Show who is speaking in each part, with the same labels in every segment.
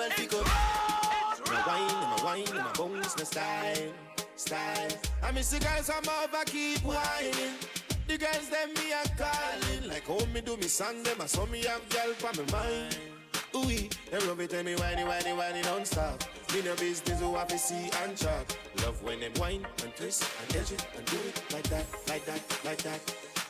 Speaker 1: girl pick up. My wine, my bones, my style. I miss the girls I'm over keep whining. The girls them me a calling. Like how me do me song them, I saw me have girl for my mind. Ooh, they love it when me whiny non-stop. Me no business who have to see and chop. Love when them whine and twist and edge it and do it like that.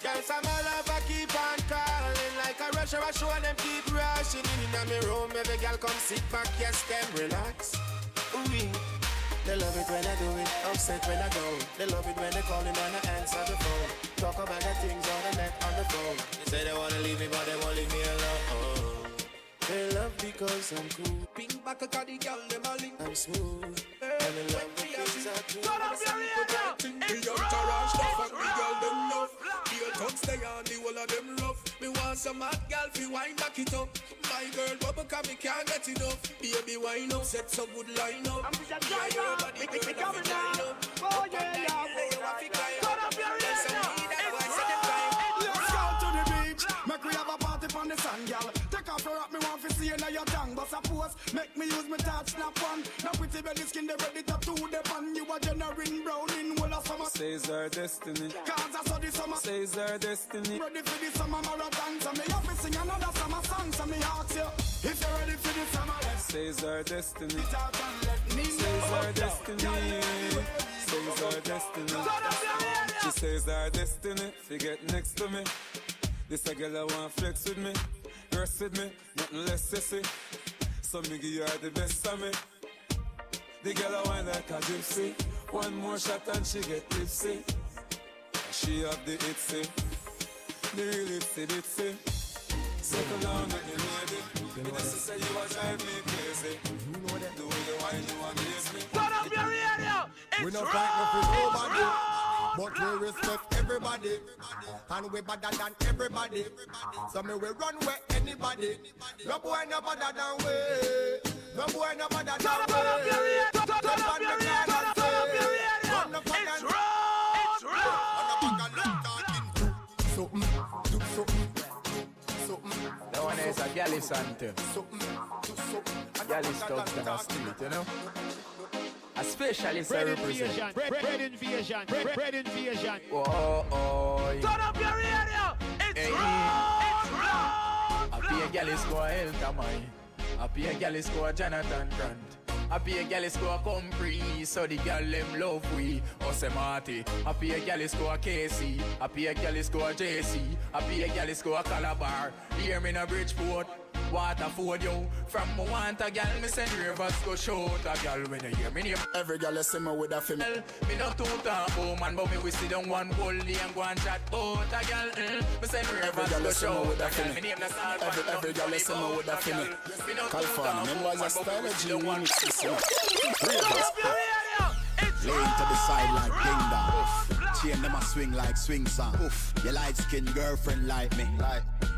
Speaker 1: Girls I'm all over keep on calling. Like a rush show and them keep rushing in my room. Every girl come sit back, yes them relax. Ooh, they love it when I do it, upset when I go. They love it when they calling and I answer the phone. Talk about the things on the net, on the phone. They say they wanna leave me, but they won't leave me alone. They love because I'm cool.
Speaker 2: Pink back a the girl, them a link.
Speaker 1: I'm smooth, and they love the things I do.
Speaker 2: Turn up your radio, it's rough, stuff and the girl them love. The tongues stay on, the whole of them rough. Me want some hot girl, fi wind back it up. My girl bubble cause me can't get enough. Baby wine up, set some good line up. I'm just a driver, make me coming down. Oh yeah, turn up your radio, it's rough.
Speaker 3: Let's go to the beach, make we have a party on the sand, girl. Take off your rock, me want to see you now your tongue. But suppose, make me use my touch, snap one. Now pretty belly skin, they ready to do the pan. You a generating brown in all of summer.
Speaker 4: Says our destiny.
Speaker 3: Cause I saw the summer.
Speaker 4: Says our destiny.
Speaker 3: Ready for the summer marathon. So me have to sing another summer song. So me ask you, if you're ready for the summer, let's
Speaker 4: says our destiny.
Speaker 3: sit out and let me know.
Speaker 4: Says our destiny. Says our destiny. She says our destiny. She get next to me. This a girl I want flex with me. Rest with me, nothing less sissy. So me give her the best of me. The girl I want like a gypsy. One more shot and she get tipsy. She have the itsy, the real itsy. Settle down and you lady. It doesn't say you are driving me crazy. You know that the way you whine you amaze me.
Speaker 2: Turn up your radio,
Speaker 5: We
Speaker 2: it's
Speaker 5: no
Speaker 2: rough,
Speaker 5: fight for nobody,
Speaker 2: it's
Speaker 5: but we respect everybody, and we better than everybody. So me we run where anybody. No boy no better than we. No boy no better than we.
Speaker 2: turn up your radio, turn up your radio, it's rough.
Speaker 6: That one is a galley anthem. Galley stuff in the street, you know. A specialist I represent.
Speaker 7: Bread invasion.
Speaker 6: Oh.
Speaker 2: Turn up your radio, it's
Speaker 6: Hey.
Speaker 2: rough.
Speaker 6: I pay a galley score Elta Mai. I pay a galley score Jonathan Grant. I pay a galley score Compre, so the gal them love we. Ose Marty. I pay a galley score Casey. I pay a galley score JC. I pay a galley score Calabar. Hear me in a Bridgeport. Waterford, yo. From me want a gal, me send rivers go shoot a gal when you hear me name.
Speaker 5: Every girl see me with a film.
Speaker 6: Me not too talk about man, but me we sit down one whole day and go and chat about a gal. Me send rivers go shoot a gal. Me name the star.
Speaker 5: Every girl see me with a film. California, them was a strategy remix.
Speaker 2: It's
Speaker 5: Lay into the side like ding dong. Chain them a swing like swing song. Your light skinned girlfriend like me.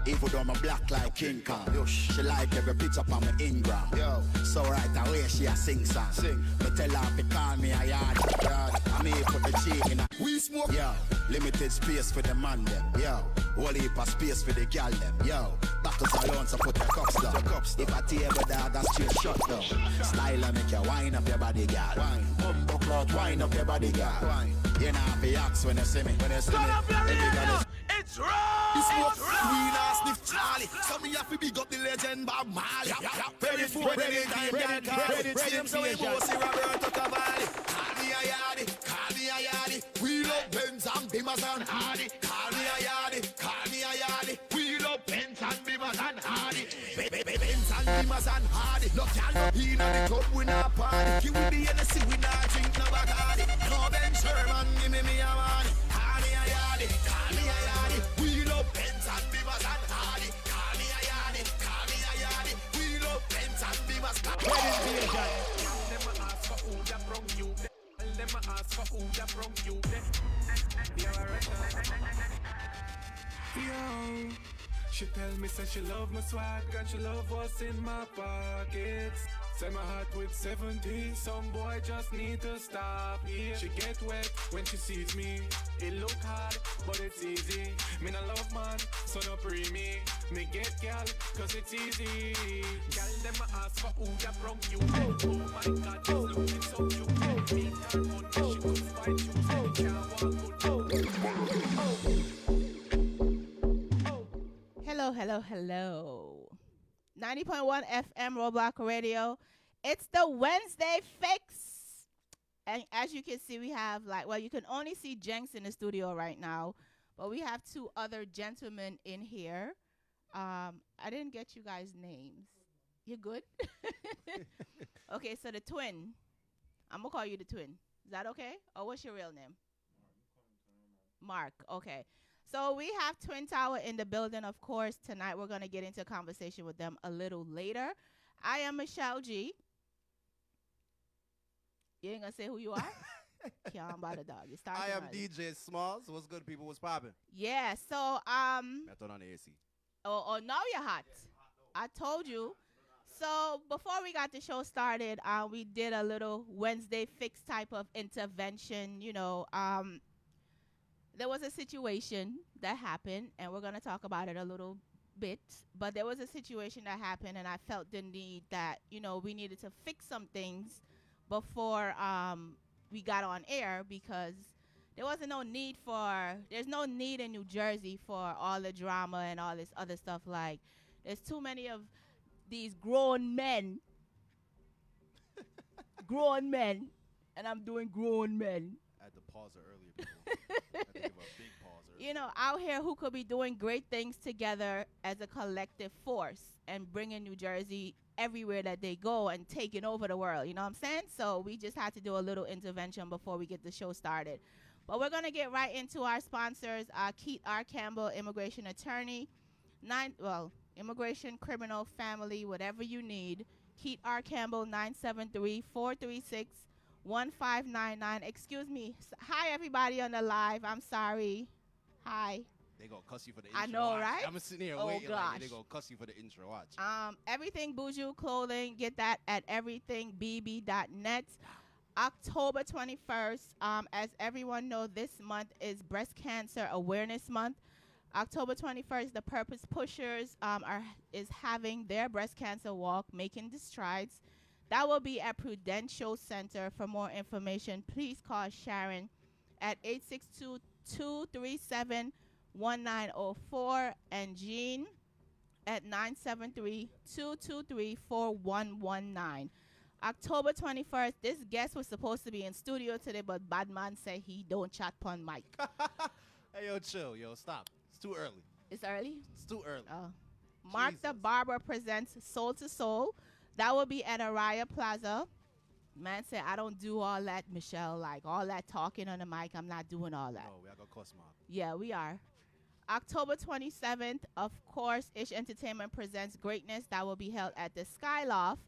Speaker 5: Even though I'm black like King Kong. She like every picture on my Ingram. So right away she a sing song. Me tell her to call me a yard. I may put the cheek in a. We smoke. Yo, limited space for the man them. Yo, whole heap of space for the gal them. Yo, bottles alone so put your cups down. If I table dog that's straight shut down. Style and make you wind up your body, gal. Bumbo clout, wind up your body, gal. You know be axe when you see me. When you see me,
Speaker 2: turn up your
Speaker 5: every
Speaker 2: radio,
Speaker 5: girl is.
Speaker 2: it's rough.
Speaker 5: It's Queen and Sniff Charlie. So me have to big up the legend Bob Marley. Ready for ready time, ready so we both see Roberto Cavalli. Call me a yardie. We love Benz and Bimmers and Hardy. Call me a yardie. We love Benz and Bimmers and Hardy. Benz and Bimmers and Hardy. Look, y'all in the club we not party. Give me the Hennessy we not drink no Bacardi. No Ben Sherman, give me a money. Call me a yardie. We love Benz and Bimmers and Hardy. Call me a yardie. We love Benz and Bimmers.
Speaker 2: Them a ask for who that from you. Them a ask for who that from you. Yo, she tell me say she love my swag and she love what's in my pockets. So
Speaker 4: Girl, my heart with 70. Some boy just need to stop. Yeah. She get wet when she sees me. It look hard, but it's easy. Me no love man, so no pre me. Me get gal, cause it's easy. Gal, them a ask for who that broke you. Oh my God, this looking so cute. Me gal, but she could fight you. Me can't walk good.
Speaker 8: Hello, hello, hello. 90.1 FM Roblox Radio. It's the Wednesday Fix. And as you can see, we have you can only see Jenks in the studio right now, but we have two other gentlemen in here. I didn't get you guys' names. You good? Okay, so the twin. I'm going to call you the twin. Is that okay? Or what's your real name? Mark. Okay. So we have Twin Tower in the building, of course. Tonight we're going to get into a conversation with them a little later. I am Michelle G. You ain't going to say who you are? Yeah, I'm about to dog.
Speaker 5: I am DJ Smalls. What's good, people? What's poppin'?
Speaker 8: Yeah, so
Speaker 5: I turn on the AC.
Speaker 8: Oh, now you're hot. I told you. So before we got the show started, we did a little Wednesday Fix type of intervention, there was a situation that happened, and we're going to talk about it a little bit. But there was a situation that happened, and I felt the need that, we needed to fix some things before we got on air, because there's no need in New Jersey for all the drama and all this other stuff. Like, there's too many of these grown men, and I'm doing grown men.
Speaker 5: I had to pause it earlier, people. I had to give a big pause earlier.
Speaker 8: Out here who could be doing great things together as a collective force and bringing New Jersey everywhere that they go and taking over the world. You know what I'm saying? So we just had to do a little intervention before we get the show started. But we're going to get right into our sponsors. Keith R. Campbell, immigration attorney. Immigration, criminal, family, whatever you need. Keith R. Campbell, 973-436-1599. Excuse me. Hi, everybody on the live. I'm sorry. Hi.
Speaker 5: They gonna cuss you for the intro.
Speaker 8: I know,
Speaker 5: watch.
Speaker 8: right?
Speaker 5: I'm sitting here
Speaker 8: Oh,
Speaker 5: waiting.
Speaker 8: gosh.
Speaker 5: Like, they gonna cuss you for the intro. Watch.
Speaker 8: Everything Buju clothing. Get that at everythingbb.net. October 21st. As everyone knows, this month is Breast Cancer Awareness Month. October 21st, the Purpose Pushers is having their breast cancer walk, making the strides. That will be at Prudential Center. For more information, please call Sharon at 862-237-1904 and Jean at 973-223-4119. October 21st, this guest was supposed to be in studio today, but Badman said he don't chat pon mic.
Speaker 5: Hey, yo, chill. Yo, stop. It's too early.
Speaker 8: It's early?
Speaker 5: It's too early.
Speaker 8: Oh. Mark the Barber presents Soul to Soul. That will be at Araya Plaza. Man said, I don't do all that, Michelle. Like, all that talking on the mic, I'm not doing all that.
Speaker 5: No, we are going to cuss, Mark.
Speaker 8: Yeah, we are. October 27th, of course, Ish Entertainment presents Greatness. That will be held at the Skyloft.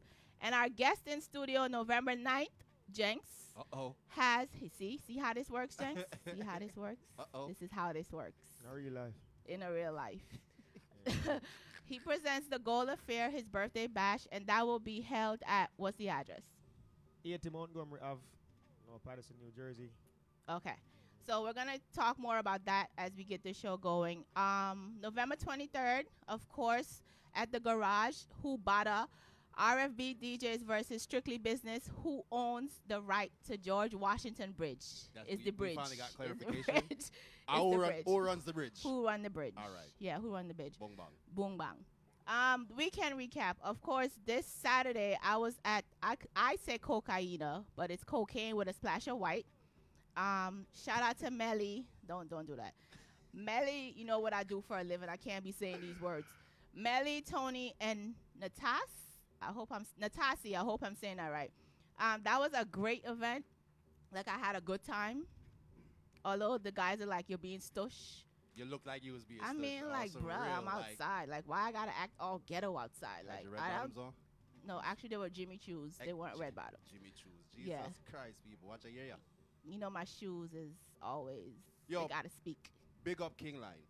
Speaker 8: And our guest in studio November 9th, Jenks, has, see how this works, Jenks? See how this works? This is how this works. In a real life. He presents the Gold Affair, his birthday bash, and that will be held at, what's the address?
Speaker 9: 80 Montgomery Ave, Patterson, New Jersey.
Speaker 8: Okay. So we're going to talk more about that as we get the show going. November 23rd, of course, at the Garage, Hubada, RFB DJs versus Strictly Business. Who owns the right to George Washington Bridge? Is the bridge.
Speaker 5: We finally got clarification. Who runs the bridge?
Speaker 8: Who run the bridge?
Speaker 5: All right.
Speaker 8: Yeah, who run the bridge?
Speaker 5: Boom bang.
Speaker 8: Boom bang. Weekend recap. Of course, this Saturday I was at, I say cocaina, but it's cocaine with a splash of white. Shout out to Melly. Don't do that. Melly, you know what I do for a living. I can't be saying these words. Melly, Tony, and Natasi. I hope I'm saying that right. That was a great event. Like, I had a good time. Although the guys are like, you're being stush.
Speaker 5: You look like you was being
Speaker 8: I mean, like, bruh, I'm outside. Like, why I gotta act all ghetto outside? Like,
Speaker 5: your red bottoms on?
Speaker 8: No, actually, they were Jimmy Choos. They weren't red bottoms.
Speaker 5: Jimmy Choos. Jesus Christ, people. Watch out, yeah.
Speaker 8: You know, my shoes is always,
Speaker 5: Yo,
Speaker 8: they gotta speak.
Speaker 5: Big up King Line.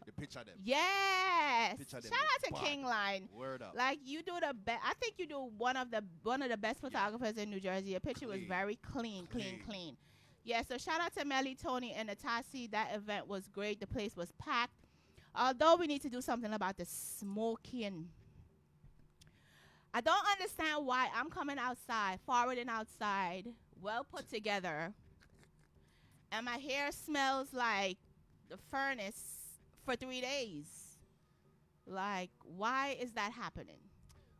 Speaker 5: The picture them.
Speaker 8: Yes.
Speaker 5: Picture
Speaker 8: Shout
Speaker 5: them
Speaker 8: out to
Speaker 5: bad.
Speaker 8: King Line.
Speaker 5: Word up.
Speaker 8: Like you do the best. I think you do one of the best photographers in New Jersey. Your picture was
Speaker 5: Clean.
Speaker 8: very clean. Yeah. So shout out to Melly, Tony, and Natasi. That event was great. The place was packed. Although we need to do something about the smoking. I don't understand why I'm coming outside, forwarding outside, well put together, and my hair smells like the furnace for 3 days. Like, why is that happening?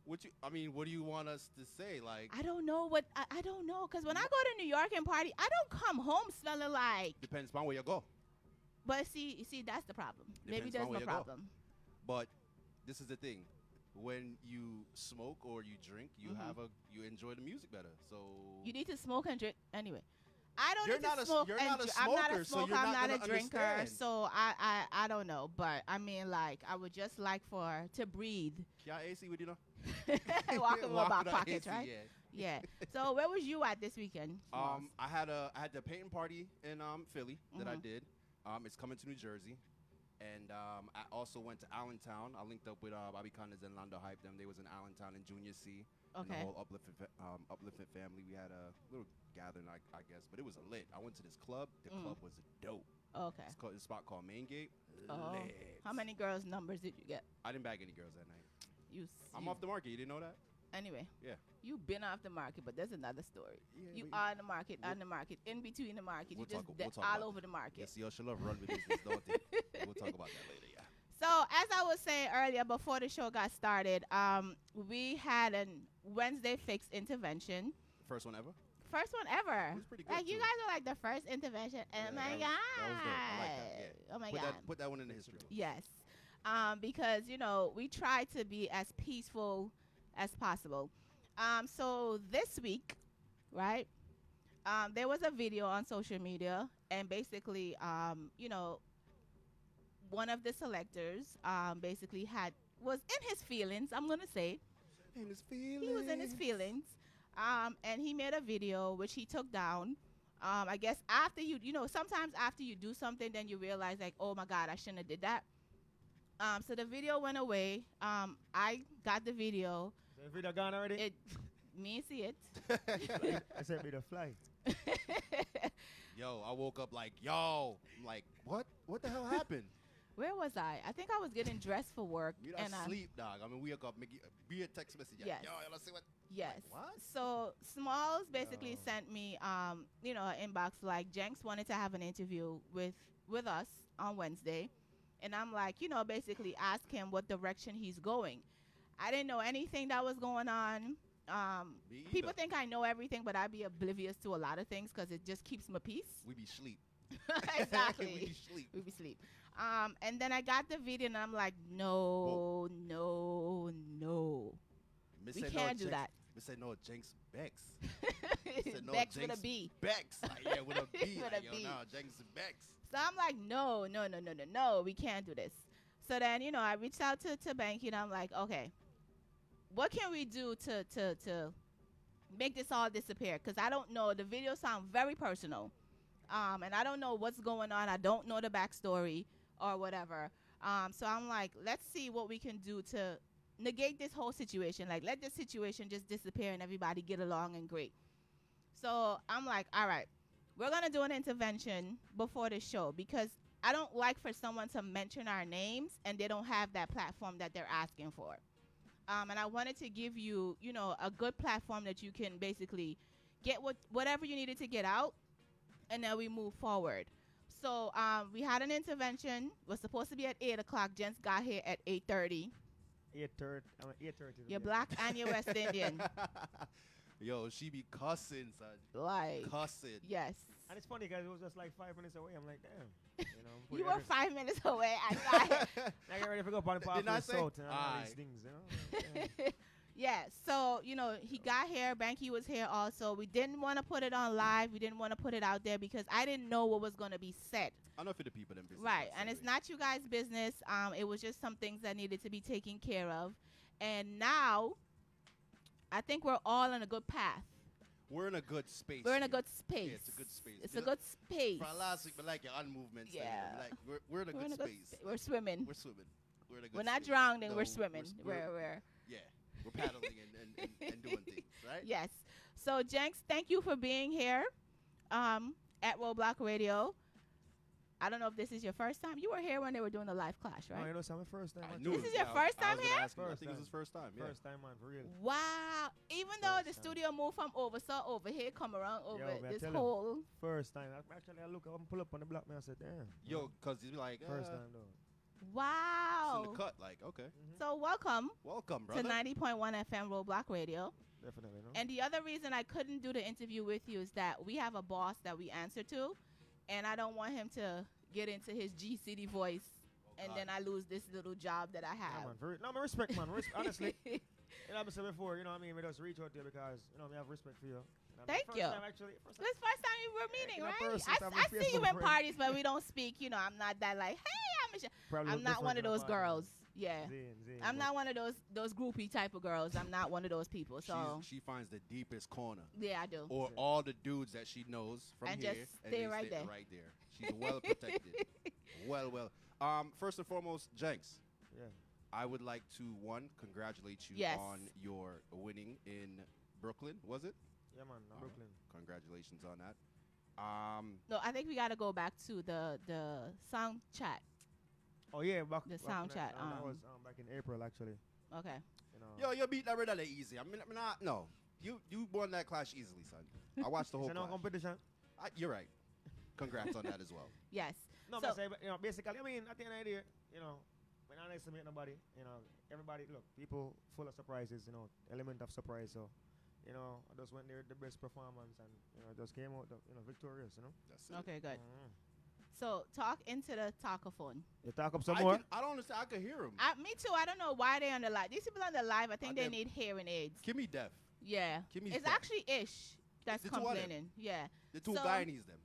Speaker 5: What do you want us to say? Like,
Speaker 8: I don't know what I don't know, because when I go to New York and party, I don't come home smelling like.
Speaker 5: depends on where you go.
Speaker 8: But see, that's the problem. Maybe
Speaker 5: Depends
Speaker 8: there's
Speaker 5: on
Speaker 8: no
Speaker 5: where you go.
Speaker 8: problem.
Speaker 5: But this is the thing. When you smoke or you drink, you enjoy the music better. So
Speaker 8: You need to smoke and drink anyway. I don't
Speaker 5: You're
Speaker 8: need
Speaker 5: not
Speaker 8: to
Speaker 5: a-
Speaker 8: smoke.
Speaker 5: you're
Speaker 8: and
Speaker 5: not a
Speaker 8: dr- I'm not a
Speaker 5: smoker, so
Speaker 8: smoker.
Speaker 5: you're
Speaker 8: I'm
Speaker 5: not
Speaker 8: not a
Speaker 5: gonna
Speaker 8: drinker.
Speaker 5: understand.
Speaker 8: So I don't know. But I mean, like, I would just like to breathe.
Speaker 5: can I AC with you now?
Speaker 8: Walking with my
Speaker 5: Walking on
Speaker 8: pockets,
Speaker 5: AC,
Speaker 8: right?
Speaker 5: Yeah.
Speaker 8: Yeah. So where was you at this weekend? Smalls?
Speaker 5: I had the painting party in Philly that I
Speaker 8: Mhm.
Speaker 5: did. It's coming to New Jersey, and I also went to Allentown. I linked up with Bobby Condes and Lando Hype. Them they was in Allentown and Junior C. And the
Speaker 8: Okay.
Speaker 5: whole uplifting family. We had a little gathering, I guess, but it was lit. I went to this club. The club was dope.
Speaker 8: Okay.
Speaker 5: It's called a spot called Main Gate.
Speaker 8: Oh.
Speaker 5: Lit.
Speaker 8: How many girls' numbers did you get?
Speaker 5: I didn't bag any girls that night. I'm
Speaker 8: you-
Speaker 5: off the market. You didn't know that?
Speaker 8: Anyway.
Speaker 5: Yeah.
Speaker 8: You've been off the market, but there's another story.
Speaker 5: Yeah,
Speaker 8: You
Speaker 5: but
Speaker 8: are in the market, on the market, in between the market.
Speaker 5: We'll
Speaker 8: you just
Speaker 5: talk-
Speaker 8: de-
Speaker 5: we'll talk
Speaker 8: all
Speaker 5: about
Speaker 8: over the market.
Speaker 5: Yes, yo, she love run with business, don't they? We'll talk about that later, yeah.
Speaker 8: So as I was saying earlier, before the show got started, we had a Wednesday Fix intervention.
Speaker 5: First one ever?
Speaker 8: First one ever.
Speaker 5: It was pretty good,
Speaker 8: Like you
Speaker 5: too.
Speaker 8: guys are like the first intervention.
Speaker 5: Yeah,
Speaker 8: Oh my
Speaker 5: that was-
Speaker 8: god.
Speaker 5: that was dope. I like that, yeah.
Speaker 8: Oh my
Speaker 5: Put
Speaker 8: god.
Speaker 5: Put that one in the history book.
Speaker 8: Yes. Because we try to be as peaceful as possible. So this week, right? There was a video on social media, and basically, one of the selectors basically was in his feelings. I'm gonna say
Speaker 5: In his feelings.
Speaker 8: he was in his feelings, and he made a video which he took down. I guess after sometimes after you do something, then you realize like, oh my God, I shouldn't have did that. So the video went away. I got the video.
Speaker 9: The video gone already?
Speaker 8: Me see it.
Speaker 9: I said be the flight.
Speaker 5: Yo, I woke up like, yo. I'm like, what? What the hell happened?
Speaker 8: Where was I? I think I was getting dressed for work.
Speaker 5: You
Speaker 8: and
Speaker 5: not sleep, dog. I mean, we woke up, be a text message.
Speaker 8: Yes.
Speaker 5: Yo, let's see what.
Speaker 8: Yes.
Speaker 5: Like, what?
Speaker 8: So Smalls basically sent me, an inbox like Jenks wanted to have an interview with us on Wednesday, and I'm like, basically ask him what direction he's going. I didn't know anything that was going on.
Speaker 5: Me
Speaker 8: People
Speaker 5: either.
Speaker 8: think I know everything, but I'd be oblivious to a lot of things because it just keeps my peace.
Speaker 5: We be sleep.
Speaker 8: Exactly.
Speaker 5: we be sleep.
Speaker 8: We be sleep. And then I got the video, and I'm like, no.
Speaker 5: Miss
Speaker 8: We
Speaker 5: said
Speaker 8: can't do
Speaker 5: Jenks-
Speaker 8: that.
Speaker 5: Miss said no, Jenks Bex. Said no,
Speaker 8: Bex with a
Speaker 5: Jenks
Speaker 8: B.
Speaker 5: Bex. Like, yeah, with a B.
Speaker 8: With
Speaker 5: like,
Speaker 8: a
Speaker 5: yo,
Speaker 8: B.
Speaker 5: no, Jenks and Bex.
Speaker 8: So I'm like, no, we can't do this. So then, I reached out to Banky, and I'm like, okay, what can we do to make this all disappear? Because I don't know. The video sounds very personal. And I don't know what's going on. I don't know the backstory or whatever. So I'm like, let's see what we can do to negate this whole situation. Like, let this situation just disappear and everybody get along and great. So I'm like, all right, we're going to do an intervention before the show because I don't like for someone to mention our names and they don't have that platform that they're asking for. And I wanted to give you, a good platform that you can basically get whatever you needed to get out, and then we move forward. So we had an intervention. It was supposed to be at 8 o'clock. Jenks got here at 8:30.
Speaker 9: 8:30. 8:30.
Speaker 8: You're black and you're West Indian.
Speaker 5: Yo, she be cussing, son.
Speaker 8: Like,
Speaker 5: Cussing.
Speaker 8: yes.
Speaker 9: And it's funny because it was just like 5 minutes away. I'm like, damn.
Speaker 8: You were 5 minutes away. I got
Speaker 9: I get ready to go up on the path
Speaker 5: Didn't I
Speaker 9: of the
Speaker 5: say?
Speaker 9: south and all
Speaker 5: Aye.
Speaker 9: these things, Yeah.
Speaker 8: Yeah, so, he got here. Banky was here also. We didn't want to put it on live. We didn't want to put it out there because I didn't know what was going to be said.
Speaker 5: I know for the people in business.
Speaker 8: Right,
Speaker 5: that's
Speaker 8: and
Speaker 5: it.
Speaker 8: it's not you guys' business. It was just some things that needed to be taken care of. And now, I think we're all on a good path.
Speaker 10: We're in a good space.
Speaker 8: We're in a
Speaker 10: here.
Speaker 8: good space.
Speaker 10: Yeah, it's a good space.
Speaker 8: It's a good space.
Speaker 10: For last week, but like your on movements.
Speaker 8: Yeah.
Speaker 10: Like we're in a good space.
Speaker 8: We're swimming.
Speaker 10: We're swimming. We're in a good
Speaker 8: We're not
Speaker 10: space.
Speaker 8: drowning.
Speaker 10: No,
Speaker 8: we're swimming.
Speaker 10: We're yeah. We're paddling and doing things, right?
Speaker 8: Yes. So, Jenks, thank you for being here at Roadblock Radio. I don't know if this is your first time. You were here when they were doing the live clash, right?
Speaker 9: No, you know, it's my first time.
Speaker 10: I knew
Speaker 8: This
Speaker 10: it.
Speaker 8: is your first time here?
Speaker 10: I think it's his first time. Yeah.
Speaker 9: First time, man, for real.
Speaker 8: Wow. Even though the studio moved from Oversaw over here, come around over
Speaker 9: man,
Speaker 8: this
Speaker 9: tell 'em.
Speaker 8: whole.
Speaker 9: First time. Actually, I pull up on the block, man. I said, damn.
Speaker 10: Yo, cause he's like
Speaker 9: First time, though.
Speaker 10: It's
Speaker 8: Wow.
Speaker 10: in the cut. Like okay.
Speaker 8: So, welcome
Speaker 10: Welcome,
Speaker 8: to
Speaker 10: brother.
Speaker 8: 90.1 FM Roadblock Radio.
Speaker 9: Definitely, no?
Speaker 8: And the other reason I couldn't do the interview with you is that we have a boss that we answer to, and I don't want him to get into his G City voice, and then I lose this little job that I have.
Speaker 9: Yeah, man. No, respect, man. Honestly, you know, I said before, you know what I mean? We just reach out to you because, you know, we have respect for you.
Speaker 8: Thank you.
Speaker 9: Time, actually,
Speaker 8: This first time we're meeting,
Speaker 9: in
Speaker 8: right?
Speaker 9: person, time
Speaker 8: I
Speaker 9: we
Speaker 8: see you
Speaker 9: Facebook
Speaker 8: in
Speaker 9: friend.
Speaker 8: parties, but we don't speak. You know, I'm not that like, hey,
Speaker 9: Probably
Speaker 8: I'm
Speaker 9: look
Speaker 8: not one of
Speaker 9: different in a
Speaker 8: those
Speaker 9: party.
Speaker 8: girls. Yeah.
Speaker 9: Zane,
Speaker 8: I'm not one of those groupie type of girls. I'm not one of those people. So
Speaker 10: She finds the deepest corner.
Speaker 8: yeah, I do.
Speaker 10: Or all the dudes that she knows from
Speaker 8: And
Speaker 10: here.
Speaker 8: just stay
Speaker 10: they
Speaker 8: right there.
Speaker 10: Right there. She's well protected. well. First and foremost, Jenks.
Speaker 9: Yeah.
Speaker 10: I would like to congratulate you
Speaker 8: Yes.
Speaker 10: on your winning in Brooklyn. Was it?
Speaker 9: Yeah, man. Brooklyn.
Speaker 10: Congratulations on that.
Speaker 8: No, I think we got to go back to the sound chat.
Speaker 9: Oh, yeah. Back
Speaker 8: sound
Speaker 9: in
Speaker 8: chat,
Speaker 9: that was back in April, actually.
Speaker 8: Okay.
Speaker 9: You know.
Speaker 10: Yo, you beat that really easy. I mean, no. You won that clash easily, son. I watched the whole
Speaker 9: It's no
Speaker 10: clash.
Speaker 9: competition.
Speaker 10: You're right. Congrats on that as well.
Speaker 8: Yes.
Speaker 9: No,
Speaker 8: So-
Speaker 9: but say, you know, basically, I mean, at the end of the day, you know, when I estimate nobody, you know, everybody, look, people full of surprises, you know, element of surprise. So, you know, I just went there with the best performance and, you know, just came out, you know, victorious, you know.
Speaker 10: That's it.
Speaker 8: Okay, good.
Speaker 9: Mm.
Speaker 8: So talk into the talkaphone.
Speaker 9: You talk up some more?
Speaker 10: I don't understand. I can hear him.
Speaker 8: Me too. I don't know why they're on the live. These people on the live, I think they
Speaker 10: them-
Speaker 8: need hearing aids.
Speaker 10: Kimmy deaf.
Speaker 8: Yeah.
Speaker 10: Kimmy's
Speaker 8: It's
Speaker 10: deaf.
Speaker 8: actually Ish that's
Speaker 10: The two of them.
Speaker 8: complaining. Yeah.
Speaker 10: The two
Speaker 8: So-
Speaker 10: Guyanese them.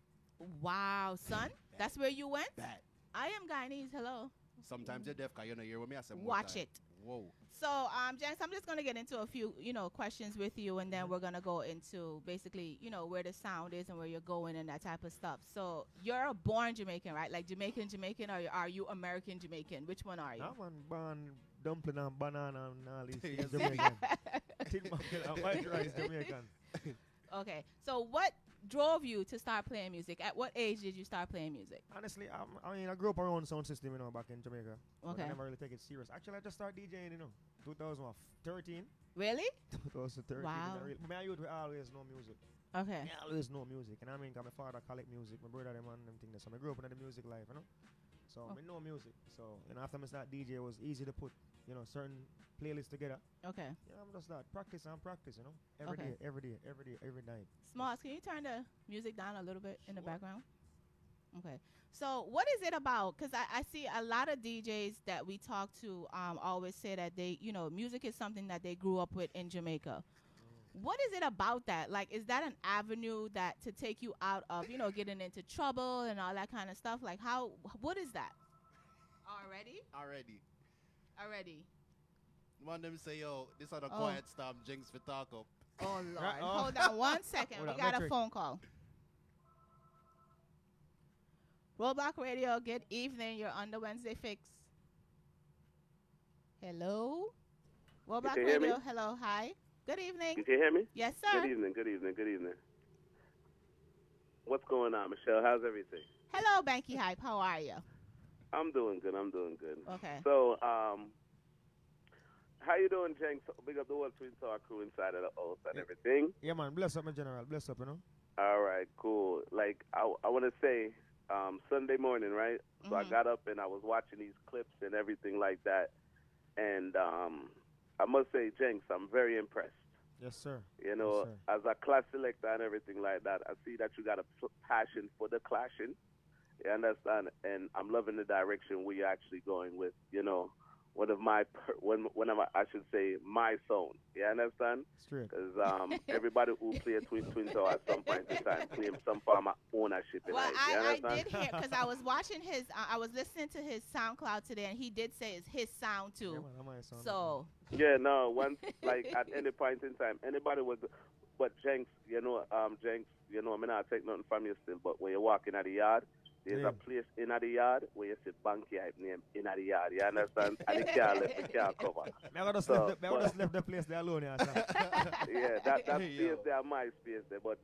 Speaker 8: Wow, son. That's where you went?
Speaker 10: Bad.
Speaker 8: I am Guyanese. Hello.
Speaker 10: Sometimes you're deaf because you're not here with me. I said more
Speaker 8: Watch
Speaker 10: time.
Speaker 8: it.
Speaker 10: Whoa.
Speaker 8: So, Jens, I'm just going to get into a few, questions with you, and then we're going to go into basically, where the sound is and where you're going and that type of stuff. So, you're a born Jamaican, right? Like Jamaican, or are you American Jamaican? Which one are you?
Speaker 9: I'm on born dumpling and banana and all these things.
Speaker 10: Yes.
Speaker 9: Jamaican. Tin muffin and white rice, Jamaican.
Speaker 8: Okay. So, what drove you to start playing music? At what age did you start playing music?
Speaker 9: Honestly, I grew up around sound system, back in Jamaica. But
Speaker 8: Okay.
Speaker 9: I never really take it serious. Actually, I just started DJing, 2013.
Speaker 8: Really?
Speaker 9: 2013.
Speaker 8: Wow.
Speaker 9: I used to always know music.
Speaker 8: Okay.
Speaker 9: I always know music. And I mean, 'cause my father collect music, my brother, them and them things. So I grew up in the music life, So I know music. So, after I start DJ, it was easy to put, certain playlists together.
Speaker 8: Okay.
Speaker 9: Yeah, I'm just that. Practice and practice, Every
Speaker 8: Okay.
Speaker 9: day, every night.
Speaker 8: Smalls, can you turn the music down a little bit in the background? Okay. So what is it about? Because I see a lot of DJs that we talk to always say that they, music is something that they grew up with in Jamaica. What is it about that? Like, is that an avenue that to take you out of, getting into trouble and all that kind of stuff? Like, what is that? Already.
Speaker 10: One of them say, yo, this are the
Speaker 8: Oh.
Speaker 10: quiet storm, Jenks for talk up.
Speaker 8: Oh, Lord.
Speaker 9: Uh-oh.
Speaker 8: Hold on 1 second.
Speaker 9: Hold
Speaker 8: We
Speaker 9: on,
Speaker 8: got a
Speaker 9: metric.
Speaker 8: phone call. Roadblock Radio, good evening. You're on the Wednesday Fix. Hello? Roadblock
Speaker 11: can hear me?
Speaker 8: Radio, hello, hi. Good evening.
Speaker 11: You can hear me?
Speaker 8: Yes, sir.
Speaker 11: Good evening. What's going on, Michelle? How's everything?
Speaker 8: Hello, Banky Hype. How are you?
Speaker 11: I'm doing good.
Speaker 8: Okay.
Speaker 11: So, how you doing, Jenks? Big up the whole Twin Tower crew inside of the oath and everything.
Speaker 9: Yeah, man. Bless up, my general. Bless up,
Speaker 11: All right, cool. Like, I want to say, Sunday morning, right? So I got up and I was watching these clips and everything like that. And I must say, Jenks, I'm very impressed.
Speaker 9: Yes, sir.
Speaker 11: You know,
Speaker 9: Yes, sir.
Speaker 11: as a class selector and everything like that, I see that you got a passion for the clashing. You understand? And I'm loving the direction we're actually going with, whenever I should say my zone. You understand?
Speaker 9: Straight.
Speaker 11: Because everybody who play Twin Tower at some point in time claim some form of ownership in
Speaker 8: Well,
Speaker 11: it. You
Speaker 8: I
Speaker 11: understand?
Speaker 8: did hear because I was watching his. I was listening to his SoundCloud today, and he did say it's his sound too.
Speaker 9: Yeah, man, that might sound
Speaker 8: So
Speaker 11: Yeah, no. Once like at any point in time, anybody would. But Jenks, Jenks, I'm not take nothing from you still. But when you walk in the yard, there's a place in the yard where you see Banky hype name in the yard. You understand? And it can't left, it can't cover.
Speaker 9: I just left the place there alone. Yeah,
Speaker 11: yeah, that space there, my space there. But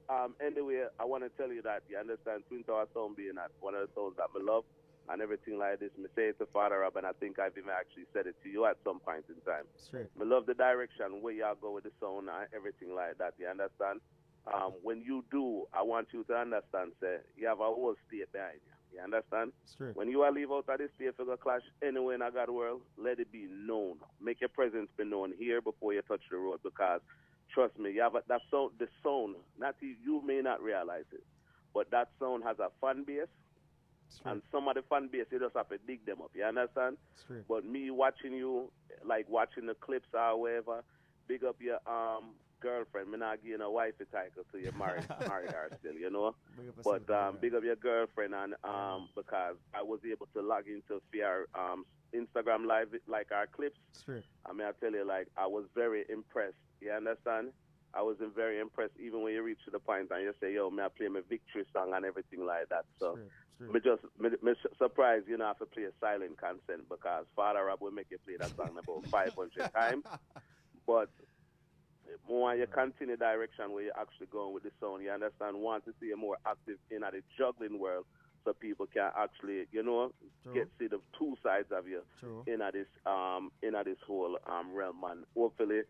Speaker 11: anyway, I want to tell you that you understand Twin Tower Sound being at one of the souls that I love and everything like this. Me say it to Father Rob, and I think I've even actually said it to you at some point in time.
Speaker 9: Straight.
Speaker 11: Me love the direction where y'all go with the sound and everything like that. You understand? When you do, I want you to understand, say, you have a whole state behind you. You understand?
Speaker 9: Straight.
Speaker 11: When you are leave out of this state for the clash anywhere in the God world, let it be known. Make your presence be known here before you touch the road, because trust me, you have the sound, you may not realize it, but that sound has a fan base. And some of the fan base, you just have to dig them up. You understand?
Speaker 9: Straight.
Speaker 11: But me watching you, like watching the clips or whatever, big up your girlfriend. Me not giving a wifey title to you married her still, you know. But big up your girlfriend, and because I was able to log into your Instagram live like our clips.
Speaker 9: Straight.
Speaker 11: I mean, I tell you, like I was very impressed. You understand? I was very impressed, even when you reach to the point and you say, yo, may I play my victory song and everything like that. So, me surprised you don't have to play a silent consent, because Father Rob will make you play that song about 500 times. But more you continue direction where you're actually going with the sound, you understand, want to see you more active in the juggling world, so people can actually, see the two sides of you in this whole realm, man. Hopefully,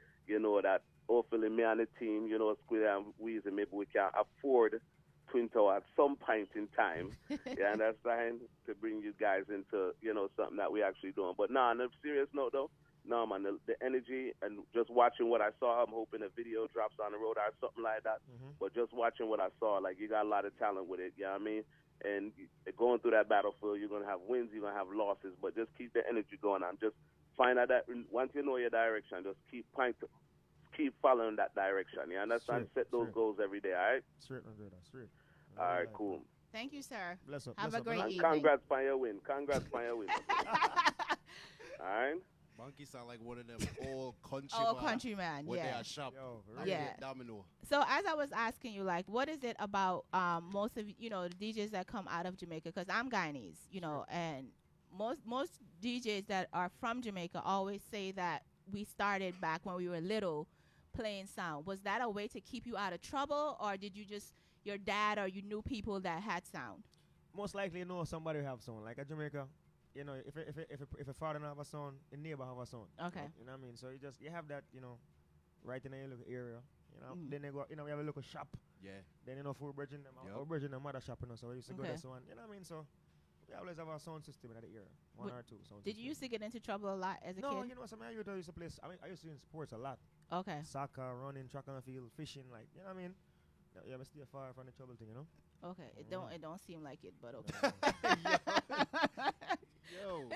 Speaker 11: hopefully me and the team, Squid and Weezy, maybe we can afford Twin Tower at some point in time, you understand, to bring you guys into, something that we actually doing. But on a serious note though, no man, the energy and just watching what I saw, I'm hoping a video drops on the road or something like that. But just watching what I saw, like you got a lot of talent with it, you know what I mean? And going through that battlefield, you're going to have wins, you're going to have losses, but just keep the energy going on. Just find out that once you know your direction, just keep following that direction. You understand? Set those goals every day, all right?
Speaker 9: Straight.
Speaker 11: All right, cool.
Speaker 8: thank you, sir.
Speaker 9: Bless up.
Speaker 8: Have a great evening.
Speaker 11: Congrats on your win. All right?
Speaker 10: Monkey sound like one of them old country
Speaker 8: man,
Speaker 10: where
Speaker 8: yeah.
Speaker 10: they are shop.
Speaker 8: Yeah.
Speaker 10: Domino.
Speaker 8: So as I was asking you, like, what is it about most of the DJs that come out of Jamaica? Because I'm Guyanese, and most DJs that are from Jamaica always say that we started back when we were little playing sound. Was that a way to keep you out of trouble, or did you just your dad or you knew people that had sound?
Speaker 9: Most likely, somebody who have sound. Like at Jamaica, if a father don't have a son, a neighbor have a son.
Speaker 8: Okay.
Speaker 9: You know what I mean? So you have that, right in your little area. Then they go, we have a local shop.
Speaker 10: Yeah.
Speaker 9: Then for bridging them, our bridging them mother shop, so we used to go there. So you know what I mean? So we always have our sound system in that area, one or two sound.
Speaker 8: Did you used to get into trouble a lot as a kid?
Speaker 9: No, I used to play. I used to do sports a lot.
Speaker 8: Okay.
Speaker 9: Soccer, running, track and field, fishing, like you know what I mean. Yeah, but stay far from the trouble thing,
Speaker 8: Okay, it don't seem like it, but okay.
Speaker 10: Yo.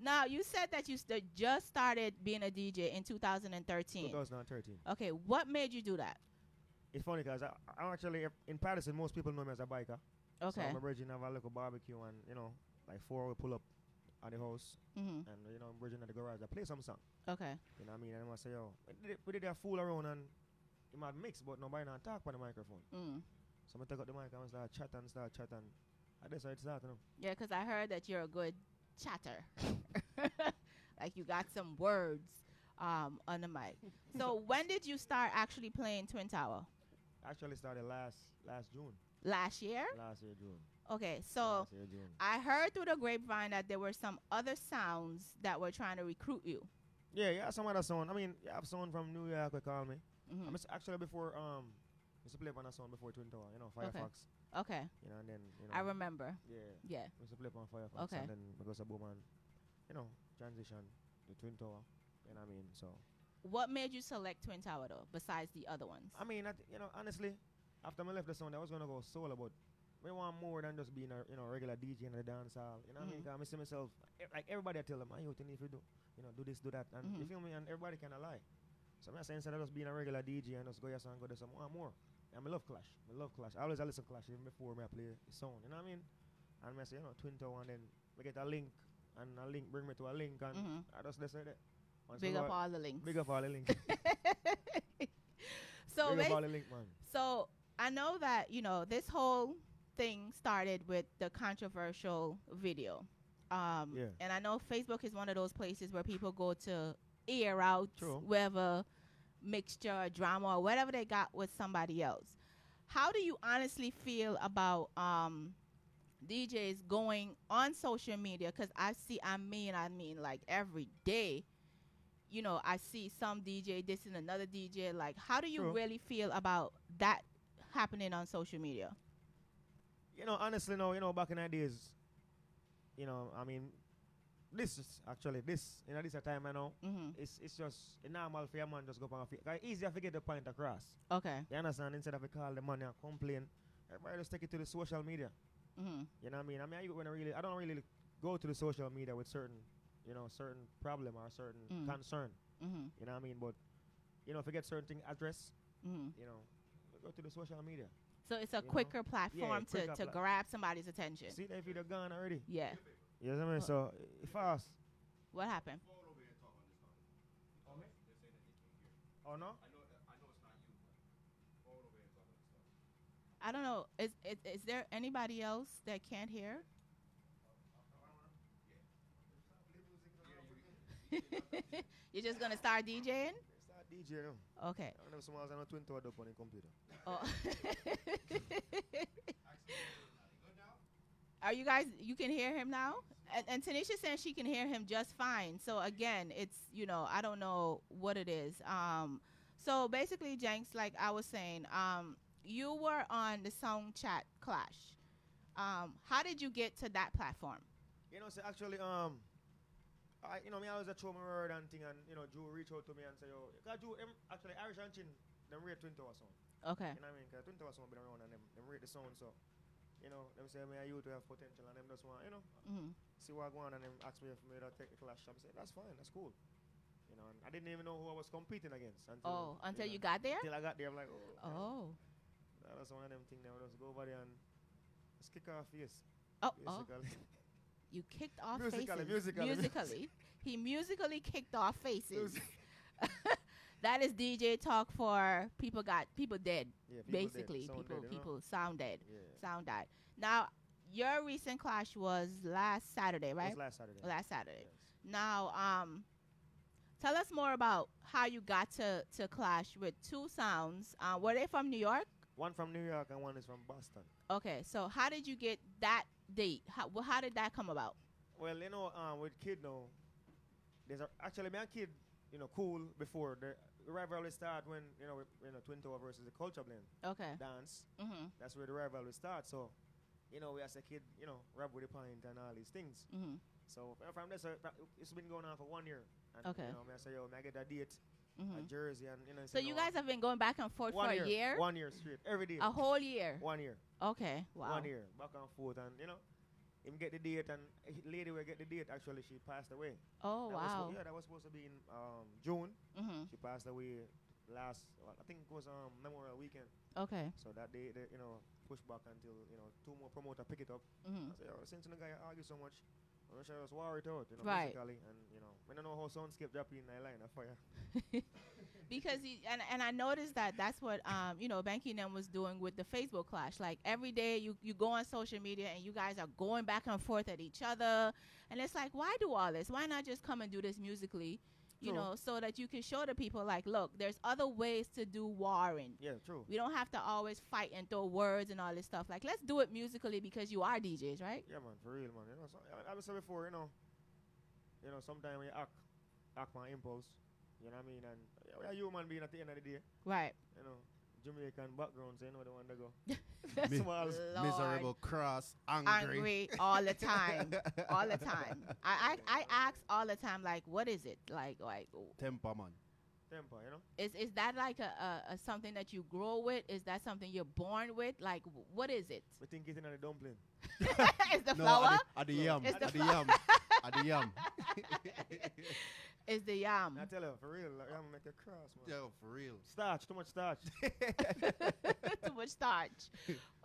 Speaker 8: Now you said that you just started being a DJ in 2013.
Speaker 9: 2013.
Speaker 8: Okay, what made you do that?
Speaker 9: It's funny because I'm actually in Patterson. Most people know me as a biker.
Speaker 8: Okay.
Speaker 9: So I'm bridging have a little barbecue and like 4 we pull up at the house and I'm bridging at the garage. I play some song.
Speaker 8: Okay.
Speaker 9: You know what I mean? And I say, yo, we did a fool around and it might mix, but nobody not talk on the microphone. So I take out the mic and start chatting. I decided to start.
Speaker 8: Yeah, because I heard that you're a good chatter. Like you got some words on the mic. So when did you start actually playing Twin Tower?
Speaker 9: Actually started last June.
Speaker 8: Last year?
Speaker 9: Last year, June.
Speaker 8: Okay, so I heard through the grapevine that there were some other sounds that were trying to recruit you.
Speaker 9: Yeah, some other sound. I mean, you have sound from New York, they call me. Actually, before, I used to play on a sound before Twin Tower, Firefox.
Speaker 8: Okay.
Speaker 9: And then,
Speaker 8: I remember.
Speaker 9: Yeah. I used to play on Firefox.
Speaker 8: Okay.
Speaker 9: And then I go to boom and, transition to Twin Tower. You know what I mean? So.
Speaker 8: What made you select Twin Tower, though, besides the other ones?
Speaker 9: I mean, honestly, after I left the sound, I was going to go solo, but me want more than just being a regular DJ in the dance hall. You know what I mean? 'Cause I see myself like everybody. I tell them, man, you need to do this, do that, and you feel me? And everybody kind of lie. So I'm saying instead of just being a regular DJ and just go yes and go do some more. And I love Clash. I always listen to Clash even before I play the song. You know what I mean? And I say, Twin Tower, and then we get a link, and a link bring me to a link, and I just say that.
Speaker 8: Big up all the links.
Speaker 9: Big up all the links.
Speaker 8: So
Speaker 9: big up all the link, man.
Speaker 8: So I know that this whole thing started with the controversial video. And I know Facebook is one of those places where people go to air out whatever mixture or drama or whatever they got with somebody else. How do you honestly feel about DJs going on social media? Because I mean like every day, I see some DJ dissing another DJ. Like, how do you really feel about that happening on social media?
Speaker 9: Honestly, no, back in the days, I mean, this is this time I know, it's just normal for a man just go on a feet. It's easier to get the point across.
Speaker 8: Okay.
Speaker 9: You understand? Instead of call the money and complain, everybody just take it to the social media. You know what I mean? I don't really go to the social media with certain problem or certain concern. You know what I mean? But if you get certain thing addressed, go to the social media.
Speaker 8: So it's a quicker platform to grab somebody's attention.
Speaker 9: See, if you're gone already.
Speaker 8: Yeah.
Speaker 9: You know what I mean? So fast.
Speaker 8: What happened?
Speaker 9: Oh no?
Speaker 8: I don't know. Is there anybody else that can't hear? You're just gonna start DJing?
Speaker 9: Start DJing.
Speaker 8: Okay.
Speaker 9: I know someone has a twin tower up on the computer.
Speaker 8: Oh. Are you guys? You can hear him now? And Tanisha says she can hear him just fine. So again, it's I don't know what it is. So basically, Jenks, like I was saying, you were on the Sound Chat Clash. How did you get to that platform?
Speaker 9: So actually, I always throw my word and thing, and Drew reach out to me and say, Drew, actually Irish and Chin, them rate Twin Tower sound.
Speaker 8: Okay.
Speaker 9: You know what I mean? Because Twin Tower sound been around and them rate the sound, so them say me you to have potential, and them just want see what I go on, and them ask me if me to take the Clash. I'm saying that's fine, that's cool. And I didn't even know who I was competing against
Speaker 8: until you got there.
Speaker 9: Until I got there, I'm like,
Speaker 8: That
Speaker 9: was one of them things. Now just go over there and just kick off face.
Speaker 8: You kicked off
Speaker 9: musically.
Speaker 8: He musically kicked off faces. That is DJ talk for people dead.
Speaker 9: Yeah,
Speaker 8: basically.
Speaker 9: Dead.
Speaker 8: People sound dead.
Speaker 9: Yeah.
Speaker 8: Sound died. Now, your recent clash was last Saturday, right?
Speaker 9: It was
Speaker 8: last Saturday.
Speaker 9: Yes.
Speaker 8: Now, tell us more about how you got to clash with two sounds. Were they from New York?
Speaker 9: One from New York and one is from Boston.
Speaker 8: Okay, so how did you get that date? How did that come about?
Speaker 9: Well, with Kid now, actually me and Kid, cool before the rivalry start when Twin Tower versus the Culture Blend.
Speaker 8: Okay.
Speaker 9: Dance. That's where the rivalry starts. So, we as a kid, rap with the pint and all these things. So from this, it's been going on for 1 year. And,
Speaker 8: okay.
Speaker 9: I say, I get a date. A jersey and
Speaker 8: so you guys have been going back and forth for a year?
Speaker 9: 1 year straight, every day.
Speaker 8: A whole year?
Speaker 9: 1 year.
Speaker 8: Okay, wow.
Speaker 9: 1 year, back and forth, and him get the date, and lady will get the date. Actually, she passed away.
Speaker 8: Oh wow.
Speaker 9: That was supposed to be in June. She passed away last. I think it was Memorial Weekend.
Speaker 8: Okay.
Speaker 9: So that day, push back until 2 more promoter pick it up. I said, since the guy argue so much. I'm sure I was worried out,
Speaker 8: right.
Speaker 9: Musically, and I don't know how sound skip dropping in the line of fire.
Speaker 8: Because and I noticed that's what Banky and them was doing with the Facebook clash. Like every day you go on social media and you guys are going back and forth at each other, and it's like, why do all this? Why not just come and do this musically? So that you can show the people, like, look, there's other ways to do warring.
Speaker 9: Yeah, true.
Speaker 8: We don't have to always fight and throw words and all this stuff. Like, let's do it musically because you are DJs, right?
Speaker 9: Yeah, man, for real, man. So, I was saying before, sometimes you act my impulse. You know what I mean? And we are human being at the end of the day.
Speaker 8: Right.
Speaker 9: Jamaican background, so they want to go.
Speaker 10: Small, miserable, cross, angry
Speaker 8: all the time. All the time. I ask all the time, like, what is it? Like
Speaker 10: temper, man.
Speaker 9: temper, you know.
Speaker 8: Is that like a something that you grow with? Is that something you're born with? Like, what is it?
Speaker 9: We think it's in the dumpling.
Speaker 8: Is the
Speaker 10: No,
Speaker 8: flour?
Speaker 10: at the yum.
Speaker 8: It's the
Speaker 10: At the yum. At the yum.
Speaker 8: Is the yam?
Speaker 9: I tell you, for real, like, I'm make a cross, man.
Speaker 10: Yo, for real.
Speaker 9: Starch, too much starch.
Speaker 8: Too much starch.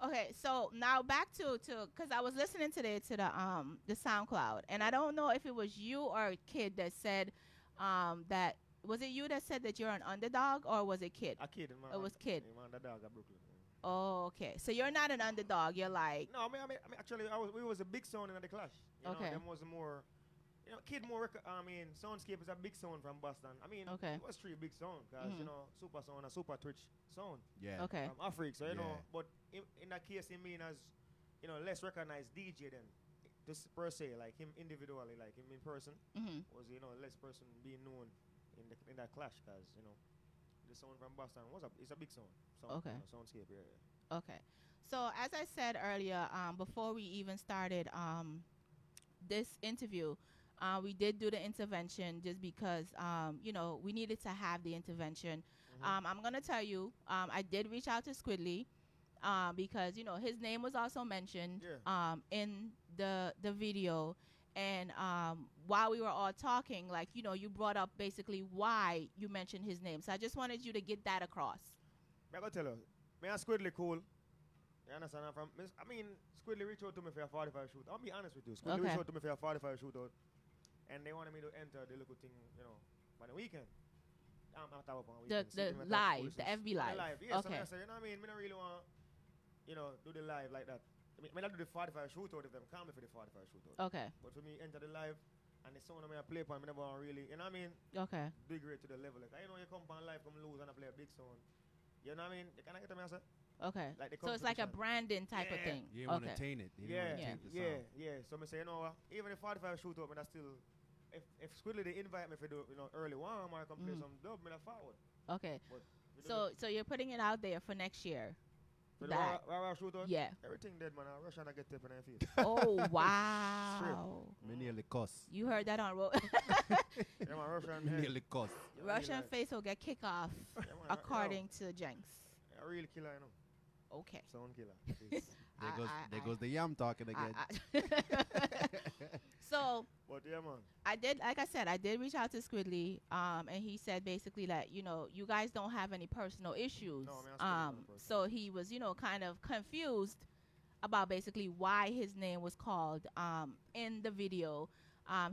Speaker 8: Okay, so now back to because I was listening today to the SoundCloud, and I don't know if it was you or a kid that said that was it you that said that you're an underdog, or was it kid?
Speaker 9: A kid, man.
Speaker 8: It was kid.
Speaker 9: Man, underdog at Brooklyn.
Speaker 8: Oh, okay. So you're not an underdog. You're like
Speaker 9: No, I mean, actually, we was a big sound in the clash. You
Speaker 8: Okay.
Speaker 9: know, them was more, you know, kid more. Soundscape is a big sound from Boston. I mean,
Speaker 8: Okay.
Speaker 9: it was three big sound because you know, super sound and super twitch sound
Speaker 10: Yeah.
Speaker 8: okay.
Speaker 9: from Africa. So you know,
Speaker 10: Yeah.
Speaker 9: but in that case, he mean as you know, less recognized DJ than just per se, like him individually, like him in person
Speaker 8: Mhm.
Speaker 9: was less person being known in that clash because you know. The sound from Boston it's a big sound.
Speaker 8: Okay.
Speaker 9: Soundscape, yeah.
Speaker 8: Okay. So as I said earlier, before we even started this interview, we did do the intervention just because you know, we needed to have the intervention. I'm gonna tell you, I did reach out to Squidly because you know his name was also mentioned in the video. And while we were all talking, like, you know, you brought up basically why you mentioned his name. So I just wanted you to get that across.
Speaker 9: I gotta tell you, me and Squidly cool. You understand? I mean, Squidly reached out to me for a 45 shoot. I'll be honest with you. Squidly reached out to me for a 45 shootout. And they wanted me to enter the little thing, you know, by the weekend. I'm not on
Speaker 8: The live, the FB live.
Speaker 9: The live, yes.
Speaker 8: Okay.
Speaker 9: So I say, you know what I mean? I don't really want, you know, do the live like that. I not do the 45 shootout if them call me for the 45 shootout.
Speaker 8: Okay.
Speaker 9: But for me, enter the live and the sound I play upon, I never want really, you know what I mean?
Speaker 8: Okay.
Speaker 9: Big rate to the level. Like, you know, you come on live, come lose and I play a big sound. You know what I mean? You can I get to me, I say?
Speaker 8: Okay.
Speaker 9: Like
Speaker 8: so it's like a
Speaker 9: competition.
Speaker 8: branding type of thing.
Speaker 10: You want to taint it. You
Speaker 9: Yeah,
Speaker 10: want to taint the sound.
Speaker 9: yeah. So I say, you know what? Even if 45 shootout, I still, if Squidly they invite me for do, you know, early warm or I come play some dub, I forward.
Speaker 8: Okay.
Speaker 9: But
Speaker 8: So you're putting it out there for next year.
Speaker 9: for the raw shootout?
Speaker 8: Yeah.
Speaker 9: Everything dead, man. I rush and I get tip in their face.
Speaker 8: Oh wow.
Speaker 10: Me nearly cuss.
Speaker 8: You heard that on road.
Speaker 9: Yeah, man, rush and
Speaker 10: Me
Speaker 9: head.
Speaker 10: nearly cuss.
Speaker 8: Russian face will get kicked off
Speaker 9: man,
Speaker 8: according to Jenks.
Speaker 9: A real killer, you know.
Speaker 8: Okay.
Speaker 9: Sound killer.
Speaker 10: There goes the yam talking again.
Speaker 8: So
Speaker 9: But yeah, man.
Speaker 8: I did, like I said, I did reach out to Squidly, and he said basically that, you know, you guys don't have any personal issues.
Speaker 9: No, man, I still
Speaker 8: So he was, you know, kind of confused about basically why his name was called in the video.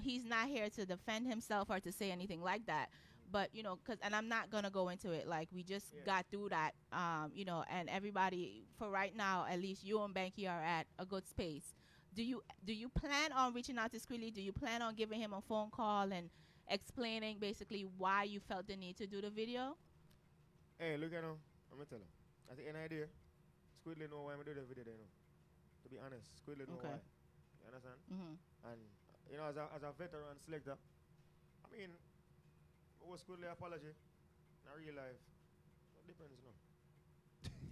Speaker 8: He's not here to defend himself or to say anything like that. But, you know, and I'm not going to go into it. Like, we just got through that, you know, and everybody, for right now, at least you and Banky are at a good space. Do you plan on reaching out to Squidly? Do you plan on giving him a phone call and explaining basically why you felt the need to do the video?
Speaker 9: Hey, look at him. I'm going to tell you. I think any idea? Squidly know why I'm doing the video, you know. To be honest, Squidly know why. You understand? And, you know, as a veteran selector, I mean, what was Squidly apology? In real life, it depends, you know.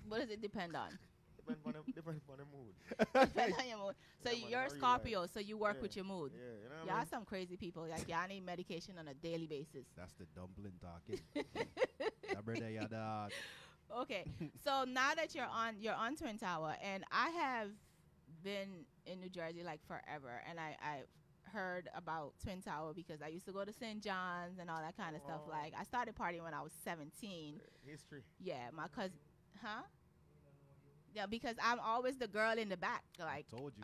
Speaker 8: What does it depend on?
Speaker 9: Depend on the mood.
Speaker 8: Depend on your mood. So
Speaker 9: Yeah, man,
Speaker 8: you're a
Speaker 9: not real
Speaker 8: Scorpio,
Speaker 9: life.
Speaker 8: so you work
Speaker 9: Yeah.
Speaker 8: with your mood.
Speaker 9: Yeah, you know what I
Speaker 8: Y'all
Speaker 9: mean?
Speaker 8: some crazy people. Like, y'all need medication on a daily basis.
Speaker 10: That's the dumpling talking. That brother, yeah, dog.
Speaker 8: Okay. So now that you're on Twin Tower, and I have been in New Jersey like forever, and I heard about Twin Tower because I used to go to St. John's and all that kind of stuff. Like, I started partying when I was 17.
Speaker 9: History.
Speaker 8: Yeah, my cousin, huh? Yeah, because I'm always the girl in the back. Like,
Speaker 10: Told you.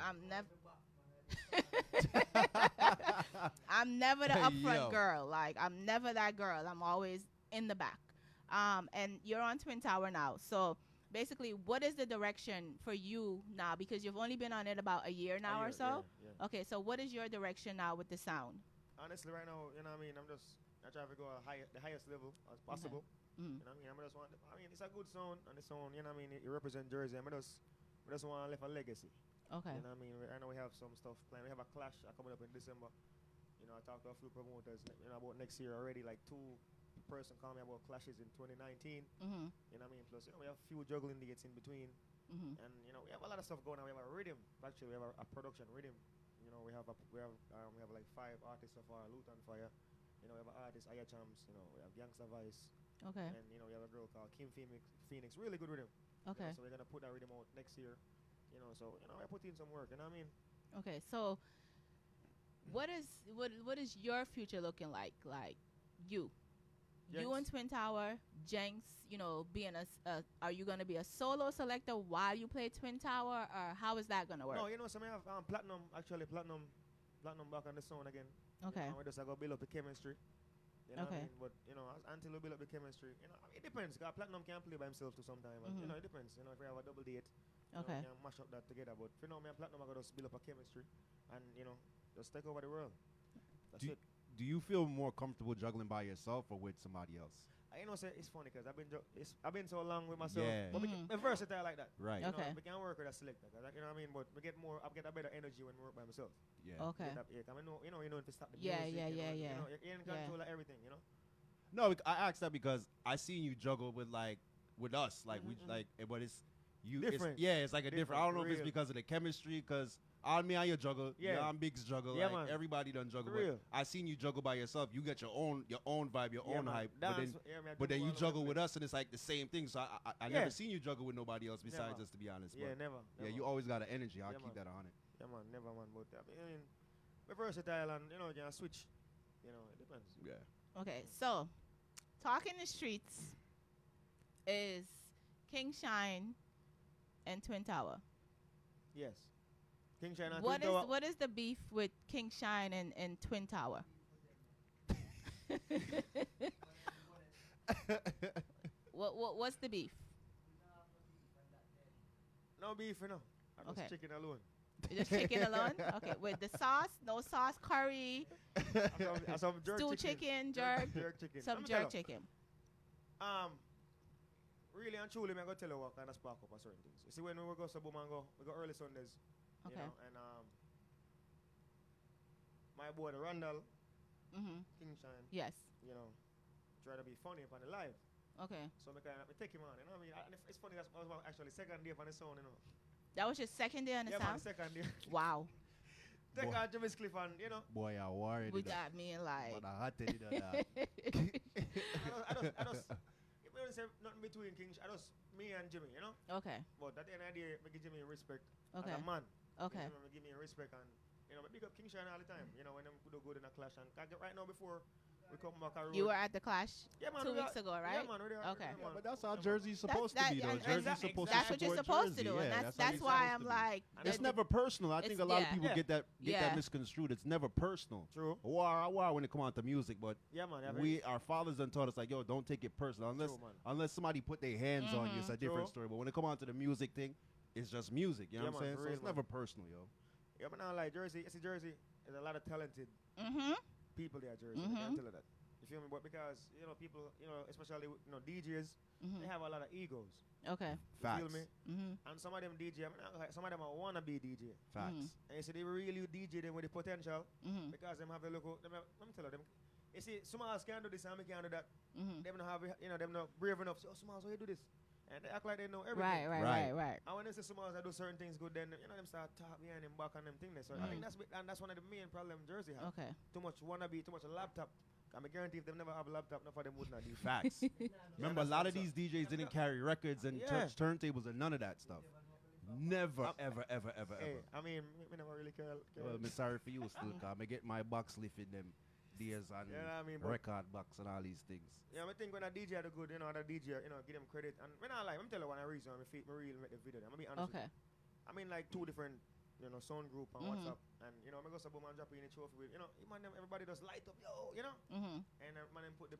Speaker 8: I'm never the
Speaker 10: Hey,
Speaker 8: upfront
Speaker 10: yo.
Speaker 8: girl. Like, I'm never that girl. I'm always in the back. And you're on Twin Tower now. So basically, what is the direction for you now? Because you've only been on it about a year now or so.
Speaker 9: Yeah.
Speaker 8: Okay, so what is your direction now with the sound?
Speaker 9: Honestly, right now, you know what I mean? I try to go the highest level as possible. You know what I mean? It's a good sound, and the sound, you know what I mean? It represents Jersey. I just want to leave a legacy.
Speaker 8: Okay.
Speaker 9: You know what I mean? I know we have some stuff planned. We have a clash coming up in December. You know, I talked to a few promoters, you know, about next year already. Like, two person called me about clashes in 2019. You know what I mean? Plus, you know, we have a few juggling dates in between. And, you know, we have a lot of stuff going on. We have a rhythm. Actually, we have a production rhythm. You know, we have like 5 artists of our Luton Fire. You know, we have an artist, Aya Chams. You know, we have Gangsta Vice.
Speaker 8: Okay.
Speaker 9: And, you know, we have a girl called Kim Phoenix. Really good rhythm.
Speaker 8: Okay.
Speaker 9: You know, so we're going to put that rhythm out next year. You know, so, you know, I put in some work. You know what I mean?
Speaker 8: Okay. So, what is your future looking like? Like, you and Twin Tower, Jenks, you know, being are you gonna be a solo selector while you play Twin Tower, or how is that gonna work?
Speaker 9: No, you know, so I have platinum back on the sound again.
Speaker 8: Okay.
Speaker 9: You know, we just go build up the chemistry. You know
Speaker 8: Okay.
Speaker 9: what I mean? But you know, until we build up the chemistry, you know, it depends. Cause platinum can play by himself to some time. You know, it depends. You know, if we have a double date,
Speaker 8: Okay.
Speaker 9: you know, we can mash up that together. But for now, me and platinum, I got to build up a chemistry, and you know, just take over the world. That's it.
Speaker 10: Do you feel more comfortable juggling by yourself or with somebody else?
Speaker 9: You know, say it's funny because I've been so long with myself.
Speaker 10: Yeah.
Speaker 9: But I'm versatile like that.
Speaker 10: Right.
Speaker 9: You
Speaker 8: Okay.
Speaker 9: know, we can work with a selector. Cause you know what I mean? But I get a better energy when we work by myself.
Speaker 10: Yeah.
Speaker 8: Okay.
Speaker 9: Yeah, cause I know, you know, if you stop the
Speaker 8: Yeah,
Speaker 9: music,
Speaker 8: yeah,
Speaker 9: you know,
Speaker 8: yeah,
Speaker 9: You
Speaker 8: yeah.
Speaker 9: know, you're in control of everything, you know?
Speaker 10: No, I asked that because I seen you juggle with us, like but it's you.
Speaker 9: Different.
Speaker 10: It's like a different. I don't know if it's
Speaker 9: Real.
Speaker 10: because of the chemistry, because on me and you juggle,
Speaker 9: Yeah.
Speaker 10: I'm Biggs juggle,
Speaker 9: Yeah,
Speaker 10: like
Speaker 9: man.
Speaker 10: everybody done juggle.
Speaker 9: Real.
Speaker 10: But I seen you juggle by yourself. You get your own vibe, your
Speaker 9: Yeah,
Speaker 10: own
Speaker 9: man.
Speaker 10: hype.
Speaker 9: Dance,
Speaker 10: But then
Speaker 9: do
Speaker 10: you
Speaker 9: all
Speaker 10: juggle
Speaker 9: over
Speaker 10: with
Speaker 9: the
Speaker 10: us, and it's like the same thing. So I
Speaker 9: Yeah.
Speaker 10: never seen you juggle with nobody else besides
Speaker 9: Never.
Speaker 10: us, to be honest.
Speaker 9: Yeah,
Speaker 10: But
Speaker 9: never.
Speaker 10: yeah,
Speaker 9: never.
Speaker 10: you always got an energy. I'll
Speaker 9: Yeah,
Speaker 10: keep
Speaker 9: man.
Speaker 10: that on it.
Speaker 9: Yeah, man, never, man. But I mean, we're versatile and, you know, you can switch. You know, it depends.
Speaker 10: Yeah.
Speaker 8: Okay. So, Talking the Streets is King Shine and Twin Tower.
Speaker 9: Yes. King Shine and
Speaker 8: What
Speaker 9: Twin Tower.
Speaker 8: is the beef with King Shine and Twin Tower? What's the beef?
Speaker 9: No beef, you know. I'm
Speaker 8: Okay.
Speaker 9: just chicken alone.
Speaker 8: You just chicken alone? Okay. With the sauce, no sauce, curry,
Speaker 9: Some jerk
Speaker 8: stew chicken, jerk,
Speaker 9: jerk chicken.
Speaker 8: some
Speaker 9: Let me tell
Speaker 8: jerk
Speaker 9: you,
Speaker 8: chicken.
Speaker 9: Really and truly, I'm going to tell you what kind of spark up on certain things. You see, when we go to Bumango, we go early Sundays.
Speaker 8: Okay.
Speaker 9: You know, and my boy, the Randall,
Speaker 8: Mhm.
Speaker 9: King Shine,
Speaker 8: Yes.
Speaker 9: you know, try to be funny upon the live.
Speaker 8: Okay.
Speaker 9: So I take him on, you know what I mean? And it's funny, that's was my actually second day on the sound, you know.
Speaker 8: That was your second day on the
Speaker 9: Yeah, man,
Speaker 8: sound?
Speaker 9: second day.
Speaker 8: Wow.
Speaker 9: Take
Speaker 10: Boy.
Speaker 9: out Jimmy's Cliff and, you know.
Speaker 10: Boy, I worried.
Speaker 8: We got me in like.
Speaker 10: But I had to do that.
Speaker 9: I just, if we don't say nothing between King, me and Jimmy, you know.
Speaker 8: Okay.
Speaker 9: But at the end of the day, I give Jimmy respect
Speaker 8: Okay.
Speaker 9: as a man.
Speaker 8: Okay.
Speaker 9: You know, give me respect and, you know, I big up King Shine all the time. You know, when them do good in a clash. And right now before we come back a road.
Speaker 8: You were at the Clash
Speaker 9: Yeah, man,
Speaker 8: 2
Speaker 9: we
Speaker 8: weeks
Speaker 9: are-
Speaker 8: ago, right?
Speaker 9: Yeah, man, we are-
Speaker 8: Okay.
Speaker 9: yeah,
Speaker 10: Yeah,
Speaker 9: man.
Speaker 10: but that's how Jersey's supposed to be, though.
Speaker 8: and
Speaker 10: Jersey's
Speaker 9: exactly-
Speaker 10: supposed
Speaker 8: That's
Speaker 10: to
Speaker 8: what you're
Speaker 10: support
Speaker 8: supposed
Speaker 10: Jersey.
Speaker 8: to do,
Speaker 10: Yeah,
Speaker 8: and
Speaker 10: how
Speaker 8: that's
Speaker 10: it's
Speaker 8: why
Speaker 10: supposed
Speaker 8: I'm
Speaker 10: to be.
Speaker 8: like.
Speaker 10: It's
Speaker 8: the-
Speaker 10: never personal. I think a lot of
Speaker 8: yeah.
Speaker 10: people
Speaker 9: Yeah.
Speaker 10: get that
Speaker 8: Yeah.
Speaker 10: misconstrued. It's never personal.
Speaker 9: True.
Speaker 10: War when it comes out to music, but
Speaker 9: Yeah, man.
Speaker 10: our fathers done taught us like, yo, don't take it personal unless
Speaker 9: True, man.
Speaker 10: unless somebody put their hands on you. It's a different
Speaker 9: True.
Speaker 10: story. But when it comes out to the music thing, it's just music. You know
Speaker 9: Yeah,
Speaker 10: what I'm
Speaker 9: man,
Speaker 10: saying?
Speaker 9: for
Speaker 10: So
Speaker 9: real,
Speaker 10: it's
Speaker 9: man.
Speaker 10: never personal, yo.
Speaker 9: Yeah, but now, like, Jersey, there's a lot of talented
Speaker 8: Mhm.
Speaker 9: people there, Jersey. I can tell you that. You feel me? But because, you know, people, you know, especially, you know, DJs, they have a lot of egos.
Speaker 8: Okay.
Speaker 10: Facts.
Speaker 9: You feel me?
Speaker 8: Mhm.
Speaker 9: And some of them DJ, some of them are wannabe DJ.
Speaker 10: Facts.
Speaker 9: And you see, they really DJ them with the potential
Speaker 8: Mhm.
Speaker 9: because them have a look. Let me tell you, them. You see, some of us can do this and we can do that.
Speaker 8: Mhm.
Speaker 9: Them not have, you know, them not brave enough. So, some of us, how you do this? And they act like they know everything.
Speaker 8: Right.
Speaker 9: And when they say some of us do certain things good, then, you know, them start talk behind them back on them things. So I think that's one of the main problems Jersey has.
Speaker 8: Okay.
Speaker 9: Too much wannabe, too much laptop. I guarantee if them never have a laptop, none of them would not do.
Speaker 10: Facts. Remember, a lot of these DJs didn't carry records and
Speaker 9: Yeah.
Speaker 10: turntables and none of that stuff. Never, ever, ever, ever,
Speaker 9: Hey,
Speaker 10: ever.
Speaker 9: I mean, me never really care.
Speaker 10: Well, I'm sorry for you still, cause I get my box lifted them days and
Speaker 9: Yeah, I mean, but-
Speaker 10: record box and all these things.
Speaker 9: Yeah, I think when a DJ do good, you know, the DJ, you know, give them credit. And when I like, I'm telling you one reason I really make the video. I'm gonna be honest.
Speaker 8: Okay.
Speaker 9: With you. I mean, like 2 different, you know, sound group on WhatsApp, and you know, I go to boom and drop in the trophy with, you know, man, them, everybody just light up, yo, you know,
Speaker 8: Mhm.
Speaker 9: and man, them put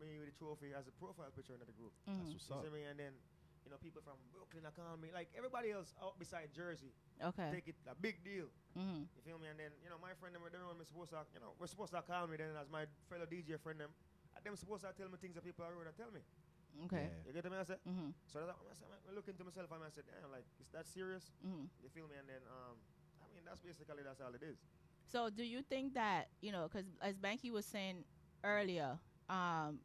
Speaker 9: me with the trophy as a profile picture in the group.
Speaker 10: That's
Speaker 9: You
Speaker 10: what's up.
Speaker 9: see me, and then, you know, people from Brooklyn are calling me, like everybody else out beside Jersey,
Speaker 8: Okay.
Speaker 9: take it a big deal.
Speaker 8: Mhm.
Speaker 9: You feel me? And then, you know, my friend them, they're on me supposed to, you know, we're supposed to call me then as my fellow DJ friend them. And them supposed to tell me things that people are going to tell me.
Speaker 8: Okay.
Speaker 10: Yeah.
Speaker 9: You get me? I said.
Speaker 8: Mhm.
Speaker 9: So that's I look into myself and I said, damn, like, is that serious?
Speaker 8: Mhm.
Speaker 9: You feel me? And then, I mean, that's all it is.
Speaker 8: So, do you think that, you know, because as Banky was saying earlier,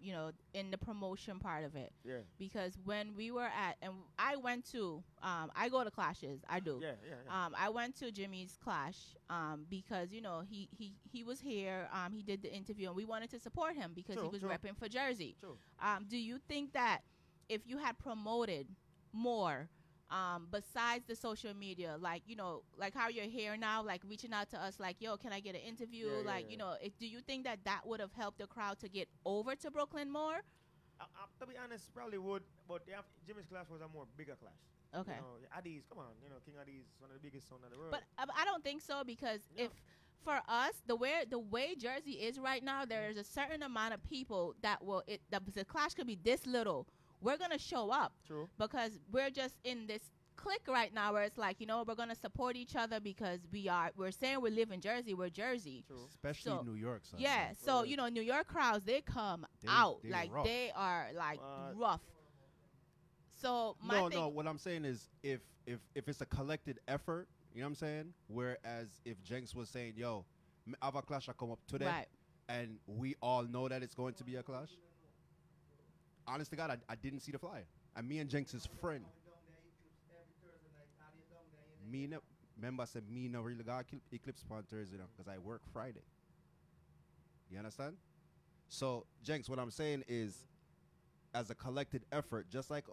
Speaker 8: you know, in the promotion part of it.
Speaker 9: Yeah.
Speaker 8: Because when we were and I went to, I go to clashes. I do.
Speaker 9: Yeah.
Speaker 8: I went to Jimmy's clash because, you know, he was here. He did the interview, and we wanted to support him because he was repping for Jersey.
Speaker 9: True.
Speaker 8: Do you think that if you had promoted more, besides the social media, like, you know, like how you're here now, like reaching out to us, like, yo, can I get an interview? You know, do you think that would have helped the crowd to get over to Brooklyn more?
Speaker 9: To be honest, probably would, but Jimmy's clash was a more bigger clash.
Speaker 8: Okay.
Speaker 9: You know, Addies, come on, you know, King Addies, one of the biggest sons in the world.
Speaker 8: But I don't think so, because if for us, the way Jersey is right now, there is a certain amount of people that the clash could be this little. We're gonna show up.
Speaker 9: True.
Speaker 8: Because we're just in this clique right now where it's like, you know, we're gonna support each other because we're saying we live in Jersey. We're Jersey.
Speaker 9: True.
Speaker 10: Especially New York. Son.
Speaker 8: Yeah. So you know, New York crowds, they come out
Speaker 10: they
Speaker 8: like
Speaker 10: rough.
Speaker 8: they are like rough. So
Speaker 10: no. What I'm saying is, if it's a collected effort, you know what I'm saying. Whereas if Jenks was saying, "Yo, have a clash, I come up today,"
Speaker 8: right.
Speaker 10: and we all know that it's going to be a clash. Honest to God, I didn't see the flyer. And me and Jenks' friend. Remember I said me no really got Eclipse on Thursday, you know, because I work Friday. You understand? So, Jenks, what I'm saying is, as a collected effort, just like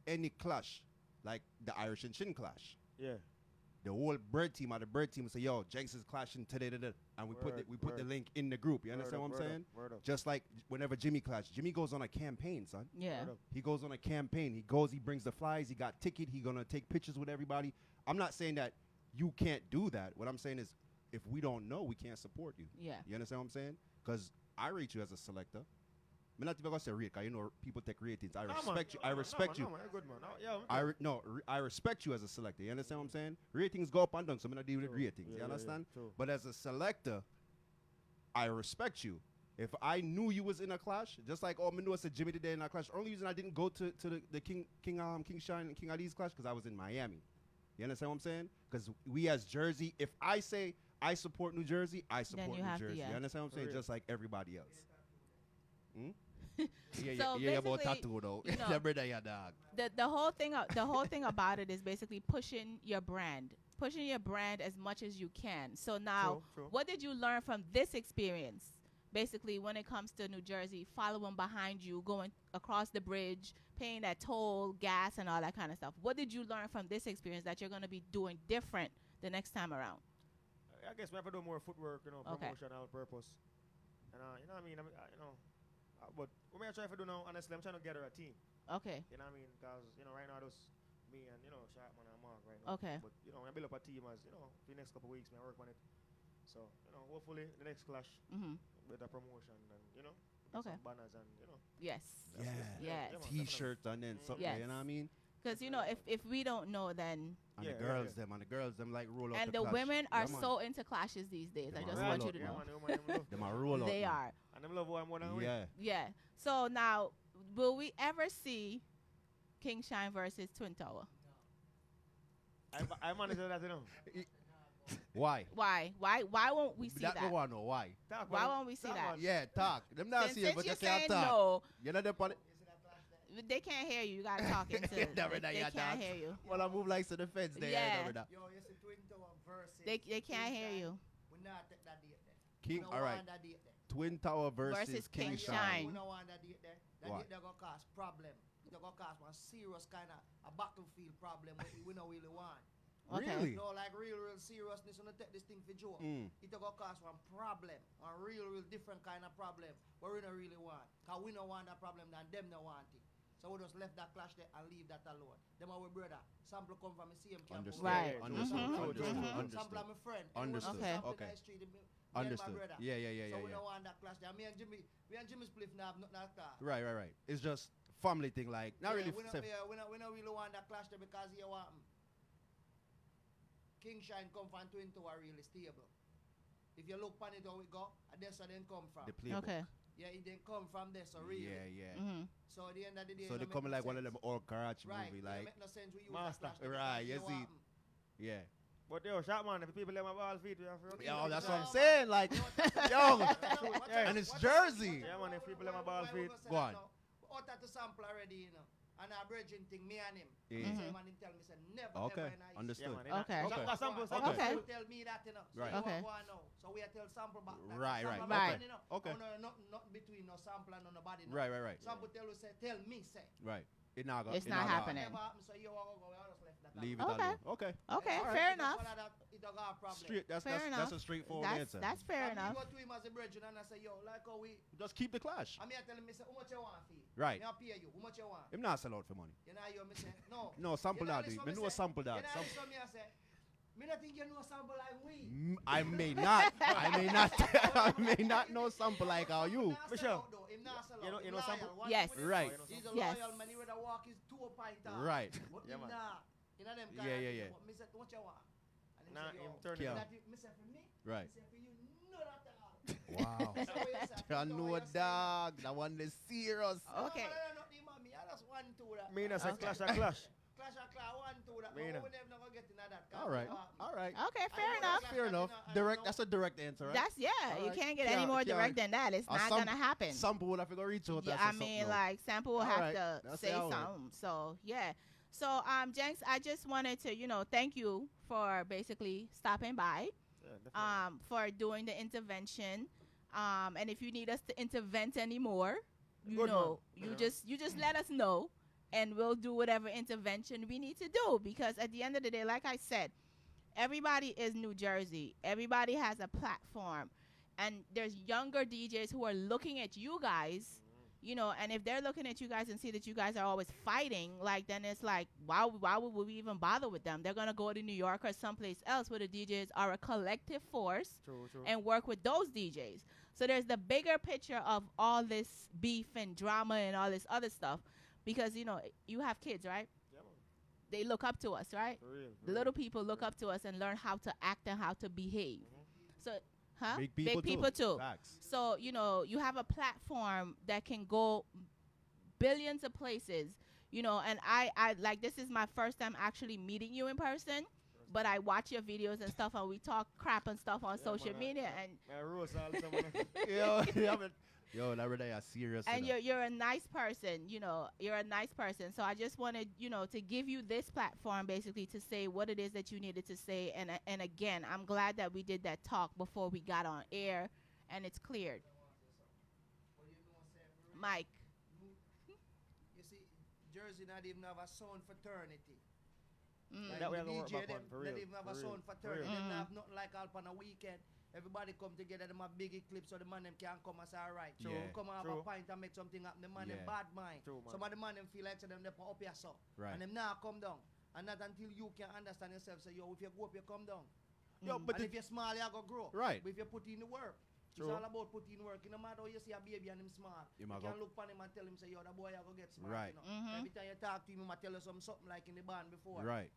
Speaker 10: any clash, like the Irish and Chin clash.
Speaker 9: Yeah.
Speaker 10: The whole bird team say, yo, Jenks is clashing today, and we put the link in the group. You understand what I'm saying? Just like whenever Jimmy clashed, Jimmy goes on a campaign, son.
Speaker 8: Yeah.
Speaker 10: He goes on a campaign. He brings the flies. He got ticket. He gonna take pictures with everybody. I'm not saying that you can't do that. What I'm saying is, if we don't know, we can't support you.
Speaker 8: Yeah.
Speaker 10: You understand what I'm saying? Because I rate you as a selector. I'm not even gonna say rate, 'cause you know people take ratings. I respect you. I respect you.
Speaker 9: Good man.
Speaker 10: I respect you as a selector. You understand what I'm saying? Ratings go up and down, so I'm not dealing with ratings. You understand? But as a selector, I respect you. If I knew you was in a clash, just like I knew I said Jimmy today in a clash. Only reason I didn't go to the King Shine and King Ali's clash because I was in Miami. You understand what I'm saying? Because we as Jersey, if I say I support New Jersey, I support New Jersey. You understand what I'm saying? Just like everybody else.
Speaker 8: Yeah,
Speaker 10: about tattoo though.
Speaker 8: You know, the whole thing about it is basically pushing your brand as much as you can. So now,
Speaker 9: True.
Speaker 8: what did you learn from this experience? Basically, when it comes to New Jersey, following behind you, going across the bridge, paying that toll, gas, and all that kind of stuff. What did you learn from this experience that you're going to be doing different the next time around?
Speaker 9: I guess we have to do more footwork, you know, promotional purpose. And you know what I mean? But what I'm trying to do now, honestly, I'm trying to gather a team.
Speaker 8: Okay.
Speaker 9: You know what I mean? Because, you know, right now, just me and, you know, Sharpman and Mark right now.
Speaker 8: Okay.
Speaker 9: But, you know, I build up a team as, you know, for the next couple of weeks, I work on it. So, you know, hopefully the next clash with a promotion and, you know, some banners and, you know.
Speaker 8: Yes.
Speaker 10: Yeah. T-shirts and then something, you know what I mean?
Speaker 8: Because, you know, if we don't know, then...
Speaker 10: And the girls, them like roll out
Speaker 8: and the
Speaker 10: clash.
Speaker 8: women are so into clashes these days. I just want you to know.
Speaker 10: Them are roll out.
Speaker 8: They are.
Speaker 9: And them love who I'm one and
Speaker 10: Yeah.
Speaker 8: Yeah. So now, will we ever see King Shine versus Twin Tower?
Speaker 9: I manage that, you know.
Speaker 10: Why?
Speaker 8: Why won't we see that?
Speaker 10: That one, no, why?
Speaker 8: Why won't we see that?
Speaker 10: Yeah, talk. Them not see it, but they can't talk.
Speaker 8: No,
Speaker 10: You know them on it.
Speaker 8: they can't hear you. You gotta talk into it. They can't hear you.
Speaker 10: Well, I move like to the fence there.
Speaker 8: Yeah.
Speaker 3: Yo, you see Twin Tower versus.
Speaker 8: They can't hear you.
Speaker 3: We not take that date there.
Speaker 10: King,
Speaker 3: We
Speaker 10: all right.
Speaker 3: want that date there.
Speaker 10: Twin Tower versus King
Speaker 8: King
Speaker 10: Shine.
Speaker 8: Shine.
Speaker 3: We don't want that date there. That
Speaker 10: Why?
Speaker 3: date there gonna cause problem. It's gonna cause one serious kind of a battlefield problem we don't really want.
Speaker 8: Okay.
Speaker 10: Really?
Speaker 3: No, like real seriousness. We don't take this thing for joke. It's gonna cause one problem, a real different kind of problem. But we don't really want. Cause we don't want that problem, and them don't want it. So we just left that clash there and leave that alone. Them our brother. Sample come from the same campus.
Speaker 10: Understood.
Speaker 8: Right.
Speaker 10: Understood.
Speaker 3: Sample my friend.
Speaker 10: Understood.
Speaker 3: Okay.
Speaker 10: Understood. Yeah.
Speaker 3: So we don't want that clash there. Me and Jimmy split now have nothing to talk.
Speaker 10: Right. It's just family thing, like not really.
Speaker 3: We don't really want that clash there because you want King Shine come from Twin Tower really stable. If you look on it how it go, that's where they come from.
Speaker 10: The playbook.
Speaker 8: Okay.
Speaker 3: Yeah, it didn't come from there, so really.
Speaker 10: Yeah.
Speaker 3: So at the end of the day,
Speaker 10: So they coming like one of them old Karachi
Speaker 3: right.
Speaker 10: movie,
Speaker 3: like
Speaker 10: like
Speaker 3: make no sense we use
Speaker 9: Master.
Speaker 3: that clash there
Speaker 10: right.
Speaker 3: because
Speaker 10: You
Speaker 3: you
Speaker 10: see,
Speaker 3: want 'em.
Speaker 10: yeah.
Speaker 9: But yo, shot man, if people let my ball feet, we have to.
Speaker 10: Yo, that's what I'm saying. Like, yo, and it's Jersey.
Speaker 9: Yeah, man, if people let my ball feet.
Speaker 10: Go on.
Speaker 12: Out at the sample already, you know. And our bridging thing, me and him.
Speaker 10: Yeah.
Speaker 12: So man, him tell me, say, never,
Speaker 10: Okay,
Speaker 12: ever in a
Speaker 10: understood.
Speaker 9: Yeah, man,
Speaker 8: Okay.
Speaker 10: Okay.
Speaker 9: Sample.
Speaker 8: Okay.
Speaker 12: You tell me that, you know. So
Speaker 10: Right.
Speaker 12: you
Speaker 8: Okay.
Speaker 12: go on now. So we tell sample back. That
Speaker 10: Right,
Speaker 12: sample
Speaker 10: right.
Speaker 12: back,
Speaker 8: Okay.
Speaker 12: you know.
Speaker 10: Okay.
Speaker 12: Oh, no, not between no sample and nobody. No.
Speaker 10: Right.
Speaker 12: Sample tell us, say, tell me, say.
Speaker 10: Right. It not go,
Speaker 8: It's
Speaker 10: it
Speaker 8: not
Speaker 10: go-
Speaker 8: happening.
Speaker 12: Never happen, so you all go, I just left that.
Speaker 10: Leave it
Speaker 8: Okay.
Speaker 10: alone. Okay.
Speaker 8: Okay,
Speaker 10: All
Speaker 8: fair
Speaker 10: right.
Speaker 8: enough.
Speaker 12: It don't got a problem.
Speaker 10: Straight. That's
Speaker 8: Fair enough.
Speaker 10: that's a straightforward answer.
Speaker 8: That's fair
Speaker 12: And
Speaker 8: enough.
Speaker 12: me go to him as a brethren and I say, yo, like how we.
Speaker 10: Just keep the clash.
Speaker 12: I mean, I tell him, me say, how much you want fee?
Speaker 10: Right.
Speaker 12: Me I pay you. How much you want?
Speaker 10: Him not sell out for money.
Speaker 12: You know, you me say, no.
Speaker 10: No, sample
Speaker 12: You know
Speaker 10: that.
Speaker 12: this
Speaker 10: Me
Speaker 12: what
Speaker 10: know a
Speaker 12: say?
Speaker 10: sample that.
Speaker 12: You know this what me I say? Me not think you know sample like we.
Speaker 10: I may not. I may not. I may not know sample like how you.
Speaker 9: Michelle.
Speaker 12: Him not sell
Speaker 9: You know-
Speaker 12: out.
Speaker 9: you
Speaker 12: Him
Speaker 9: know
Speaker 12: loyal.
Speaker 9: sample?
Speaker 12: One
Speaker 10: Yes.
Speaker 12: thing with
Speaker 10: Right.
Speaker 12: him, He's a
Speaker 8: Yes.
Speaker 12: loyal man. He would walk his 2 pint off.
Speaker 10: Right.
Speaker 12: But
Speaker 9: Yeah,
Speaker 12: him
Speaker 9: man.
Speaker 12: nah. You know them
Speaker 10: Yeah,
Speaker 12: kind of
Speaker 10: yeah,
Speaker 12: thing.
Speaker 10: yeah.
Speaker 12: But me say, what you want? And him
Speaker 9: Nah,
Speaker 12: say,
Speaker 9: him
Speaker 12: yo,
Speaker 9: turn it
Speaker 10: Yeah.
Speaker 9: down.
Speaker 12: that me say for me.
Speaker 10: Right.
Speaker 12: Me say for you, none at all.
Speaker 10: Wow.
Speaker 12: So what you say?
Speaker 10: I
Speaker 12: You
Speaker 10: know
Speaker 12: what
Speaker 10: a
Speaker 12: you say?
Speaker 10: dog. That one is serious.
Speaker 8: Okay.
Speaker 12: No, not the mommy. I just want to that.
Speaker 9: Me not say
Speaker 8: Okay.
Speaker 9: clash.
Speaker 12: Clash of clash, one, two, that.
Speaker 9: Me
Speaker 12: But
Speaker 9: no.
Speaker 12: we never gonna get into that.
Speaker 10: All right. All right.
Speaker 8: Okay,
Speaker 12: I
Speaker 8: fair
Speaker 12: know
Speaker 8: enough.
Speaker 12: that
Speaker 10: Fair enough.
Speaker 12: I
Speaker 10: Direct.
Speaker 12: know.
Speaker 10: That's a direct answer, right?
Speaker 8: That's you
Speaker 10: Alright.
Speaker 8: can't get
Speaker 10: Can't-
Speaker 8: any more
Speaker 10: can't-
Speaker 8: direct than that. It's not
Speaker 10: Some-
Speaker 8: gonna happen.
Speaker 10: Sample would have to go reach out.
Speaker 8: Yeah,
Speaker 10: and
Speaker 8: I
Speaker 10: say
Speaker 8: mean,
Speaker 10: something
Speaker 8: like Sample will have
Speaker 10: Alright,
Speaker 8: to
Speaker 10: that's
Speaker 8: say
Speaker 10: how it work.
Speaker 8: something. So yeah. So Jenks, I just wanted to, thank you for basically stopping by,
Speaker 9: Yeah, definitely.
Speaker 8: for doing the intervention. And if you need us to intervent anymore, you
Speaker 9: Good
Speaker 8: know,
Speaker 9: one.
Speaker 8: you just let us know, and we'll do whatever intervention we need to do. Because at the end of the day, like I said, everybody is New Jersey. Everybody has a platform, and there's younger DJs who are looking at you guys. And if they're looking at you guys and see that you guys are always fighting, like, then it's like, why would we even bother with them? They're going to go to New York or someplace else where the DJs are a collective force
Speaker 9: True.
Speaker 8: and work with those DJs. So there's the bigger picture of all this beef and drama and all this other stuff, because, you have kids, right?
Speaker 9: Yeah, man.
Speaker 8: They look up to us, right?
Speaker 9: For real.
Speaker 8: The little people look up to us and learn how to act and how to behave. So,
Speaker 10: Big people
Speaker 8: too.
Speaker 10: Facts.
Speaker 8: So, you have a platform that can go billions of places, and I like, this is my first time actually meeting you in person, but I watch your videos and stuff, and we talk crap and stuff on social media, and
Speaker 9: Man, roast all someone.
Speaker 10: Yo, that really are serious.
Speaker 8: and
Speaker 10: you know.
Speaker 8: you're a nice person, you're a nice person. So I just wanted, to give you this platform basically to say what it is that you needed to say. And again, I'm glad that we did that talk before we got on air and it's cleared. Mike.
Speaker 12: You see, Jersey not even have a sound fraternity.
Speaker 8: Mm.
Speaker 9: That way I
Speaker 12: the
Speaker 9: go work
Speaker 12: DJ,
Speaker 9: back on, for real.
Speaker 12: They even have a
Speaker 9: for real,
Speaker 12: sound
Speaker 9: for
Speaker 12: fraternity.
Speaker 9: real.
Speaker 12: They don't have nothing like Alp on a weekend. Everybody come together, them have big eclipse, so the man them can come and say, all right,
Speaker 10: True.
Speaker 12: come and have
Speaker 9: True.
Speaker 12: a pint and make something happen. The man them
Speaker 10: Yeah.
Speaker 12: bad mind.
Speaker 9: True, man.
Speaker 12: Some of the man them feel like so them they up here so.
Speaker 10: Right.
Speaker 12: And them now come down. And not until you can understand yourself, say, yo, if you go up, you come down.
Speaker 10: Yo, but
Speaker 12: And
Speaker 10: the-
Speaker 12: if you're small, you go grow.
Speaker 10: Right.
Speaker 12: But if you put in the work,
Speaker 9: True.
Speaker 12: it's all about putting in work. No matter how you see a baby and him small,
Speaker 10: You
Speaker 12: you
Speaker 10: might
Speaker 12: can
Speaker 10: go-
Speaker 12: look upon him and tell him, say, yo, that boy, you go get smart.
Speaker 10: Right.
Speaker 12: You know? Every time you talk to him, he might tell you something like in the band before.
Speaker 10: Right.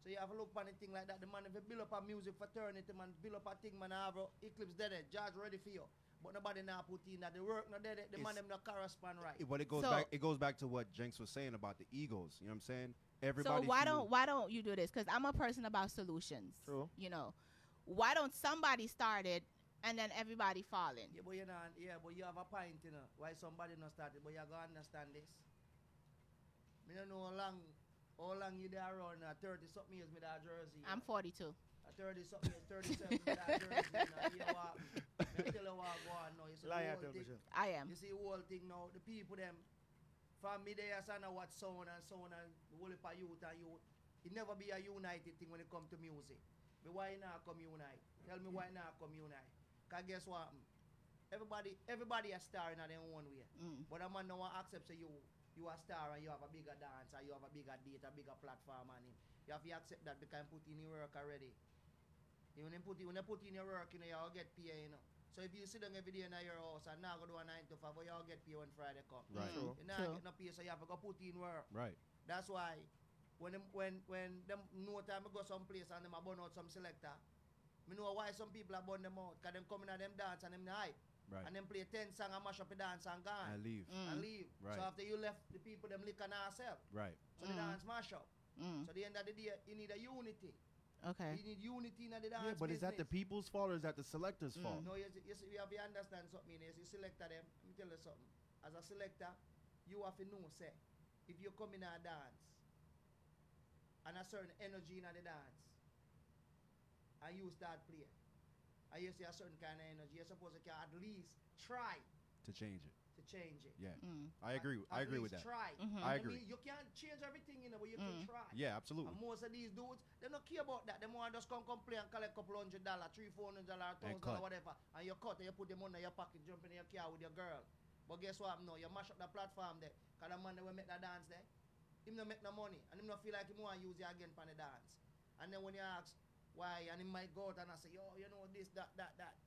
Speaker 12: So you have a look upon a thing like that. The man, if you build up a music fraternity, man, build up a thing, man, have a eclipse dead, George ready for you. But nobody now put in that. The work not dead, the man them not correspond right.
Speaker 10: But it goes
Speaker 8: So-
Speaker 10: back. It goes back to what Jenks was saying about the egos. You know what I'm saying? Everybody.
Speaker 8: So why
Speaker 10: feel-
Speaker 8: don't you do this? Because I'm a person about solutions.
Speaker 9: True.
Speaker 8: Why don't somebody start it and then everybody fall in?
Speaker 12: Yeah, but you know, but you have a point, you know. Why somebody not started, but you gotta understand this. Me don't know how long you there around 30 something years me that Jersey.
Speaker 8: I'm 42.
Speaker 12: 30 something years, 37 me that Jersey. You know, what me tell you what go on now. You see the
Speaker 9: Liar,
Speaker 12: whole
Speaker 9: tell me,
Speaker 12: thing.
Speaker 9: sure.
Speaker 8: I am.
Speaker 12: You see the whole thing now, the people them from me there I know what sound and the whole heap of youth and youth. It never be a united thing when it come to music. But why not come unite? Tell me why not come unite? Cause guess what? Everybody a star in their own way. But a man no one accept say you a star and you have a bigger dance and you have a bigger date, a bigger platform and him. You have to accept that because put in your work already. When you put in your work, you know, you all get paid, you know. So if you sit down every day in your house and now go do a 9 to 5, you all get paid when Friday come.
Speaker 10: Right.
Speaker 9: True.
Speaker 12: You now get no pay, so you have to go put in work.
Speaker 10: Right.
Speaker 12: That's why when them know time I go someplace and them a burn out some selector, me know why some people are burn them out. Cause them coming at them dance and them hype.
Speaker 10: Right.
Speaker 12: And them play 10 songs and mash up the dance and gone.
Speaker 10: And leave.
Speaker 12: And leave.
Speaker 10: Right.
Speaker 12: So after you left, the people them lick on ourselves.
Speaker 10: Right.
Speaker 12: So the dance mash up. So at the end of the day, you need a unity.
Speaker 8: Okay.
Speaker 12: You need unity in the dance
Speaker 10: Yeah, but is that the
Speaker 12: business.
Speaker 10: people's fault or is that the selector's fault?
Speaker 12: No, you have to understand something. You selector them. Let me tell you something. As a selector, you have to know, say, if you come in a dance and a certain energy in the dance, and you start playing, and you see a certain kind of energy, you're supposed to at least try
Speaker 10: To change it.
Speaker 12: to change it.
Speaker 10: Yeah. I agree. I agree with that.
Speaker 12: Try.
Speaker 10: I agree.
Speaker 12: mean, you can't change everything, but you can try.
Speaker 10: Yeah, absolutely.
Speaker 12: And most of these dudes, they don't care about that. They want to just come play and collect $200, $300, $400, $1,000, whatever, and you cut and you put them under your pocket, jump in your car with your girl. But guess what? No, you mash up the platform there. Because the man that will make the dance there, him don't make no money, and him don't feel like him want to use you again for the dance. And then when you ask why, and he might go out and I say, yo, you know this, that.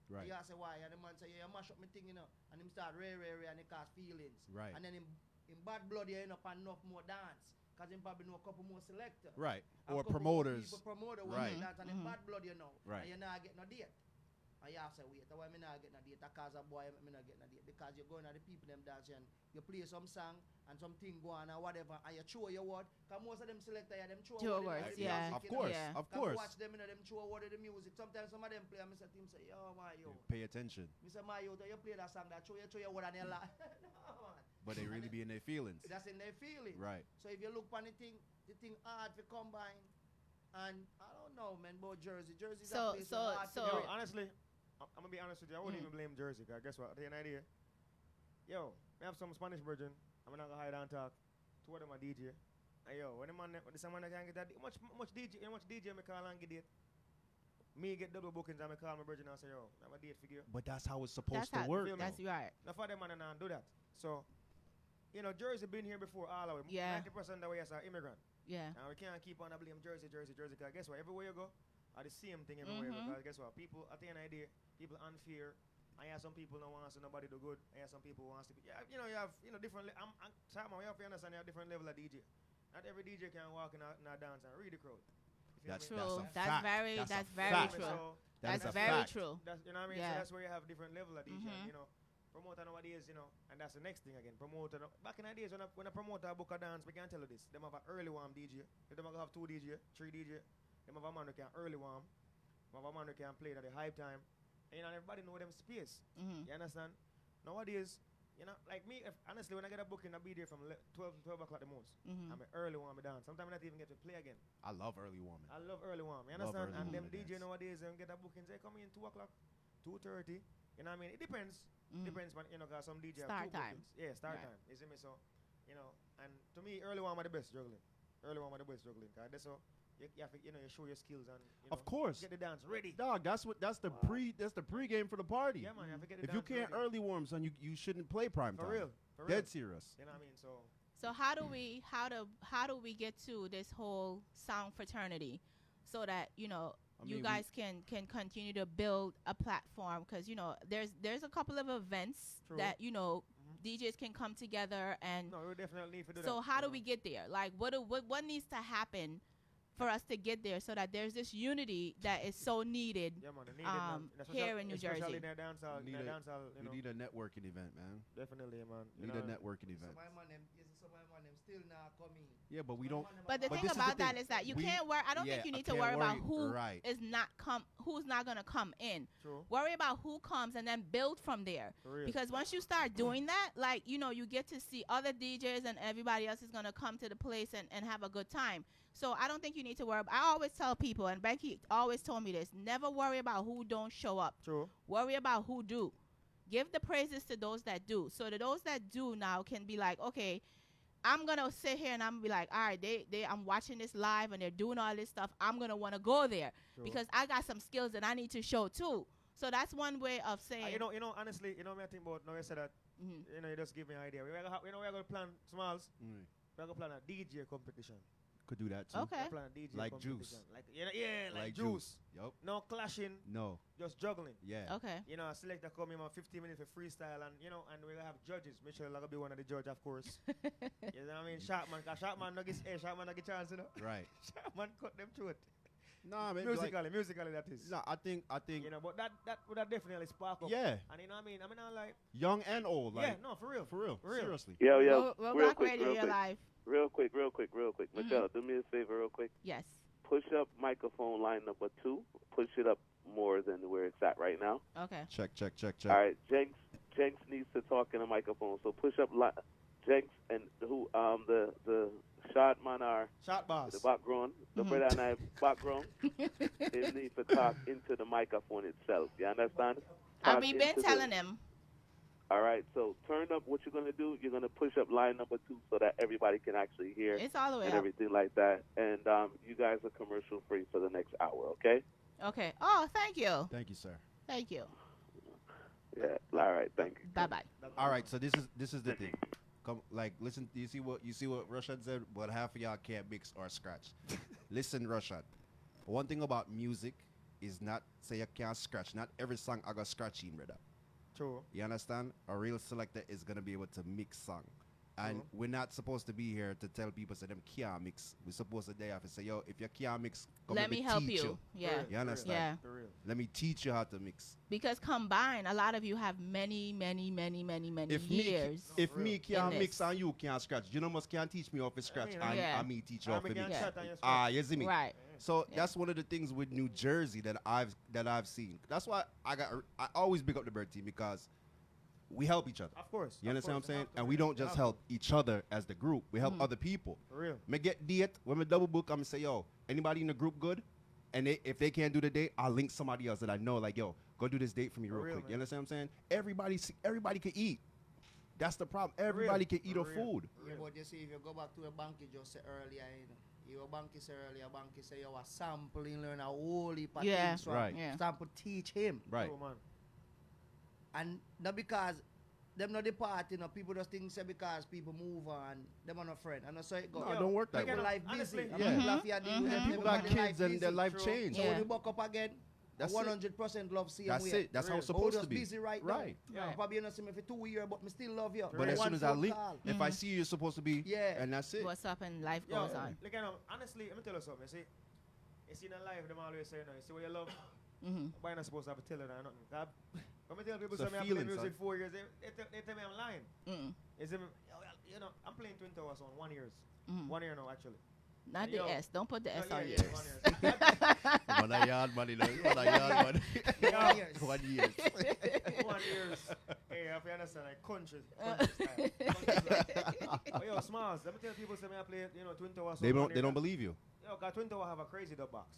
Speaker 10: Right.
Speaker 12: You ask why, and the man say, yeah, you mash up my thing, and him start ray, and he cause feelings.
Speaker 10: Right.
Speaker 12: And then him bad blood, you end up on enough more dance. Because him probably know a couple more selectors.
Speaker 10: Right.
Speaker 12: A
Speaker 10: Or
Speaker 12: couple
Speaker 10: promoters.
Speaker 12: More people promoter
Speaker 10: Right.
Speaker 12: dance, and him bad blood,
Speaker 10: Right.
Speaker 12: And you not get no date. And you have to say, wait, why me not get no date? Because a boy, me not get no date. Because you're going to the people them dance and you play some song and something go on or whatever, and you show your word. Because most of them selector, them show
Speaker 8: words, yeah.
Speaker 10: Of course,
Speaker 8: Yeah.
Speaker 10: of course.
Speaker 12: Watch them, them show word of the music. Sometimes some of them play and I say to him, say, yo, Mario.
Speaker 10: Pay attention.
Speaker 12: Me say, Mario, you play that song that show your word and you lie. No, man.
Speaker 10: But they really be in their feelings.
Speaker 12: That's in their feelings.
Speaker 10: Right.
Speaker 12: So if you look on the thing hard to combine. And I don't know, man, about Jersey. Jersey's a place hard to
Speaker 9: Yo,
Speaker 12: get.
Speaker 9: honestly, I'm gonna be honest with you. I wouldn't even blame Jersey. Cause guess what? I'll tell you an idea. Yo, I have some Spanish virgin. I'm not gonna hide and talk. Two of them are DJ. And yo, when the man, when someone can't get that, much DJ me call and get it. Me get double bookings and me call my virgin and say, yo, I'm a date figure.
Speaker 10: But that's how it's supposed to work.
Speaker 8: That's right.
Speaker 9: Now for them man and do that. So, Jersey been here before all of it.
Speaker 8: Yeah.
Speaker 9: 90% of the way is an immigrant.
Speaker 8: Yeah.
Speaker 9: And we can't keep on blame Jersey. Cause guess what? Everywhere you go, are the same thing everywhere. Because guess what? People at the end of the day, people unfair. I have some people don't want to see nobody do good. I have some people wants to be. Yeah, you have different. I'm Simon, you have to understand you have different level of DJ. Not every DJ can walk in a dance and read the crowd.
Speaker 10: That's
Speaker 8: true.
Speaker 10: a
Speaker 8: That's
Speaker 10: fact.
Speaker 8: very
Speaker 10: fact.
Speaker 8: true.
Speaker 9: So
Speaker 8: That's
Speaker 10: a
Speaker 8: very
Speaker 10: fact.
Speaker 8: true.
Speaker 9: that's, you know what I mean?
Speaker 8: Yeah.
Speaker 9: So that's where you have different level of DJ. Promoter nowadays, and that's the next thing again. Promoter. Back in the days when a promoter book a dance, we can tell you this. Them have an early warm DJ. They don't have 2 DJ, 3 DJ. Them have a man who can early warm. Them have a man who can play at the hype time. And everybody know them space. You understand? Nowadays, like me, honestly, when I get a booking, I'll be there from 12 o'clock the most. I'm an early warm dance. Sometimes I not even get to play again.
Speaker 10: I love early warming.
Speaker 9: I love early warm. You
Speaker 10: Love
Speaker 9: understand?
Speaker 10: early
Speaker 9: And them
Speaker 10: warming
Speaker 9: DJ
Speaker 10: dance.
Speaker 9: nowadays, they get a booking, they come in 2 o'clock, 2:30. You know what I mean? It depends. Depends, but cause some DJ
Speaker 8: Start
Speaker 9: have 2
Speaker 8: time.
Speaker 9: bookings. Yeah, start
Speaker 8: Right.
Speaker 9: time. You see me? So, and to me, early warm are the best juggling. Early warm are the best juggling. Cause that's so you have to, you show your skills and
Speaker 10: Of course.
Speaker 9: get the dance ready.
Speaker 10: Dog, that's the pre-game for the party.
Speaker 9: Yeah, man, you have to get the
Speaker 10: If you
Speaker 9: dance
Speaker 10: can't
Speaker 9: ready.
Speaker 10: early warm, son, you shouldn't play prime
Speaker 9: For
Speaker 10: time.
Speaker 9: real. For real.
Speaker 10: Dead serious.
Speaker 9: You know what I mean? So
Speaker 8: So how do we get to this whole sound fraternity, so that you
Speaker 10: mean,
Speaker 8: guys can continue to build a platform? Because there's a couple of events
Speaker 9: True.
Speaker 8: that DJs can come together and.
Speaker 9: no, we definitely need to do that.
Speaker 8: So how do
Speaker 9: you
Speaker 8: we
Speaker 9: know.
Speaker 8: get there? Like what needs to happen for us to get there, so that there's this unity that is so needed
Speaker 9: Yeah, man, they need it, man.
Speaker 8: here in New
Speaker 9: Especially
Speaker 8: Jersey?
Speaker 9: in their dancehall,
Speaker 10: You
Speaker 9: you know.
Speaker 10: need a networking event, man.
Speaker 9: Definitely, man.
Speaker 10: You need a networking event.
Speaker 12: Some of my them still not coming.
Speaker 10: Yeah, but we don't.
Speaker 8: But the
Speaker 10: But
Speaker 8: thing
Speaker 10: this is the
Speaker 8: about that
Speaker 10: thing.
Speaker 8: is that you
Speaker 10: We-
Speaker 8: can't worry. I don't think
Speaker 10: yeah,
Speaker 8: you
Speaker 10: I
Speaker 8: need to
Speaker 10: can't
Speaker 8: worry about
Speaker 10: worry- right.
Speaker 8: who's not gonna come in.
Speaker 9: True.
Speaker 8: Worry about who comes and then build from there.
Speaker 9: For real.
Speaker 8: Because once you start doing that, like you get to see other DJs and everybody else is gonna come to the place and have a good time. So I don't think you need to worry. I always tell people, and Becky always told me this: never worry about who don't show up.
Speaker 9: True.
Speaker 8: Worry about who do. Give the praises to those that do. So that those that do now can be like, okay, I'm gonna sit here and I'm gonna be like, all right, I'm watching this live and they're doing all this stuff. I'm gonna want to go there because I got some skills that I need to show too. So that's one way of saying.
Speaker 9: Honestly, me I think about now you said that. You just give me an idea. We're gonna plan Smalls. We're gonna plan a DJ competition.
Speaker 10: Could do that too.
Speaker 8: Okay.
Speaker 9: Plan a DJ
Speaker 10: Like
Speaker 9: competition.
Speaker 10: Juice.
Speaker 9: Like Juice.
Speaker 10: Yup.
Speaker 9: No clashing.
Speaker 10: No.
Speaker 9: Just juggling.
Speaker 10: Yeah.
Speaker 8: Okay.
Speaker 9: A selector come in 15 minutes for freestyle and and we're gonna have judges. Michelle gonna be one of the judges, of course. You know what I mean? Sharpman, cause Sharpman not get chance,
Speaker 10: Right.
Speaker 9: Sharpman cut them through it.
Speaker 10: Nah, man.
Speaker 9: Musically that is.
Speaker 10: No, I think.
Speaker 9: But that would have definitely spark up.
Speaker 10: Yeah.
Speaker 9: And you know what I mean? I mean, I like.
Speaker 10: Young and old. Like,
Speaker 9: Yeah, no, for real.
Speaker 10: For real. Seriously.
Speaker 11: Yo,
Speaker 8: Real
Speaker 11: real
Speaker 8: Rock
Speaker 11: quick,
Speaker 8: Radio,
Speaker 11: real
Speaker 8: you're
Speaker 11: quick.
Speaker 8: live.
Speaker 11: Real quick. Michelle, do me a favor real quick.
Speaker 8: Yes.
Speaker 11: push up microphone line number 2. Push it up more than where it's at right now.
Speaker 8: Okay.
Speaker 10: Check.
Speaker 11: All right, Jenks needs to talk in the microphone. So push up Jenks and who the shot man are
Speaker 9: Shot boss.
Speaker 11: the background, the brother and I background. They need to talk into the microphone itself. You understand?
Speaker 8: I've been telling him.
Speaker 11: All right, so turn up what you're going to do. You're going to push up line number 2 so that everybody can actually hear
Speaker 8: It's all the way
Speaker 11: and
Speaker 8: up.
Speaker 11: everything like that. And you guys are commercial free for the next hour, okay?
Speaker 8: Okay. Oh, thank you.
Speaker 10: Thank you, sir.
Speaker 8: Thank you.
Speaker 11: Yeah, all right, thank you.
Speaker 8: Bye-bye.
Speaker 10: All right, so this is the thing. Come, like, listen. You see what Russian said? But half of y'all can't mix or scratch. Listen, Russian. One thing about music is not say you can't scratch. Not every song I got scratching, brother.
Speaker 9: True.
Speaker 10: You understand? A real selector is gonna be able to mix song. And we're not supposed to be here to tell people say them can't mix. We're supposed to have to say, yo, if you can't mix, come
Speaker 8: Let me help you. Yeah.
Speaker 10: You understand?
Speaker 8: Yeah.
Speaker 9: For real.
Speaker 10: Let me teach you how to mix.
Speaker 8: Because combined, a lot of you have many years.
Speaker 10: If me can't
Speaker 8: in
Speaker 10: mix
Speaker 8: this.
Speaker 10: and you can't scratch, you know must can't teach me how to scratch and
Speaker 8: Yeah.
Speaker 10: me teach you how to mix.
Speaker 8: Yeah.
Speaker 10: You see me?
Speaker 8: Right.
Speaker 10: So that's one of the things with New Jersey that I've seen. That's why I always big up the Bird team because we help each other.
Speaker 9: Of course.
Speaker 10: You understand what I'm saying? And we don't just help each other as the group. We help other people.
Speaker 9: For real.
Speaker 10: Me get date when we double book. I'm gonna say, yo, anybody in the group good? And if they can't do the date, I'll link somebody else that I know. Like, yo, go do this date for me real quick.
Speaker 9: Man.
Speaker 10: You understand what I'm saying? Everybody can eat. That's the problem. Everybody can eat a food.
Speaker 12: Yeah, but you see, if you go back to a bank, you just said earlier, you know, bank say earlier, bank say you are sampling, learn a whole heap of things from
Speaker 10: Right.
Speaker 8: Yeah.
Speaker 12: sample, teach him.
Speaker 10: Right.
Speaker 9: True, man.
Speaker 12: And not because them not the part, you know, people just think say because people move on, them are not friend. And that's how it goes.
Speaker 10: No, it don't work that
Speaker 12: People
Speaker 10: way.
Speaker 12: life busy.
Speaker 9: Honestly,
Speaker 12: And
Speaker 10: yeah.
Speaker 12: people have to deal with them.
Speaker 10: People got
Speaker 12: Everybody
Speaker 10: kids and their
Speaker 12: busy.
Speaker 10: life
Speaker 9: True.
Speaker 10: changed.
Speaker 12: So
Speaker 8: Yeah.
Speaker 12: when you buck up again,
Speaker 10: That's
Speaker 12: 100% love see
Speaker 10: That's
Speaker 12: him
Speaker 10: it. That's how it's
Speaker 12: Oh,
Speaker 10: supposed
Speaker 12: just
Speaker 10: to be.
Speaker 12: busy right now.
Speaker 10: Right.
Speaker 9: Yeah.
Speaker 12: You probably not see me for 2 years, but me still love you.
Speaker 10: But as
Speaker 12: One
Speaker 10: soon as I
Speaker 12: phone
Speaker 10: link,
Speaker 12: call.
Speaker 10: if I see you're supposed to be,
Speaker 12: Yeah.
Speaker 10: and that's it.
Speaker 8: What's up and life
Speaker 9: Yo,
Speaker 8: goes on.
Speaker 9: like, honestly, let me tell you something. You see in life, them always say, you see what you love, why not supposed to have a tell it or nothing? When I tell people
Speaker 10: It's a
Speaker 9: say I play
Speaker 10: feeling,
Speaker 9: music
Speaker 10: son.
Speaker 9: 4 years, they tell me I'm lying. You know, I'm playing Twin Towers on 1 year. 1 year now, actually.
Speaker 8: Not the
Speaker 9: Yo.
Speaker 8: S. Don't put the S
Speaker 9: No,
Speaker 8: on
Speaker 9: yeah,
Speaker 8: yours.
Speaker 9: 1 year.
Speaker 10: One a yard money, no. One a yard money.
Speaker 12: 1 year.
Speaker 10: 1 year.
Speaker 9: 1 year. Hey, if you understand, like country style. But yo, Smalls, let me tell people say I play, you know, Twin Towers.
Speaker 10: They don't believe you.
Speaker 9: Yo, cause Twin Tower have a crazy dub box.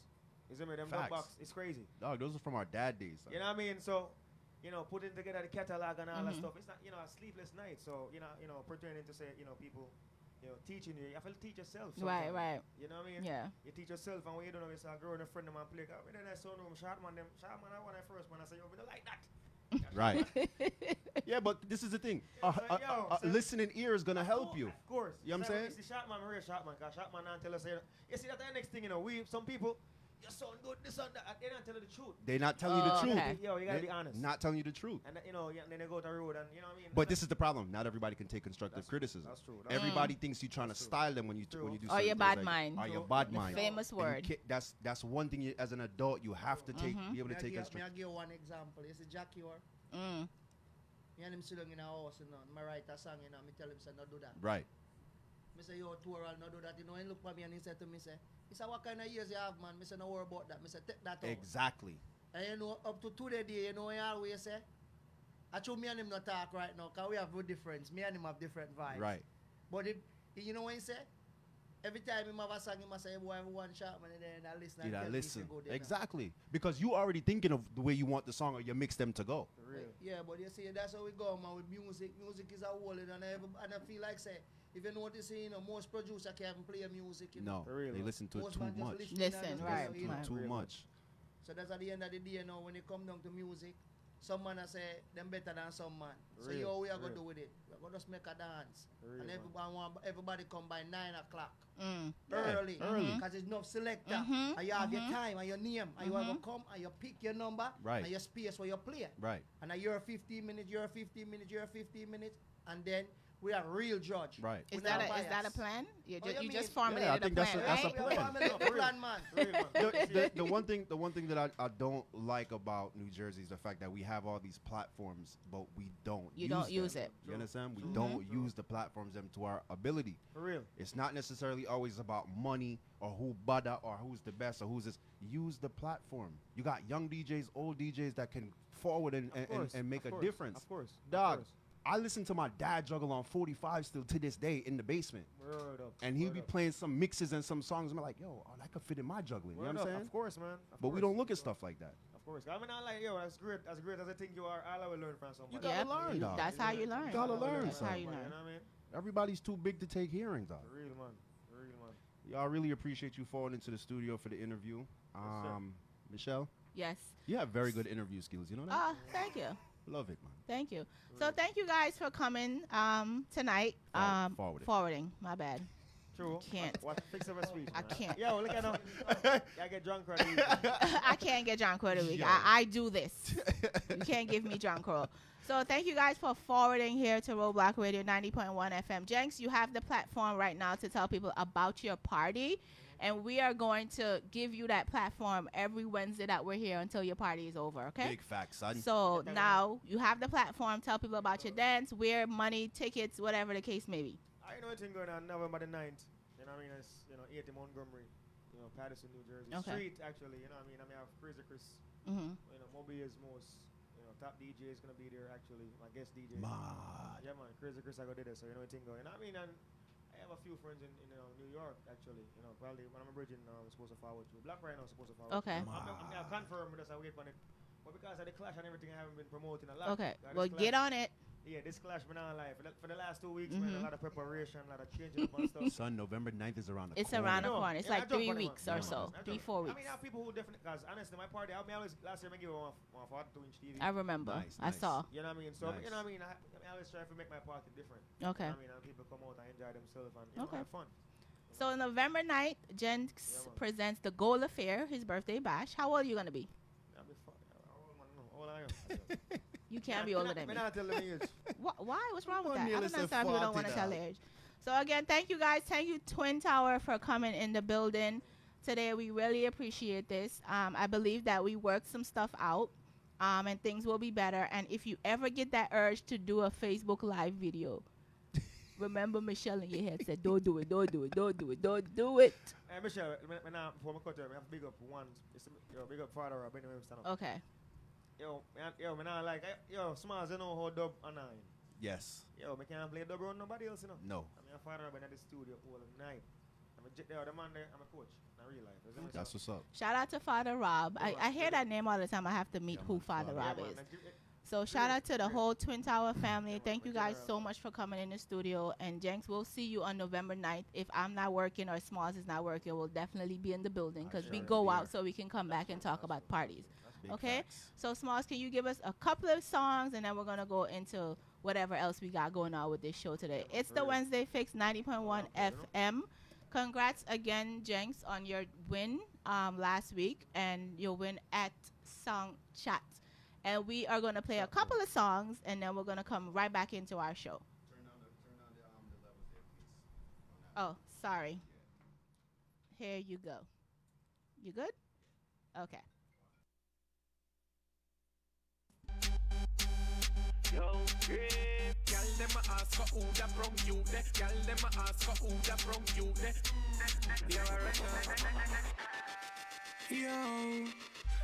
Speaker 9: You see me? Them dub
Speaker 10: Facts.
Speaker 9: box is crazy.
Speaker 10: Dog, those are from our dad days. Son.
Speaker 9: You know what I mean? So, you know, putting together the catalog and all that stuff. It's not, you know, a sleepless night. So, you know, pretending to say, you know, people, you know, teaching you. You have to teach yourself.
Speaker 8: Right,
Speaker 9: sometimes.
Speaker 8: right.
Speaker 9: You know what I mean?
Speaker 8: Yeah.
Speaker 9: You teach yourself, and when you don't know, it's a girl and a friend of mine play. When I saw them, Shotman, I want that first man. I say, yo, we don't like that.
Speaker 10: Right. Yeah, but this is the thing. Listening ear is gonna help you.
Speaker 9: Of course.
Speaker 10: You know what I'm saying?
Speaker 9: You see, Shotman, real Shotman, because Shotman don't tell us, you see, that's the next thing, you know, some people, you sound good, this and that, they don't tell you the truth.
Speaker 10: They're not telling you the truth.
Speaker 8: Okay.
Speaker 9: Yo, you gotta
Speaker 10: They
Speaker 9: be honest.
Speaker 10: Not telling you the truth.
Speaker 9: And you know, and then they go to the road, and you know what I mean.
Speaker 10: But this is the problem. Not everybody can take constructive criticism.
Speaker 9: That's true.
Speaker 10: Everybody thinks you're trying to style them when you do.
Speaker 8: Or your
Speaker 10: certain
Speaker 8: bad
Speaker 10: things,
Speaker 8: mind.
Speaker 10: Or your
Speaker 9: True.
Speaker 10: bad
Speaker 8: The
Speaker 10: mind.
Speaker 8: famous
Speaker 10: And you
Speaker 8: word.
Speaker 10: that's one thing as an adult you have to take. Be able to take
Speaker 12: May I
Speaker 10: constructive.
Speaker 12: give you one example. You see Jackie or me and him sit down in a house, you know, and I write a song, you know, me tell him say not do that.
Speaker 10: Right.
Speaker 12: Me say yo tour I'll not do that, you know, he look at me and he said to me, say, what kind of years you have, man? Me say no worry about that. Me say take that out.
Speaker 10: Exactly.
Speaker 12: And you know, up to today, you know, he always say, actually me and him not talk right now, because we have a difference. Me and him have different vibes.
Speaker 10: Right.
Speaker 12: But you know what he say? Every time him have a song, he must say, boy, I have one shot, man, and then I listen.
Speaker 10: Did
Speaker 12: and
Speaker 10: I
Speaker 12: tell me if
Speaker 10: listen?
Speaker 12: you go there now.
Speaker 10: Exactly. Because you already thinking of the way you want the song, or you mix them to go.
Speaker 9: For real.
Speaker 12: Yeah, but you see, that's how we go, man, with music. Music is a whole, and I feel like, say, if you notice, you know, most producers can't play music, you know.
Speaker 10: No,
Speaker 9: For real,
Speaker 10: they
Speaker 9: man.
Speaker 10: listen to it
Speaker 12: Most
Speaker 10: too
Speaker 12: man just
Speaker 10: much.
Speaker 8: Listen,
Speaker 12: and just
Speaker 8: right,
Speaker 12: you know.
Speaker 10: Too much.
Speaker 12: So that's at the end of the day, you know, when it come down to music, some man I say them better than some man. So
Speaker 9: Real,
Speaker 12: yo, we are
Speaker 9: real.
Speaker 12: gonna do with it. We're gonna just make a dance,
Speaker 9: Real,
Speaker 12: and
Speaker 9: man.
Speaker 12: everybody come by 9 o'clock
Speaker 10: Yeah,
Speaker 12: early, because it's enough selector, and you have your time and your name, and you have to come and you pick your number,
Speaker 10: Right.
Speaker 12: and your space where you play,
Speaker 10: Right.
Speaker 12: and you're 15 minutes, you're 15 minutes, you're 15 minutes, and then we are real judge.
Speaker 10: Right.
Speaker 12: We're
Speaker 8: Is that
Speaker 12: not
Speaker 8: a
Speaker 12: biased.
Speaker 8: plan? You
Speaker 12: Oh, you
Speaker 8: just
Speaker 12: mean-
Speaker 8: formulated
Speaker 10: Yeah, I think
Speaker 8: a plan,
Speaker 10: that's
Speaker 8: right?
Speaker 10: a plan.
Speaker 12: The plan One man.
Speaker 9: Real man.
Speaker 10: The one thing that I don't like about New Jersey is the fact that we have all these platforms, but we don't.
Speaker 8: Use it.
Speaker 10: You understand? We don't use the platforms them to our ability.
Speaker 9: For real.
Speaker 10: It's not necessarily always about money or who bada or who's the best or who's this. Use the platform. You got young DJs, old DJs that can forward and make a difference.
Speaker 9: Of course.
Speaker 10: Dog. I listen to my dad juggle on 45 still to this day in the basement.
Speaker 9: Word up.
Speaker 10: And he'll be playing some mixes and some songs. I'm like, yo, that could fit in my juggling. You know what I'm saying?
Speaker 9: Of course, man.
Speaker 10: But we don't look at stuff like that.
Speaker 9: Of course. I mean, I like, yo, as great as I think you are, I will learn from somebody.
Speaker 10: You gotta learn, dog.
Speaker 8: That's how you learn.
Speaker 10: You gotta learn.
Speaker 8: That's how you learn.
Speaker 9: You know what I mean?
Speaker 10: Everybody's too big to take hearings, dog.
Speaker 9: Real man. Real man.
Speaker 10: Y'all really appreciate you falling into the studio for the interview. Michelle?
Speaker 8: Yes.
Speaker 10: You have very good interview skills. You know that?
Speaker 8: Thank you.
Speaker 10: Love it, man.
Speaker 8: Thank you. So thank you guys for coming tonight. Forwarding. My bad.
Speaker 9: True.
Speaker 8: Can't.
Speaker 9: What? Fix up a speech.
Speaker 8: I can't.
Speaker 9: Yo, look at him. I get drunk right
Speaker 8: I can't get Jancrow of the week. I do this. You can't give me Jancrow. So thank you guys for forwarding here to Roadblock Radio 90.1 FM. Jenks, you have the platform right now to tell people about your party. And we are going to give you that platform every Wednesday that we're here until your party is over, okay?
Speaker 10: Big facts, son.
Speaker 8: So now you have the platform. Tell people about your dance, where, money, tickets, whatever the case may be.
Speaker 9: I know anything going on November the 9th. You know what I mean? It's, 80 Montgomery, Patterson, New Jersey.
Speaker 8: Okay.
Speaker 9: Street, actually. You know what I mean? I have Crazy Chris. Moby is most, top DJ is going to be there, actually. My guest DJ. Yeah, man. Crazy Chris, I go do this. So, anything going on. I mean, and I have a few friends in New York, actually. Probably when I'm bridging, I'm supposed to follow through. Black Rhino is supposed to follow
Speaker 8: through.
Speaker 9: I'm confirmed with this. I wait on it. But because of the clash and everything, I haven't been promoting a lot.
Speaker 8: Okay. Well, get on it.
Speaker 9: Yeah, this clash been on live. For the last 2 weeks, man, a lot of preparation, a lot of changing up and stuff.
Speaker 10: Son, November 9th is around the corner.
Speaker 8: It's around the corner. It's like 3 weeks or so. 3, 4 weeks.
Speaker 9: I mean, I have people who definitely, because honestly, my party, last year I gave one 42-inch TV.
Speaker 8: I remember. I saw.
Speaker 9: You know what I mean? So, you know what I mean? I always try to make my party different.
Speaker 8: Okay.
Speaker 9: You know what I mean? And people come out and enjoy themselves and have fun.
Speaker 8: So, November 9th, Jenks presents the Goal Affair, his birthday bash. How old are you going to be?
Speaker 9: I'll be fun. How old are you?
Speaker 8: You can't be older than me. Why? What's wrong with that? I don't understand if you don't want to tell the age. So again, thank you guys. Thank you, Twin Tower, for coming in the building today. We really appreciate this. I believe that we worked some stuff out, and things will be better. And if you ever get that urge to do a Facebook Live video, remember Michelle in your head said, "Don't do it. Don't do it. Don't do it. Don't do it."
Speaker 9: Hey, Michelle, before I cut her, I have to big up one. Big up Father Rob. Anyway, stand up.
Speaker 8: Okay.
Speaker 9: Smalls, you know how dub and nine.
Speaker 10: Yes.
Speaker 9: I can't play dub around nobody else,
Speaker 10: No.
Speaker 9: I'm a father, I've been at the studio all night. I'm a man there, I'm a coach. In real life.
Speaker 10: That's what's up.
Speaker 8: Shout out to Father Rob. I hear that name all the time. I have to meet who Father Rob is. So shout out to the whole Twin Tower family. Thank you guys so much for coming in the studio. And Jenks, we'll see you on November 9th. If I'm not working or Smalls is not working, we'll definitely be in the building because we go out so we can come back and talk about parties. Okay, so Smalls, can you give us a couple of songs and then we're going to go into whatever else we got going on with this show today. It's the Wednesday Fix 90.1 FM. Congrats again, Jenks, on your win last week and your win at Song Chat. And we are going to play a couple of songs and then we're going to come right back into our show.
Speaker 10: Turn on the levels there, please.
Speaker 8: Oh, sorry. Here you go. You good? Okay.
Speaker 13: Yo, grip. Girl, them a ask for who that from you. Girl, them a ask for who that from you. Yeah, right. Yo,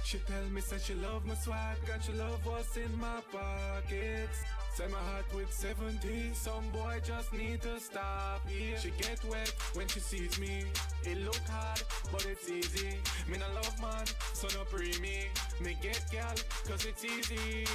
Speaker 13: she tell me say she love my swag and she love what's in my pockets. Say my heart with 70, some boy just need to stop here. She get wet when she sees me. It look hard, but it's easy. Me no love man, so no pre me. Me get gal, cause it's easy.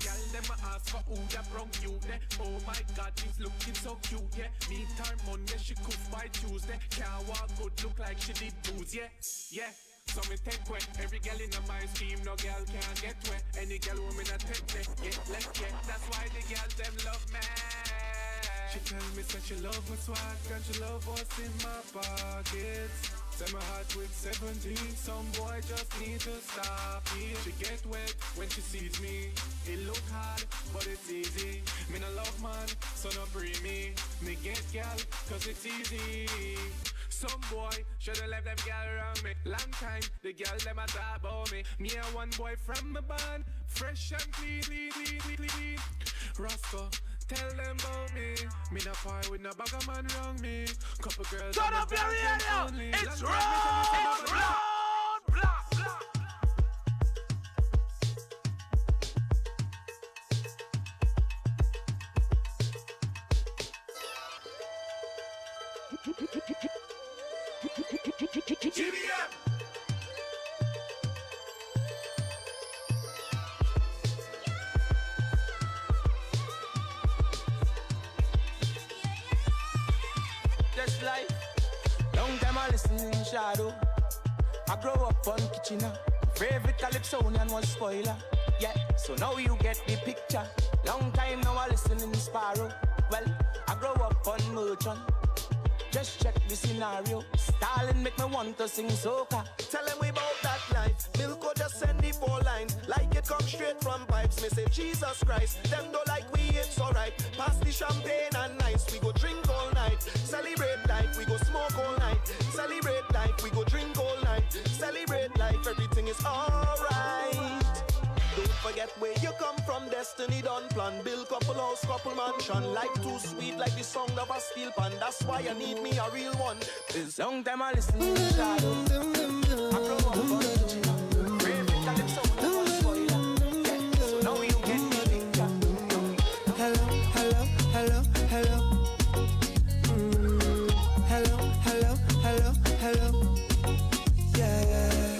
Speaker 13: Gal, them a ask for who that brung you there. Oh my god, she's looking so cute, yeah. Meantime Monday, she cook by Tuesday. Can't walk good, look like she did booze, yeah. Yeah. So me take wet, every girl in my scheme, no girl can get wet. Any girl woman I take that, get left, yeah. That's why the girls them love me. She tell me that she love my swag and she love what's in my pockets. Say my heart with 70, some boy just need to stop it. She get wet when she sees me. It look hard, but it's easy. Me no love man, so no pre me. Me get gal, cause it's easy. Some boy shoulda left them girl around me. Long time the girl them a talk about me. Me and one boy from my band, fresh and clean. Roscoe, tell them about me. Me no fight with no bugger man around me. Couple girls.
Speaker 6: Turn up your radio. It's round.
Speaker 2: GBM.
Speaker 14: Just like long time I listen in shadow. I grow up on Kitchener. Favorite Calypsonian was spoiler. Yeah, so now you get the picture. Long time now I listen in Sparrow. Well, I grow up on Merchant. Just check the scenario. Stalin make me want to sing soca.
Speaker 5: Tell them we about that life. Milko just send the 4 lines. Like it come straight from pipes. Me say Jesus Christ. Them don't like we, it's alright. Pass the champagne and nice. We go drink all night. Celebrate life, we go smoke all night. Celebrate life, we go drink all night. Celebrate life, everything is alright. Don't forget where you come from, destiny done plan. Build couple house, couple mansion. Life too sweet like the sound of a steel pan. That's why I need me a real one.
Speaker 14: This long time I listen to shadow. I grow up on Kitchener. Favorite Calypso, that was spoiler. Yeah, so now you get the picture.
Speaker 15: Hello, hello, hello, hello. Hello, hello, hello, hello. Yeah,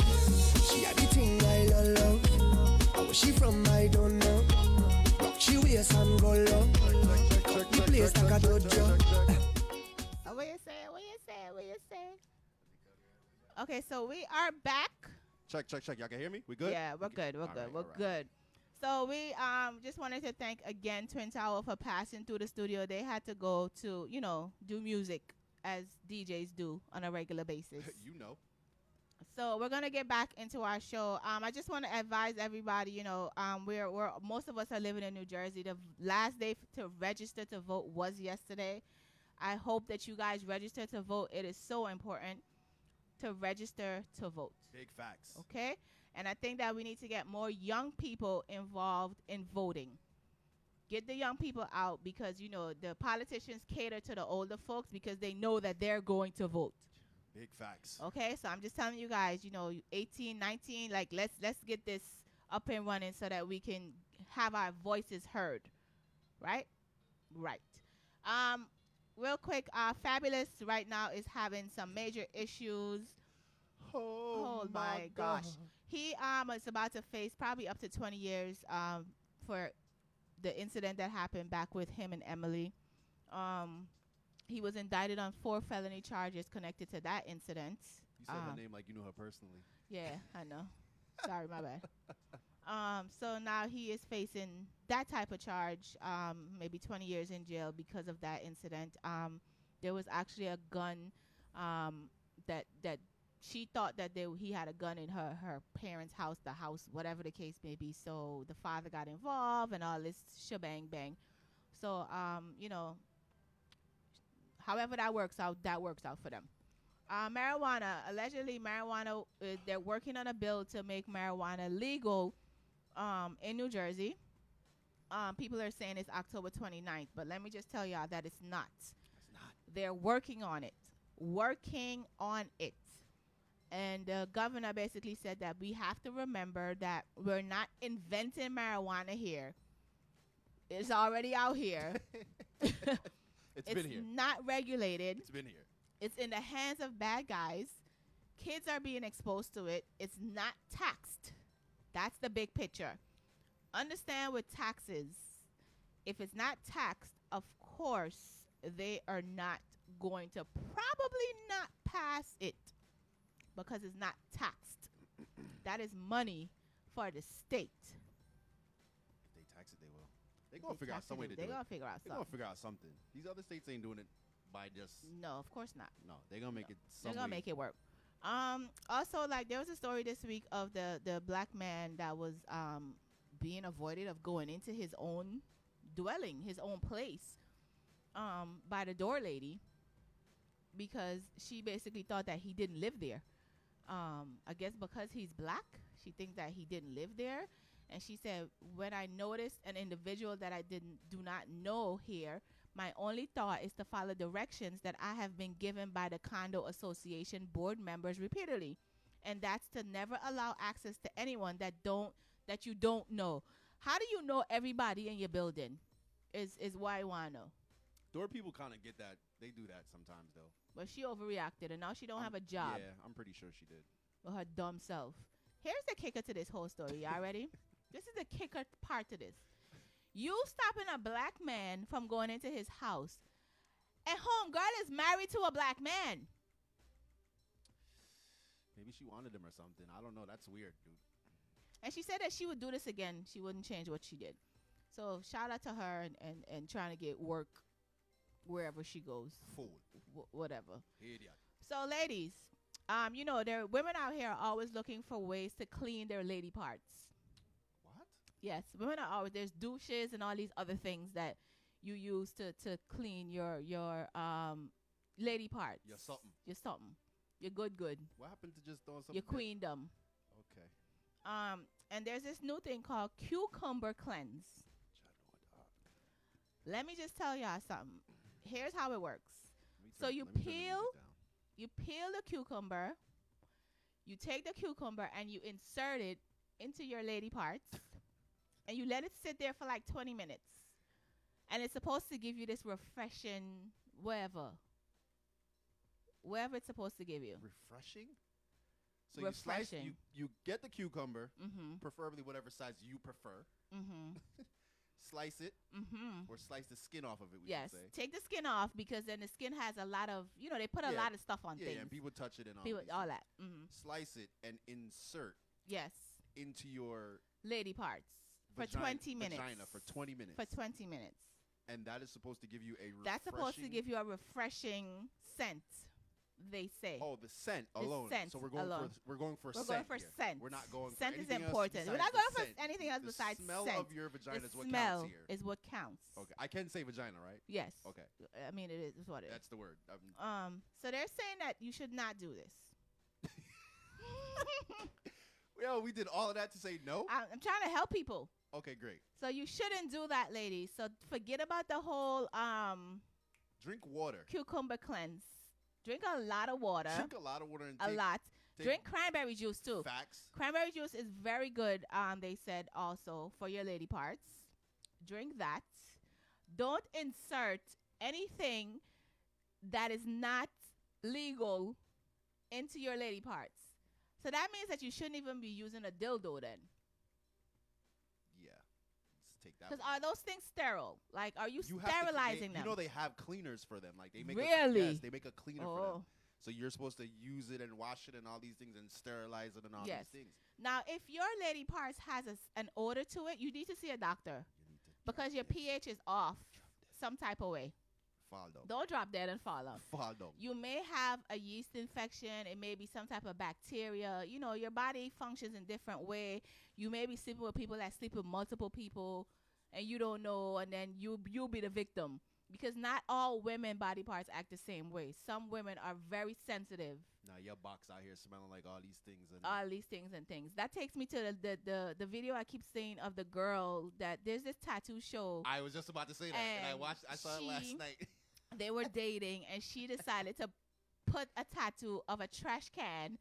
Speaker 15: she had the thing I love. Where she from, I don't know. Rock she waist and go low. The place like a dojo.
Speaker 8: What you say? Okay, so we are back.
Speaker 10: Check. Y'all can hear me? We good?
Speaker 8: Yeah, we're good. We're good. So we just wanted to thank again Twin Tower for passing through the studio. They had to go to, do music as DJs do on a regular basis. So we're gonna get back into our show. I just want to advise everybody. We're most of us are living in New Jersey. The last day to register to vote was yesterday. I hope that you guys register to vote. It is so important to register to vote.
Speaker 10: Big facts.
Speaker 8: Okay, and I think that we need to get more young people involved in voting. Get the young people out because the politicians cater to the older folks because they know that they're going to vote.
Speaker 10: Big facts.
Speaker 8: Okay, so I'm just telling you guys, 18, 19, like let's get this up and running so that we can have our voices heard. Right? Right. Real quick, Fabulous right now is having some major issues. Oh my gosh. He is about to face probably up to 20 years for the incident that happened back with him and Emily. He was indicted on 4 felony charges connected to that incident.
Speaker 10: You said her name like you knew her personally.
Speaker 8: Yeah, I know. Sorry, my bad. So now he is facing that type of charge, maybe 20 years in jail because of that incident. There was actually a gun that she thought that he had a gun in her parents' house, the house, whatever the case may be. So the father got involved and all this shebang bang. So, however that works out for them. Marijuana, allegedly marijuana, they're working on a bill to make marijuana legal in New Jersey. People are saying it's October 29th, but let me just tell y'all that it's not. It's not. They're working on it. And the governor basically said that we have to remember that we're not inventing marijuana here. It's already out here.
Speaker 10: It's been here.
Speaker 8: Not regulated.
Speaker 10: It's been here.
Speaker 8: It's in the hands of bad guys. Kids are being exposed to it. It's not taxed. That's the big picture. Understand with taxes, if it's not taxed, of course, they are not going to probably not pass it because it's not taxed. That is money for the state.
Speaker 10: If they tax it, they will. They're going to figure out some way to do it.
Speaker 8: They're going to figure out something.
Speaker 10: They're going to figure out something. These other states ain't doing it by just...
Speaker 8: No, of course not.
Speaker 10: No, they're going to make it
Speaker 8: They're going to make it work. Also, like, there was a story this week of the black man that was being avoided of going into his own dwelling, his own place, by the door lady. because she basically thought that he didn't live there. I guess because he's black, she thinks that he didn't live there. And she said, when I noticed an individual that I do not know here, my only thought is to follow directions that I have been given by the condo association board members repeatedly. And that's to never allow access to anyone that you don't know. How do you know everybody in your building? Is why I want to know.
Speaker 10: Door people kind of get that. They do that sometimes, though.
Speaker 8: But she overreacted, and now she don't have a job.
Speaker 10: Yeah, I'm pretty sure she did.
Speaker 8: With her dumb self. Here's the kicker to this whole story. Y'all ready? This is the kicker part to this. You stopping a black man from going into his house, and homegirl is married to a black man.
Speaker 10: Maybe she wanted him or something. I don't know. That's weird, dude.
Speaker 8: And she said that she would do this again. She wouldn't change what she did. So shout out to her and trying to get work wherever she goes.
Speaker 10: Fool.
Speaker 8: Whatever.
Speaker 10: Idiot.
Speaker 8: So ladies, you know, there women out here are always looking for ways to clean their lady parts.
Speaker 10: What?
Speaker 8: Yes, women are always, there's douches and all these other things that you use to clean your lady parts.
Speaker 10: You're something.
Speaker 8: You're something. You're good.
Speaker 10: What happened to just throwing something?
Speaker 8: Your queendom.
Speaker 10: Okay.
Speaker 8: And there's this new thing called cucumber cleanse. Let me just tell y'all something. Here's how it works. So you peel the cucumber. You take the cucumber and you insert it into your lady parts, and you let it sit there for like 20 minutes. And it's supposed to give you this refreshing whatever it's supposed to give you.
Speaker 10: Refreshing? So
Speaker 8: refreshing.
Speaker 10: You get the cucumber, preferably whatever size you prefer. Slice it, or slice the skin off of it, we should say.
Speaker 8: Take the skin off, because then the skin has a lot of, they put a lot of stuff on things.
Speaker 10: Yeah, and people touch it and
Speaker 8: all that.
Speaker 10: Slice it and insert into your
Speaker 8: lady parts for 20 minutes.
Speaker 10: Vagina for 20 minutes.
Speaker 8: For 20 minutes.
Speaker 10: And that is supposed to give you a refreshing...
Speaker 8: That's supposed to give you a refreshing scent, they say.
Speaker 10: Oh, the scent alone.
Speaker 8: Scent
Speaker 10: so we're going
Speaker 8: alone.
Speaker 10: for scent.
Speaker 8: Going for
Speaker 10: here.
Speaker 8: scent.
Speaker 10: We're not going
Speaker 8: scent
Speaker 10: for anything
Speaker 8: is important.
Speaker 10: else.
Speaker 8: We're not going for
Speaker 10: scent.
Speaker 8: anything else besides
Speaker 10: scent. The smell of your vagina is what
Speaker 8: smell
Speaker 10: counts here.
Speaker 8: is what counts.
Speaker 10: Okay, I can say vagina, right?
Speaker 8: Yes.
Speaker 10: Okay.
Speaker 8: I mean, it is what it is.
Speaker 10: That's the word.
Speaker 8: So they're saying that you should not do this.
Speaker 10: Yo, we did all of that to say no?
Speaker 8: I'm trying to help people.
Speaker 10: Okay, great.
Speaker 8: So you shouldn't do that, ladies. So forget about the whole
Speaker 10: drink water.
Speaker 8: Cucumber cleanse. Drink a lot of water.
Speaker 10: Drink a lot of water and
Speaker 8: a lot. Drink cranberry juice too.
Speaker 10: Facts.
Speaker 8: Cranberry juice is very good. They said also for your lady parts. Drink that. Don't insert anything that is not legal into your lady parts. So that means that you shouldn't even be using a dildo then.
Speaker 10: Yeah. Let's take that.
Speaker 8: Because are those things sterile? Like, are you sterilizing them?
Speaker 10: You know they have cleaners for them. Like they make
Speaker 8: really?
Speaker 10: They make a cleaner for them. So you're supposed to use it and wash it and all these things and sterilize it and all these things.
Speaker 8: Now, if your lady parts has an odor to it, you need to see a doctor because your pH is off some type of way.
Speaker 10: Fall down.
Speaker 8: Don't drop dead and fall off.
Speaker 10: Fall down.
Speaker 8: You may have a yeast infection. It may be some type of bacteria. You know, your body functions in different way. You may be sleeping with people that sleep with multiple people, and you don't know, and then you'll be the victim. Because not all women body parts act the same way. Some women are very sensitive.
Speaker 10: Now your box out here smelling like all these things and
Speaker 8: things. That takes me to the video I keep saying of the girl that there's this tattoo show.
Speaker 10: I was just about to say that, and I saw it last night.
Speaker 8: They were dating, and she decided to put a tattoo of a trash can,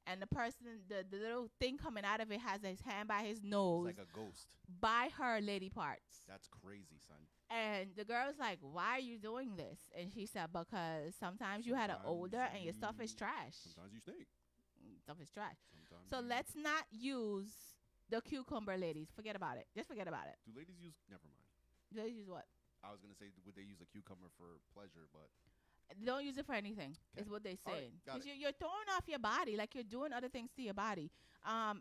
Speaker 8: and the person, the little thing coming out of it has his hand by his nose.
Speaker 10: It's like a ghost.
Speaker 8: By her lady parts.
Speaker 10: That's crazy, son.
Speaker 8: And the girl's like, why are you doing this? And she said, because sometimes you had an odor and your stuff is trash.
Speaker 10: Sometimes you stink.
Speaker 8: Stuff is trash. So let's not use the cucumber, ladies. Forget about it. Just forget about it.
Speaker 10: Do ladies use... Never mind.
Speaker 8: Do ladies use what?
Speaker 10: I was going to say, would they use a cucumber for pleasure, but...
Speaker 8: Don't use it for anything, is what they're saying. Because you're throwing off your body, like you're doing other things to your body.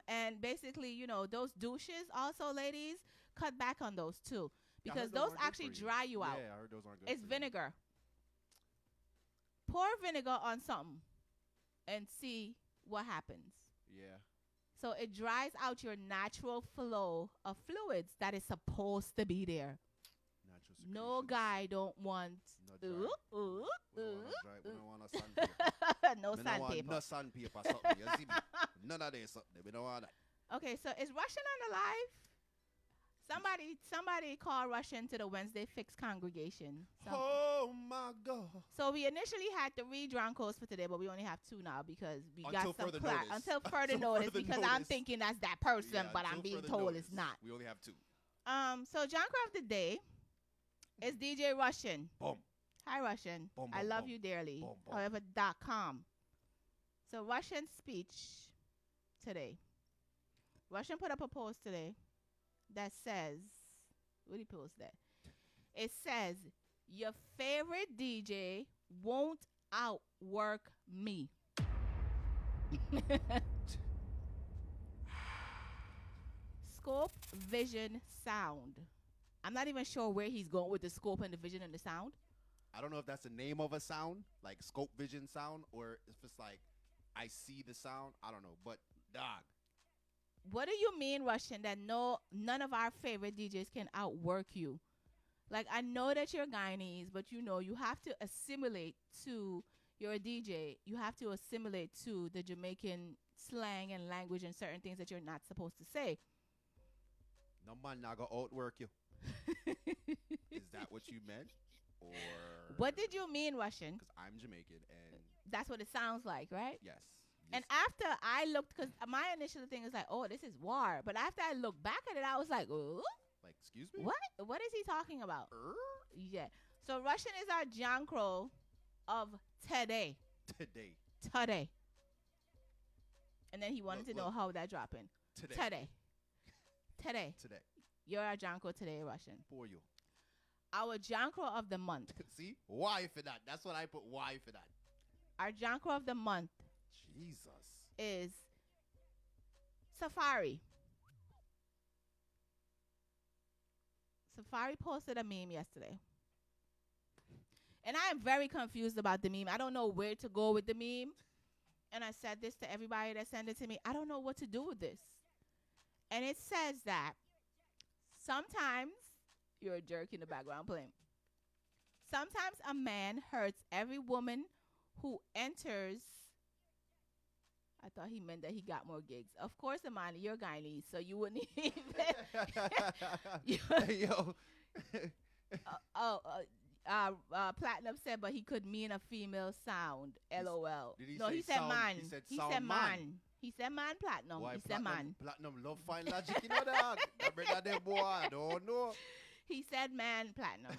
Speaker 8: And basically, you know, those douches also, ladies, cut back on those too. Because those actually dry you out.
Speaker 10: Yeah, I heard those aren't good.
Speaker 8: It's vinegar. Pour vinegar on something and see what happens.
Speaker 10: Yeah.
Speaker 8: So it dries out your natural flow of fluids that is supposed to be there. No guy don't want.
Speaker 10: No
Speaker 8: Ooh.
Speaker 10: We don't want no sandpaper.
Speaker 8: No
Speaker 10: We don't want
Speaker 8: sandpaper.
Speaker 10: no sandpaper something. You see me? None of this something. We don't want that.
Speaker 8: Okay, so is Russian on the live? Somebody call Russian to the Wednesday Fix congregation.
Speaker 10: Oh my God.
Speaker 8: So we initially had 3 Jancrows for today, but we only have 2 now because we
Speaker 10: Until
Speaker 8: got some
Speaker 10: further notice.
Speaker 8: until further
Speaker 10: Until
Speaker 8: notice
Speaker 10: further
Speaker 8: because I'm
Speaker 10: notice.
Speaker 8: thinking that's that person,
Speaker 10: Yeah,
Speaker 8: but I'm
Speaker 10: until
Speaker 8: being
Speaker 10: further
Speaker 8: told
Speaker 10: notice.
Speaker 8: it's not.
Speaker 10: We only have 2.
Speaker 8: So Jancrow of the day is DJ Russian.
Speaker 10: Boom.
Speaker 8: Hi Russian.
Speaker 10: Boom,
Speaker 8: I
Speaker 10: boom,
Speaker 8: love
Speaker 10: boom.
Speaker 8: you dearly.
Speaker 10: Boom, boom.
Speaker 8: However, .com. So Russian speech today. Russian put up a post today that says, what did he post that? It says, your favorite DJ won't outwork me. Scope, vision, sound. I'm not even sure where he's going with the scope and the vision and the sound.
Speaker 10: I don't know if that's the name of a sound, like scope vision sound, or if it's like I see the sound. I don't know. But dog.
Speaker 8: What do you mean, Russian, that none of our favorite DJs can outwork you? Like, I know that you're Guyanese, but you have to assimilate to, you're a DJ, you have to assimilate to the Jamaican slang and language and certain things that you're not supposed to say.
Speaker 10: No man not gonna outwork you. Is that what you meant? Or
Speaker 8: What did you mean, Russian?
Speaker 10: Because I'm Jamaican and
Speaker 8: That's what it sounds like, right?
Speaker 10: yes.
Speaker 8: And after I looked, because my initial thing is like, oh, this is war. But after I looked back at it, I was like, oh,
Speaker 10: Like, excuse me?
Speaker 8: what? What is he talking about? Yeah. So Russian is our Jancrow of today.
Speaker 10: Today.
Speaker 8: And then he wanted
Speaker 10: Look,
Speaker 8: to know how that dropping.
Speaker 10: Today.
Speaker 8: Today. You're our Jancrow today, Russian.
Speaker 10: For you.
Speaker 8: Our Jancrow of the month.
Speaker 10: See? Why for that? That's what I put. Why for that?
Speaker 8: Our Jancrow of the month
Speaker 10: Jesus.
Speaker 8: is Safari. Safari posted a meme yesterday. And I am very confused about the meme. I don't know where to go with the meme. And I said this to everybody that sent it to me. I don't know what to do with this. And it says that sometimes, you're a jerk in the background playing. Sometimes a man hurts every woman who enters. I thought he meant that he got more gigs. Of course, Amani, you're Guyanese, so you wouldn't even.
Speaker 10: Yo.
Speaker 8: Platinum said, but he could mean a female sound. LOL.
Speaker 10: Did he
Speaker 8: No,
Speaker 10: say
Speaker 8: he said
Speaker 10: sound?
Speaker 8: man.
Speaker 10: He said
Speaker 8: He
Speaker 10: sound
Speaker 8: said
Speaker 10: man.
Speaker 8: man. He said man, Platinum.
Speaker 10: Why
Speaker 8: He said man.
Speaker 10: Platinum love fine logic, you know that? That brother there, boy, I don't know.
Speaker 8: He said man, Platinum.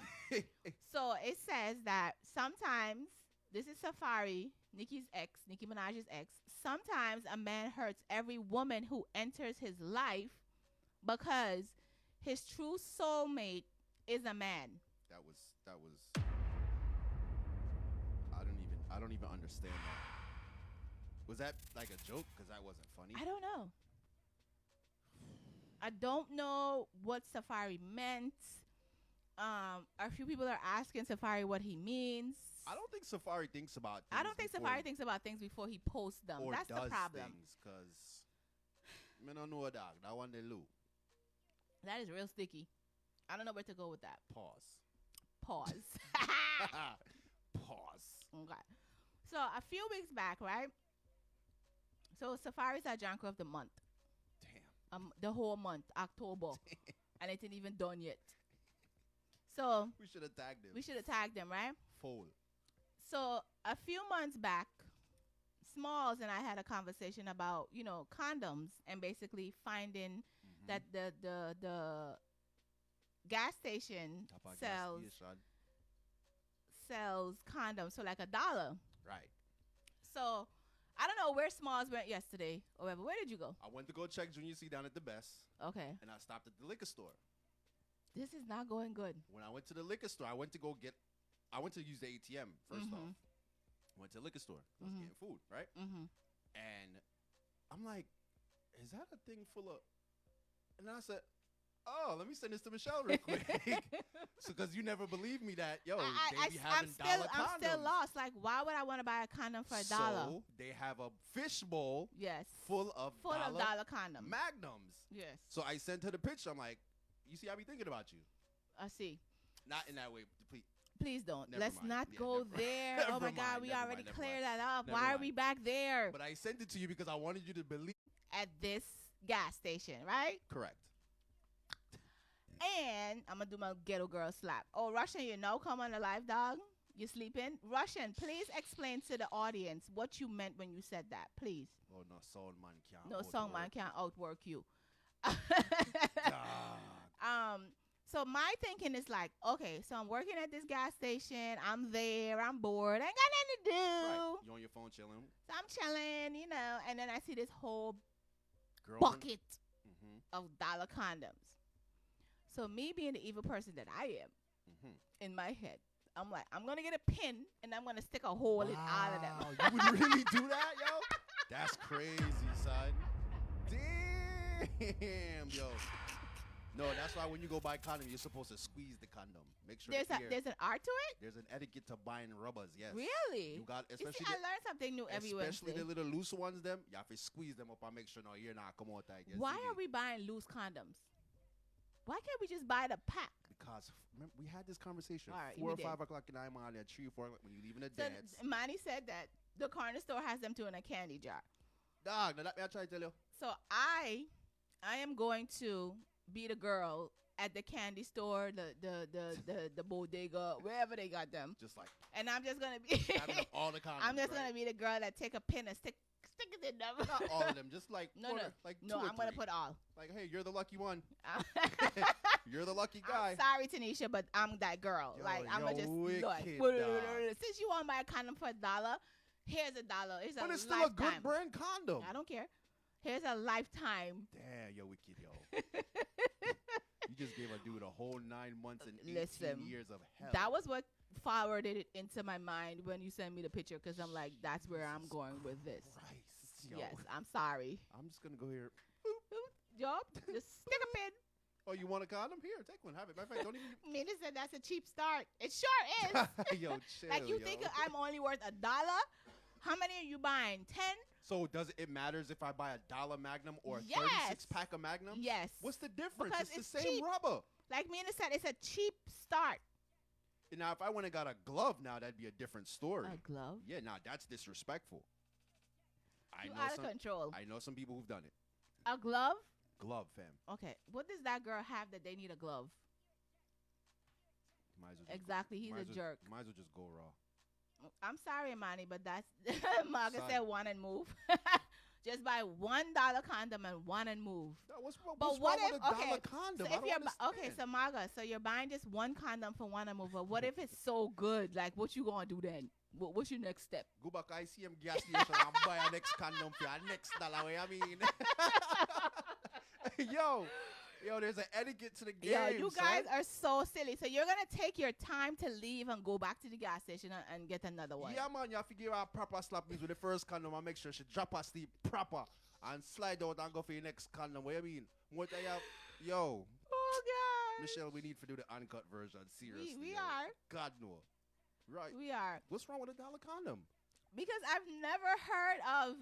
Speaker 8: So it says that sometimes, this is Safari, Nicki Minaj's ex. Sometimes a man hurts every woman who enters his life because his true soulmate is a man.
Speaker 10: That was I don't even understand that. Was that like a joke? Because that wasn't funny.
Speaker 8: I don't know. I don't know what Safari meant. A few people are asking Safari what he means.
Speaker 10: I don't think Safari thinks about things
Speaker 8: I don't think Safari thinks about things before he posts them.
Speaker 10: or
Speaker 8: That's
Speaker 10: does
Speaker 8: the problem.
Speaker 10: Because I don't know, dog. That one they lose.
Speaker 8: That is real sticky. I don't know where to go with that.
Speaker 10: Pause.
Speaker 8: Pause. Okay. So a few weeks back, right? So Safari's our Jancrow of the month.
Speaker 10: Damn.
Speaker 8: The whole month, October. And it ain't even done yet. So
Speaker 10: We should have tagged him.
Speaker 8: we should have tagged them, right?
Speaker 10: Full.
Speaker 8: So a few months back, Smalls and I had a conversation about, condoms and basically finding that the gas station sells condoms for like $1.
Speaker 10: Right.
Speaker 8: So I don't know where Smalls went yesterday or whatever. Where did you go?
Speaker 10: I went to go check Junior C down at the Best.
Speaker 8: Okay.
Speaker 10: And I stopped at the liquor store.
Speaker 8: This is not going good.
Speaker 10: When I went to the liquor store, I went to use the ATM first off. Went to the liquor store. I was getting food, right? And I'm like, is that a thing full of? And I said, oh, let me send this to Michelle real quick. So, because you never believed me that, they be having dollar condoms.
Speaker 8: I'm still lost. Like, why would I want to buy a condom for $1?
Speaker 10: So they have a fishbowl full of
Speaker 8: dollar condoms.
Speaker 10: Magnums.
Speaker 8: Yes.
Speaker 10: So I sent her the picture. I'm like, you see, I be thinking about you.
Speaker 8: I see.
Speaker 10: Not in that way. Please.
Speaker 8: Please don't.
Speaker 10: Never
Speaker 8: Let's
Speaker 10: mind.
Speaker 8: not
Speaker 10: Yeah,
Speaker 8: go
Speaker 10: never mind.
Speaker 8: there. Oh
Speaker 10: Never
Speaker 8: my God,
Speaker 10: mind,
Speaker 8: we
Speaker 10: never
Speaker 8: already
Speaker 10: mind, never
Speaker 8: cleared
Speaker 10: mind.
Speaker 8: that up.
Speaker 10: Never
Speaker 8: Why are
Speaker 10: mind.
Speaker 8: we back there?
Speaker 10: But I sent it to you because I wanted you to believe.
Speaker 8: At this gas station, right?
Speaker 10: Correct.
Speaker 8: And I'm gonna do my ghetto girl slap. Oh, Russian, you know, come on the live, dog. You sleeping? Russian, please explain to the audience what you meant when you said that, please.
Speaker 10: Oh no, sound man can't.
Speaker 8: No, song man can't outwork you.
Speaker 10: God.
Speaker 8: So my thinking is like, okay, so I'm working at this gas station. I'm there. I'm bored. I ain't got nothing to do.
Speaker 10: Right. You on your phone chilling?
Speaker 8: So I'm chilling, you know, and then I see this whole
Speaker 10: Girlfriend?
Speaker 8: bucket of dollar condoms. So me being the evil person that I am, in my head, I'm like, I'm gonna get a pin and I'm gonna stick a hole in all of them.
Speaker 10: You would really do that, yo? That's crazy, son. Damn, yo. No, that's why when you go buy condom, you're supposed to squeeze the condom. Make sure
Speaker 8: There's an art to it.
Speaker 10: There's an etiquette to buying rubbers. Yes.
Speaker 8: Really?
Speaker 10: You got
Speaker 8: You see,
Speaker 10: especially
Speaker 8: I learn something new every
Speaker 10: especially
Speaker 8: Wednesday.
Speaker 10: the little loose ones. Them you have to squeeze them up and make sure no, you're not come out like.
Speaker 8: Why are we buying loose condoms? Why can't we just buy the pack?
Speaker 10: Because remember, we had this conversation.
Speaker 8: All right,
Speaker 10: 4 or
Speaker 8: we
Speaker 10: 5
Speaker 8: did.
Speaker 10: o'clock in the morning, at 3 or 4 o'clock when you leaving the
Speaker 8: So
Speaker 10: dance.
Speaker 8: Manny said that the corner store has them too in a candy jar.
Speaker 10: Dog, now let me try to tell you.
Speaker 8: So I am going to be the girl at the candy store, the bodega, wherever they got them.
Speaker 10: Just like.
Speaker 8: And I'm just gonna be
Speaker 10: Having all the condoms.
Speaker 8: I'm just
Speaker 10: right?
Speaker 8: gonna be the girl that take a pin and stick it in them.
Speaker 10: Not all of them, just like
Speaker 8: No,
Speaker 10: quarter,
Speaker 8: no.
Speaker 10: like
Speaker 8: No,
Speaker 10: 2 or
Speaker 8: I'm gonna
Speaker 10: 3.
Speaker 8: put all.
Speaker 10: Like, hey, you're the lucky one. You're the lucky guy.
Speaker 8: I'm sorry, Tanisha, but I'm that girl.
Speaker 10: Yo,
Speaker 8: like I'm
Speaker 10: you're
Speaker 8: just
Speaker 10: wicked,
Speaker 8: like,
Speaker 10: dog.
Speaker 8: since you want to buy a condom for $1, here's $1. It's
Speaker 10: But
Speaker 8: a
Speaker 10: it's still
Speaker 8: lifetime.
Speaker 10: a good brand condom.
Speaker 8: I don't care. Here's a lifetime.
Speaker 10: Damn, you're wicked, yo. You just gave a dude a whole 9 months and 18
Speaker 8: Listen,
Speaker 10: years of hell.
Speaker 8: That was what forwarded it into my mind when you sent me the picture, because I'm like, that's where I'm going with this.
Speaker 10: Christ, yo.
Speaker 8: Yes, I'm sorry.
Speaker 10: I'm just gonna go here.
Speaker 8: Yup, just stick a pin.
Speaker 10: Oh, you want a condom? Here, take one. Have it. Matter of fact, don't even.
Speaker 8: Mina said that's a cheap start. It sure is.
Speaker 10: Yo, chill,
Speaker 8: Like you
Speaker 10: yo.
Speaker 8: think I'm only worth $1? How many are you buying? 10?
Speaker 10: So does it matters if I buy a $1 Magnum or a
Speaker 8: Yes.
Speaker 10: 36-pack of Magnum?
Speaker 8: Yes.
Speaker 10: What's the difference?
Speaker 8: Because
Speaker 10: It's the same
Speaker 8: cheap.
Speaker 10: rubber.
Speaker 8: Like Mina said, it's a cheap start.
Speaker 10: Now, if I went and got a glove, now that'd be a different story.
Speaker 8: A glove?
Speaker 10: Yeah, now that's disrespectful.
Speaker 8: You out of control.
Speaker 10: I know some people who've done it.
Speaker 8: A glove?
Speaker 10: Glove, fam.
Speaker 8: Okay. What does that girl have that they need a glove?
Speaker 10: Might as well just
Speaker 8: Exactly. He's
Speaker 10: might
Speaker 8: a
Speaker 10: as well-
Speaker 8: jerk.
Speaker 10: Might as well just go raw.
Speaker 8: I'm sorry, Manny, but that's Margaret
Speaker 10: Son.
Speaker 8: said one and move. Just buy $1 condom and one and move.
Speaker 10: What's
Speaker 8: But
Speaker 10: wrong
Speaker 8: what
Speaker 10: with
Speaker 8: if
Speaker 10: a
Speaker 8: okay?
Speaker 10: dollar condom?
Speaker 8: So
Speaker 10: I
Speaker 8: if
Speaker 10: don't
Speaker 8: you're
Speaker 10: understand.
Speaker 8: okay, so Margaret, so you're buying just one condom for one and move. But what if it's so good? Like, what you gonna do then? What's your next step?
Speaker 10: Go back, I see him gas station and buy a next condom for your next dollar. Way I mean, yo, there's an etiquette to the game.
Speaker 8: Yeah, you guys
Speaker 10: son.
Speaker 8: are so silly. So you're gonna take your time to leave and go back to the gas station and get another one.
Speaker 10: Yeah, man, you have to give her a proper slap means with the first condom and make sure she drop her sleep proper and slide out and go for your next condom. What you mean? What I have? Yo.
Speaker 8: Oh God.
Speaker 10: Michelle, we need to do the uncut version. Seriously.
Speaker 8: We
Speaker 10: yo.
Speaker 8: are.
Speaker 10: God no. Right.
Speaker 8: We are.
Speaker 10: What's wrong with $1 condom?
Speaker 8: Because I've never heard of.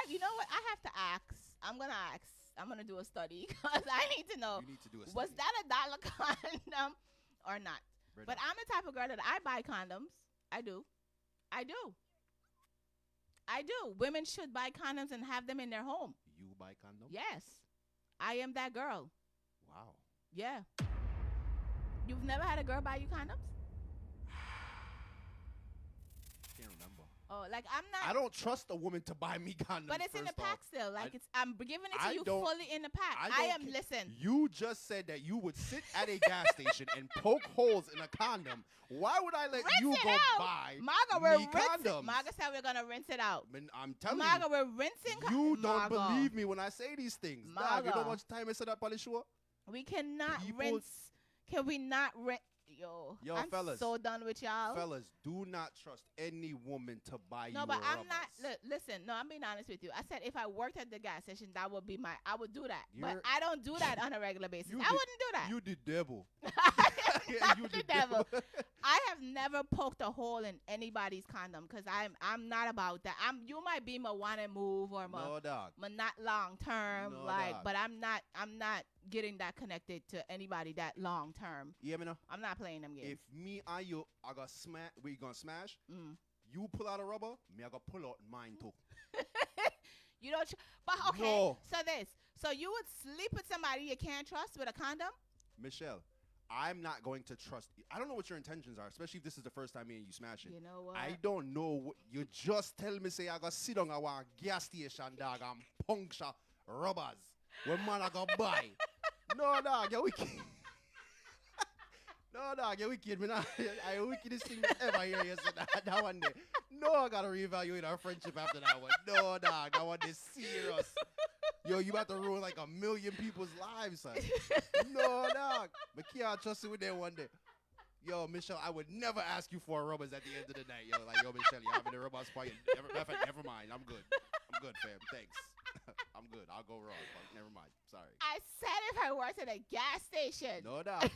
Speaker 8: You know what? I have to ask. I'm gonna ask. I'm gonna do a study because I need to know.
Speaker 10: You need to do a
Speaker 8: Was
Speaker 10: study.
Speaker 8: that $1 condom or not? But I'm the type of girl that I buy condoms. I do. Women should buy condoms and have them in their home.
Speaker 10: You buy condoms?
Speaker 8: Yes. I am that girl.
Speaker 10: Wow.
Speaker 8: Yeah. You've never had a girl buy you condoms?
Speaker 10: Can't remember.
Speaker 8: Oh, like I'm not.
Speaker 10: I don't trust a woman to buy me condoms.
Speaker 8: But it's in the
Speaker 10: first
Speaker 8: pack
Speaker 10: off.
Speaker 8: still. Like I'm giving it to
Speaker 10: I
Speaker 8: you
Speaker 10: don't-
Speaker 8: fully in the pack. I
Speaker 10: don't
Speaker 8: am.
Speaker 10: ca-
Speaker 8: Listen.
Speaker 10: You just said that you would sit at a gas station and poke holes in a condom. Why would I let
Speaker 8: Rinse
Speaker 10: you
Speaker 8: it
Speaker 10: go
Speaker 8: out.
Speaker 10: buy
Speaker 8: Marga, we're
Speaker 10: me
Speaker 8: rinsing.
Speaker 10: condoms?
Speaker 8: Marga said we're gonna rinse it out.
Speaker 10: Man, I'm telling
Speaker 8: Marga,
Speaker 10: you.
Speaker 8: we're rinsing.
Speaker 10: You don't
Speaker 8: Marga.
Speaker 10: believe me when I say these things. Dog, you know
Speaker 8: Marga.
Speaker 10: how much time I said up on the show?
Speaker 8: We cannot
Speaker 10: People-
Speaker 8: rinse. Can we not rinse?
Speaker 10: Yo,
Speaker 8: I'm
Speaker 10: fellas.
Speaker 8: so done with y'all.
Speaker 10: Fellas, do not trust any woman to buy you
Speaker 8: No, but I'm
Speaker 10: rubbers.
Speaker 8: not. Listen, no, I'm being honest with you. I said if I worked at the gas station, that would be I would do that. But
Speaker 10: You're-
Speaker 8: I don't do that on a regular basis.
Speaker 10: You
Speaker 8: I
Speaker 10: the-
Speaker 8: wouldn't do that.
Speaker 10: You the devil.
Speaker 8: Not
Speaker 10: you
Speaker 8: the devil. I have never poked a hole in anybody's condom because I'm not about that. You might be my one and move or my
Speaker 10: No, dog.
Speaker 8: not long term,
Speaker 10: No,
Speaker 8: like,
Speaker 10: dog.
Speaker 8: but I'm not getting that connected to anybody that long term.
Speaker 10: Yeah, me know.
Speaker 8: I'm not playing them games.
Speaker 10: If me and you, I got smash. We gonna smash.
Speaker 8: Mm.
Speaker 10: You pull out a rubber, me I got pull out mine too.
Speaker 8: You don't. But okay.
Speaker 10: No.
Speaker 8: So you would sleep with somebody you can't trust with a condom?
Speaker 10: Michelle, I'm not going to trust you. I don't know what your intentions are, especially if this is the first time me and you smashing.
Speaker 8: You know what?
Speaker 10: I don't know. What, you just tell me, say, I got sit down at one gas station, dog, and puncture rubbers. When man I go buy. No, dog, you're wicked. No, dog, you're wicked. I wickedest thing ever hear you say that one day. No, I got to reevaluate our friendship after that one. No, dog, that one is serious. Yo, you about to ruin like 1 million people's lives, son. No, dog. But can't trust you with that one day. Yo, Michelle, I would never ask you for rubbers at the end of the night. Yo, like, yo, Michelle, you having the rubbers for you? Never mind. I'm good. I'm good, fam. Thanks. I'm good. I'll go wrong. But never mind. Sorry.
Speaker 8: I said if I worked at a gas station.
Speaker 10: No, dog.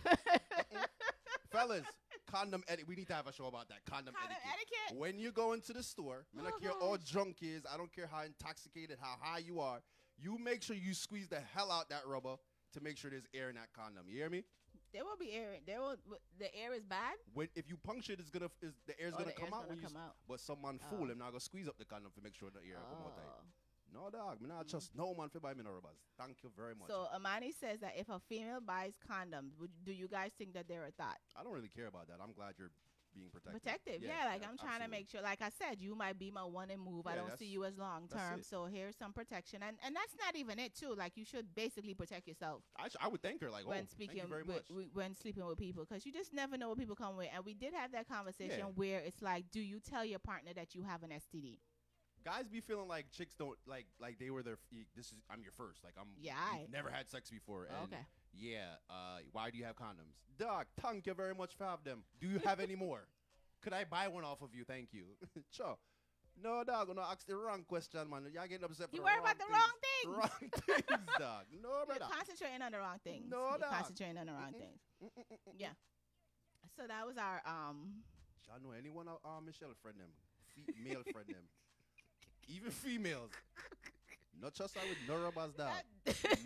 Speaker 10: Fellas, condom etiquette. We need to have a show about that. Condom etiquette. When you go into the store, I don't care how drunk is, I don't care how intoxicated, how high you are, you make sure you squeeze the hell out that rubber to make sure there's air in that condom. You hear me?
Speaker 8: There will be air. The air is bad.
Speaker 10: If you puncture it, the air's gonna come out. But someone fool him now go squeeze up the condom to make sure the air come out tight. No, dog. Me not trust no man for buy me no rubbers. Thank you very much.
Speaker 8: So Amani says that if a female buys condoms, do you guys think that they're a thought?
Speaker 10: I don't really care about that. I'm glad you're being protective.
Speaker 8: I'm trying to make sure. Like I said, you might be my one and move. I don't see you as long term. So here's some protection, and that's not even it too. Like you should basically protect yourself.
Speaker 10: I would thank her like
Speaker 8: when speaking
Speaker 10: thank you very much.
Speaker 8: When sleeping with people, because you just never know what people come with. And we did have that conversation where it's like, do you tell your partner that you have an STD?
Speaker 10: Guys be feeling like chicks don't like they were their. I'm your first. Like you've never had sex before. And why do you have condoms? Dog, thank you very much for having them. Do you have any more? Could I buy one off of you? Thank you. Sure. No, dog, I'm gonna ask the wrong question, man. Y'all getting upset for
Speaker 8: you worry about the wrong things.
Speaker 10: Wrong things, dog. No, brother.
Speaker 8: You're concentrating on the wrong things.
Speaker 10: No,
Speaker 8: You're
Speaker 10: dog.
Speaker 8: concentrating on the wrong things. Yeah. So that was our
Speaker 10: Y'all know anyone Michelle friend them, male friend them, even females. Not trust her with no rubbers, dog.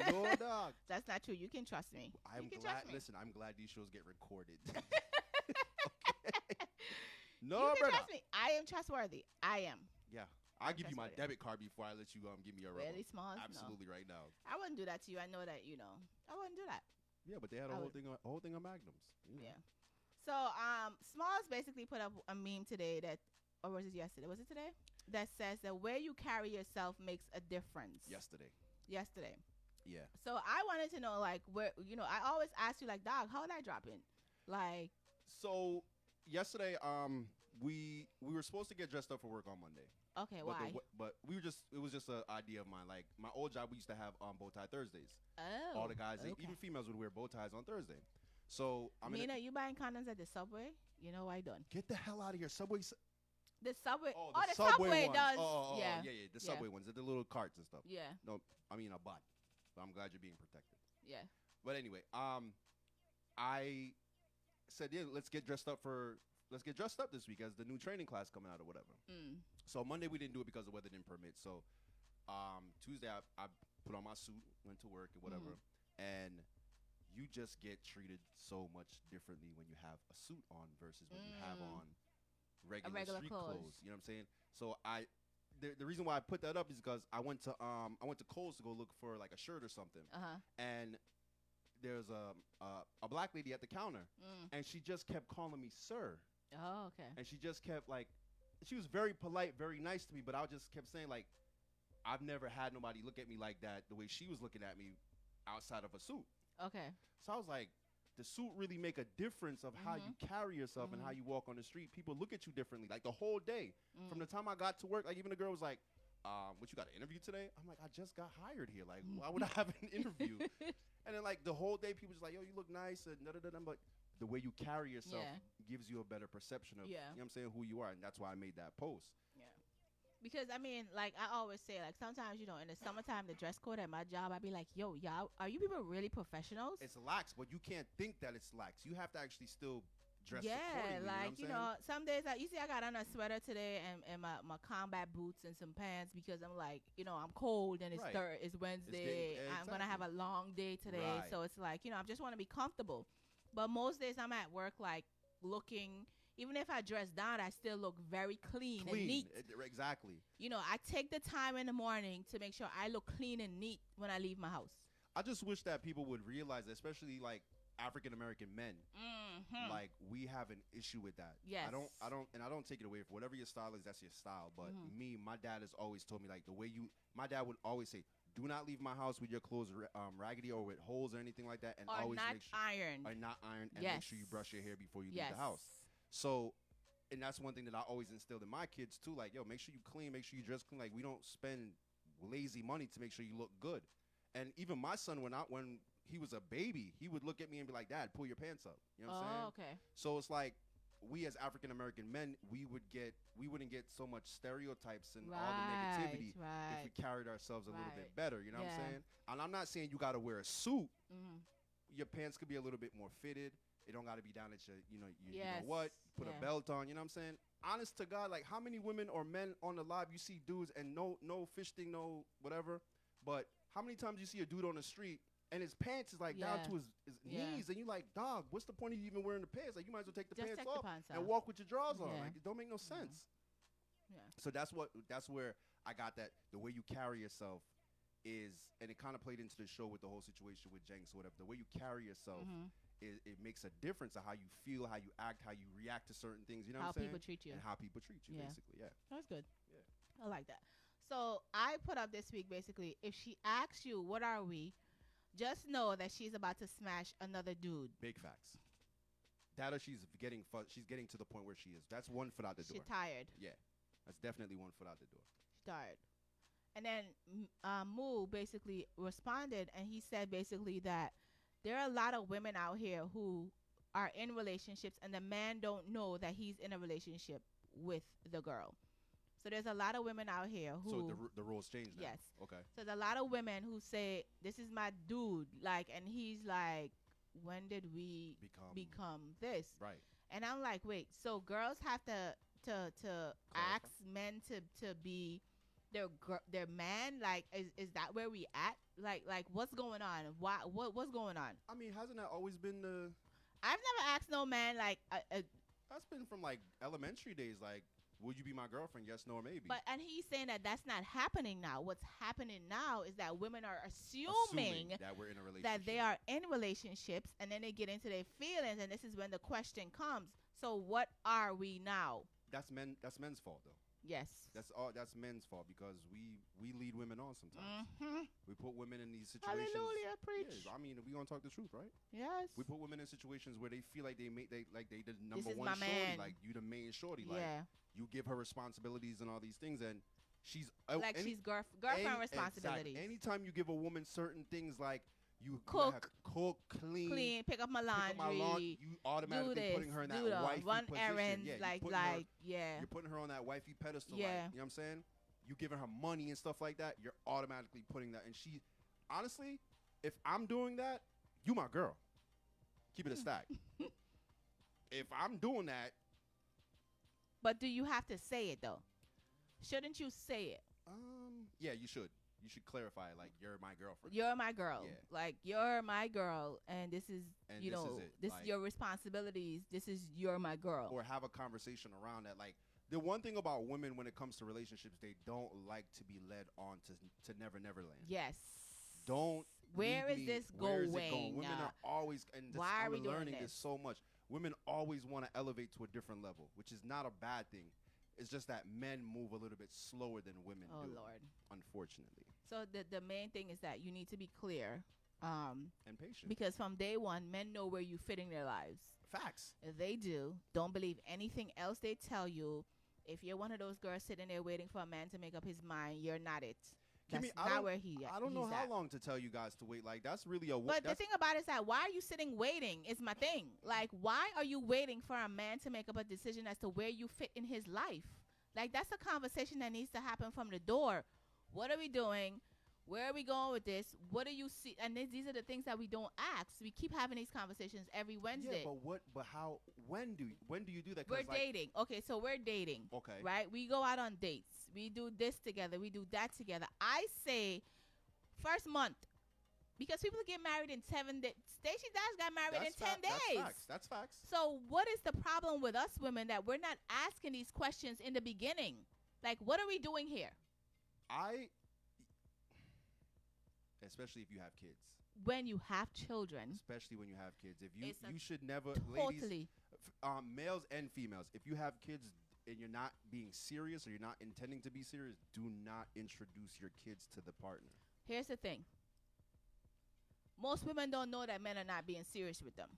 Speaker 10: No, dog.
Speaker 8: That's not true. You can trust me.
Speaker 10: I'm glad. Listen, I'm glad these shows get recorded. No,
Speaker 8: you can
Speaker 10: brother.
Speaker 8: trust me. I am trustworthy. I am.
Speaker 10: Yeah. I'll give you my debit card before I let you give me a rubber.
Speaker 8: Really, Smalls?
Speaker 10: Absolutely, right now.
Speaker 8: I wouldn't do that to you. I know that, I wouldn't do that.
Speaker 10: Yeah, but they had a whole thing of Magnums.
Speaker 8: Yeah. So, Smalls basically put up a meme today or was it yesterday? Was it today? That says that where you carry yourself makes a difference.
Speaker 10: Yesterday. Yeah. So
Speaker 8: I wanted to know, like, where, I always ask you, like, dog, how would I drop in? Like.
Speaker 10: So, yesterday, we were supposed to get dressed up for work on Monday.
Speaker 8: Okay, why?
Speaker 10: But it was just an idea of mine. Like, my old job, we used to have bow tie Thursdays.
Speaker 8: Oh.
Speaker 10: All the guys, even females would wear bow ties on Thursday. So,
Speaker 8: Nina, you buying condoms at the Subway? You know I done.
Speaker 10: Get the hell out of here. Subway.
Speaker 8: The Subway.
Speaker 10: Oh,
Speaker 8: the Subway
Speaker 10: ones.
Speaker 8: does.
Speaker 10: Yeah. The Subway ones. The little carts and stuff.
Speaker 8: Yeah.
Speaker 10: No, I mean a bot. But I'm glad you're being protected.
Speaker 8: Yeah.
Speaker 10: But anyway, I said, let's get dressed up this week as the new training class coming out or whatever. So Monday we didn't do it because the weather didn't permit. So Tuesday I put on my suit, went to work and whatever, and you just get treated so much differently when you have a suit on versus when you have on regular street clothes. You know what I'm saying? So the reason why I put that up is because I went to Kohl's to go look for like a shirt or something, and there's a black lady at the counter, and she just kept calling me sir.
Speaker 8: Oh, okay.
Speaker 10: And she just kept like, she was very polite, very nice to me, but I just kept saying like, I've never had nobody look at me like that the way she was looking at me outside of a suit.
Speaker 8: Okay.
Speaker 10: So I was like, the suit really make a difference of how you carry yourself and how you walk on the street. People look at you differently, like the whole day. From the time I got to work, like even the girl was like, what, you got an interview today? I'm like, I just got hired here. Like, why would I have an interview? And then like the whole day, people just like, yo, you look nice and da-da-da-da. But the way you carry yourself gives you a better perception of, you know what I'm saying, who you are. And that's why I made that post.
Speaker 8: Yeah. Because, I mean, like, I always say, like, sometimes, in the summertime, the dress code at my job, I'd be like, yo, y'all, are you people really professionals?
Speaker 10: It's lax, but you can't think that it's lax. You have to actually still dress
Speaker 8: Yeah,
Speaker 10: accordingly.
Speaker 8: like,
Speaker 10: you know,
Speaker 8: some days, you see I got on a sweater today and my combat boots and some pants because I'm like, I'm cold and it's
Speaker 10: Right.
Speaker 8: it's Wednesday. I'm going to have a long day today.
Speaker 10: Right.
Speaker 8: So it's like, I just want to be comfortable. But most days I'm at work, like, looking, even if I dress down, I still look very clean and neat.
Speaker 10: Exactly.
Speaker 8: I take the time in the morning to make sure I look clean and neat when I leave my house.
Speaker 10: I just wish that people would realize, especially like African American men, like we have an issue with that.
Speaker 8: Yes.
Speaker 10: I don't take it away from whatever your style is. That's your style. But my dad has always told me, like, my dad would always say, do not leave my house with your clothes raggedy or with holes or anything like that, and
Speaker 8: Or
Speaker 10: always
Speaker 8: not
Speaker 10: make sure
Speaker 8: ironed.
Speaker 10: Or not ironed, and
Speaker 8: Yes.
Speaker 10: make sure you brush your hair before you
Speaker 8: Yes.
Speaker 10: leave the house. So, and that's one thing that I always instilled in my kids too. Like, yo, make sure you clean, make sure you dress clean. Like, we don't spend lazy money to make sure you look good. And even my son, when he was a baby, he would look at me and be like, Dad, pull your pants up. You know what I'm saying?
Speaker 8: Okay.
Speaker 10: So it's like, we as African American men, we wouldn't get so much stereotypes and all the negativity if we carried ourselves a little bit better. You know what I'm saying? And I'm not saying you got to wear a suit. Your pants could be a little bit more fitted. It don't got to be down at your, you know what? Put a belt on. You know what I'm saying? Honest to God, like, how many women or men on the live you see dudes and no fish thing, no whatever, but how many times you see a dude on the street and his pants is like down to his knees, and you like, dog, what's the point of you even wearing the pants? Like, you might as well take the pants off and walk with your drawers on. Like, it don't make no sense.
Speaker 8: Yeah.
Speaker 10: So that's where I got that. The way you carry yourself is, and it kind of played into the show with the whole situation with Jenks or whatever. The way you carry yourself, it makes a difference of how you feel, how you act, how you react to certain things. You know what I'm saying?
Speaker 8: How people treat you.
Speaker 10: And how people treat you, basically. Yeah.
Speaker 8: That's good.
Speaker 10: Yeah.
Speaker 8: I like that. So I put up this week, basically, if she asks you, what are we? Just know that she's about to smash another dude.
Speaker 10: Big facts. That or she's getting to the point where she is. That's one foot out the door.
Speaker 8: She's tired.
Speaker 10: Yeah. That's definitely one foot out the door.
Speaker 8: She's tired. And then Moo basically responded, and he said basically that there are a lot of women out here who are in relationships, and the man don't know that he's in a relationship with the girl. So there's a lot of women out here who...
Speaker 10: So the rules changed now?
Speaker 8: Yes.
Speaker 10: Okay.
Speaker 8: So there's a lot of women who say, this is my dude, like, and he's like, when did we become this?
Speaker 10: Right.
Speaker 8: And I'm like, wait, so girls have to ask men to be their man? Like, is that where we at? Like what's going on? What's going on?
Speaker 10: I mean, hasn't that always been the...
Speaker 8: I've never asked no man, like...
Speaker 10: That's been from, like, elementary days, like, would you be my girlfriend? Yes, no, or maybe.
Speaker 8: And he's saying that that's not happening now. What's happening now is that women are assuming
Speaker 10: that we're in a relationship.
Speaker 8: That they are in relationships, and then they get into their feelings, and this is when the question comes. So what are we now?
Speaker 10: That's men's fault, though.
Speaker 8: Yes.
Speaker 10: That's men's fault, because we lead women on sometimes. We put women in these situations.
Speaker 8: Hallelujah, preach.
Speaker 10: Yeah, I mean, we gonna talk the truth, right?
Speaker 8: Yes.
Speaker 10: We put women in situations where they feel like they the number
Speaker 8: This is
Speaker 10: one
Speaker 8: my
Speaker 10: shorty,
Speaker 8: man.
Speaker 10: like you the main shorty,
Speaker 8: Yeah.
Speaker 10: like you give her responsibilities and all these things, and she's
Speaker 8: she's girlfriend responsibilities.
Speaker 10: Exactly. Anytime you give a woman certain things, like you
Speaker 8: cook,
Speaker 10: clean,
Speaker 8: pick up my laundry,
Speaker 10: you automatically putting her in that wifey
Speaker 8: run
Speaker 10: position.
Speaker 8: errands,
Speaker 10: Yeah, you're putting her on that wifey pedestal.
Speaker 8: Yeah.
Speaker 10: Like, you know what I'm saying? You giving her money and stuff like that, you're automatically putting that. And she, honestly, if I'm doing that, you my girl. Keep it a stack. If I'm doing that.
Speaker 8: But do you have to say it, though? Shouldn't you say it?
Speaker 10: Yeah, you should. You should clarify, like, you're my girlfriend.
Speaker 8: You're my girl.
Speaker 10: Yeah.
Speaker 8: Like, you're my girl, and this is,
Speaker 10: And
Speaker 8: you
Speaker 10: this
Speaker 8: know,
Speaker 10: is it.
Speaker 8: this
Speaker 10: Like-
Speaker 8: is your responsibilities. This is you're my girl.
Speaker 10: Or have a conversation around that. Like, the one thing about women when it comes to relationships, they don't like to be led on to Never Neverland.
Speaker 8: Yes.
Speaker 10: Don't.
Speaker 8: Where
Speaker 10: lead
Speaker 8: is
Speaker 10: me.
Speaker 8: this
Speaker 10: Where is it
Speaker 8: going?
Speaker 10: going? Women are always, and this,
Speaker 8: Why are
Speaker 10: I'm
Speaker 8: we doing
Speaker 10: learning
Speaker 8: this?
Speaker 10: this so much. Women always want to elevate to a different level, which is not a bad thing. It's just that men move a little bit slower than women
Speaker 8: Oh,
Speaker 10: do.
Speaker 8: Lord.
Speaker 10: Unfortunately.
Speaker 8: So the main thing is that you need to be clear.
Speaker 10: And patient.
Speaker 8: Because from day one, men know where you fit in their lives.
Speaker 10: Facts.
Speaker 8: They do. Don't believe anything else they tell you. If you're one of those girls sitting there waiting for a man to make up his mind, you're not it. That's
Speaker 10: Kimmy,
Speaker 8: not where he.
Speaker 10: I don't know
Speaker 8: he's
Speaker 10: how
Speaker 8: at.
Speaker 10: long to tell you guys to wait. Like, that's really a.
Speaker 8: But the thing about it is that why are you sitting waiting is my thing. Like, why are you waiting for a man to make up a decision as to where you fit in his life? Like, that's a conversation that needs to happen from the door. What are we doing? Where are we going with this? What do you see? And these are the things that we don't ask. We keep having these conversations every Wednesday.
Speaker 10: Yeah, but how? When do you do that?
Speaker 8: We're dating. Okay, so we're dating.
Speaker 10: Okay.
Speaker 8: Right? We go out on dates. We do this together. We do that together. I say first month. Because people get married in 7 days. Stacey Dash got married in 10 days.
Speaker 10: That's facts.
Speaker 8: So what is the problem with us women that we're not asking these questions in the beginning? Like, what are we doing here?
Speaker 10: Especially if you have kids.
Speaker 8: When you have children.
Speaker 10: Especially when you have kids. If you should never,
Speaker 8: totally.
Speaker 10: ladies, males and females, if you have kids and you're not being serious or you're not intending to be serious, do not introduce your kids to the partner.
Speaker 8: Here's the thing. Most women don't know that men are not being serious with them.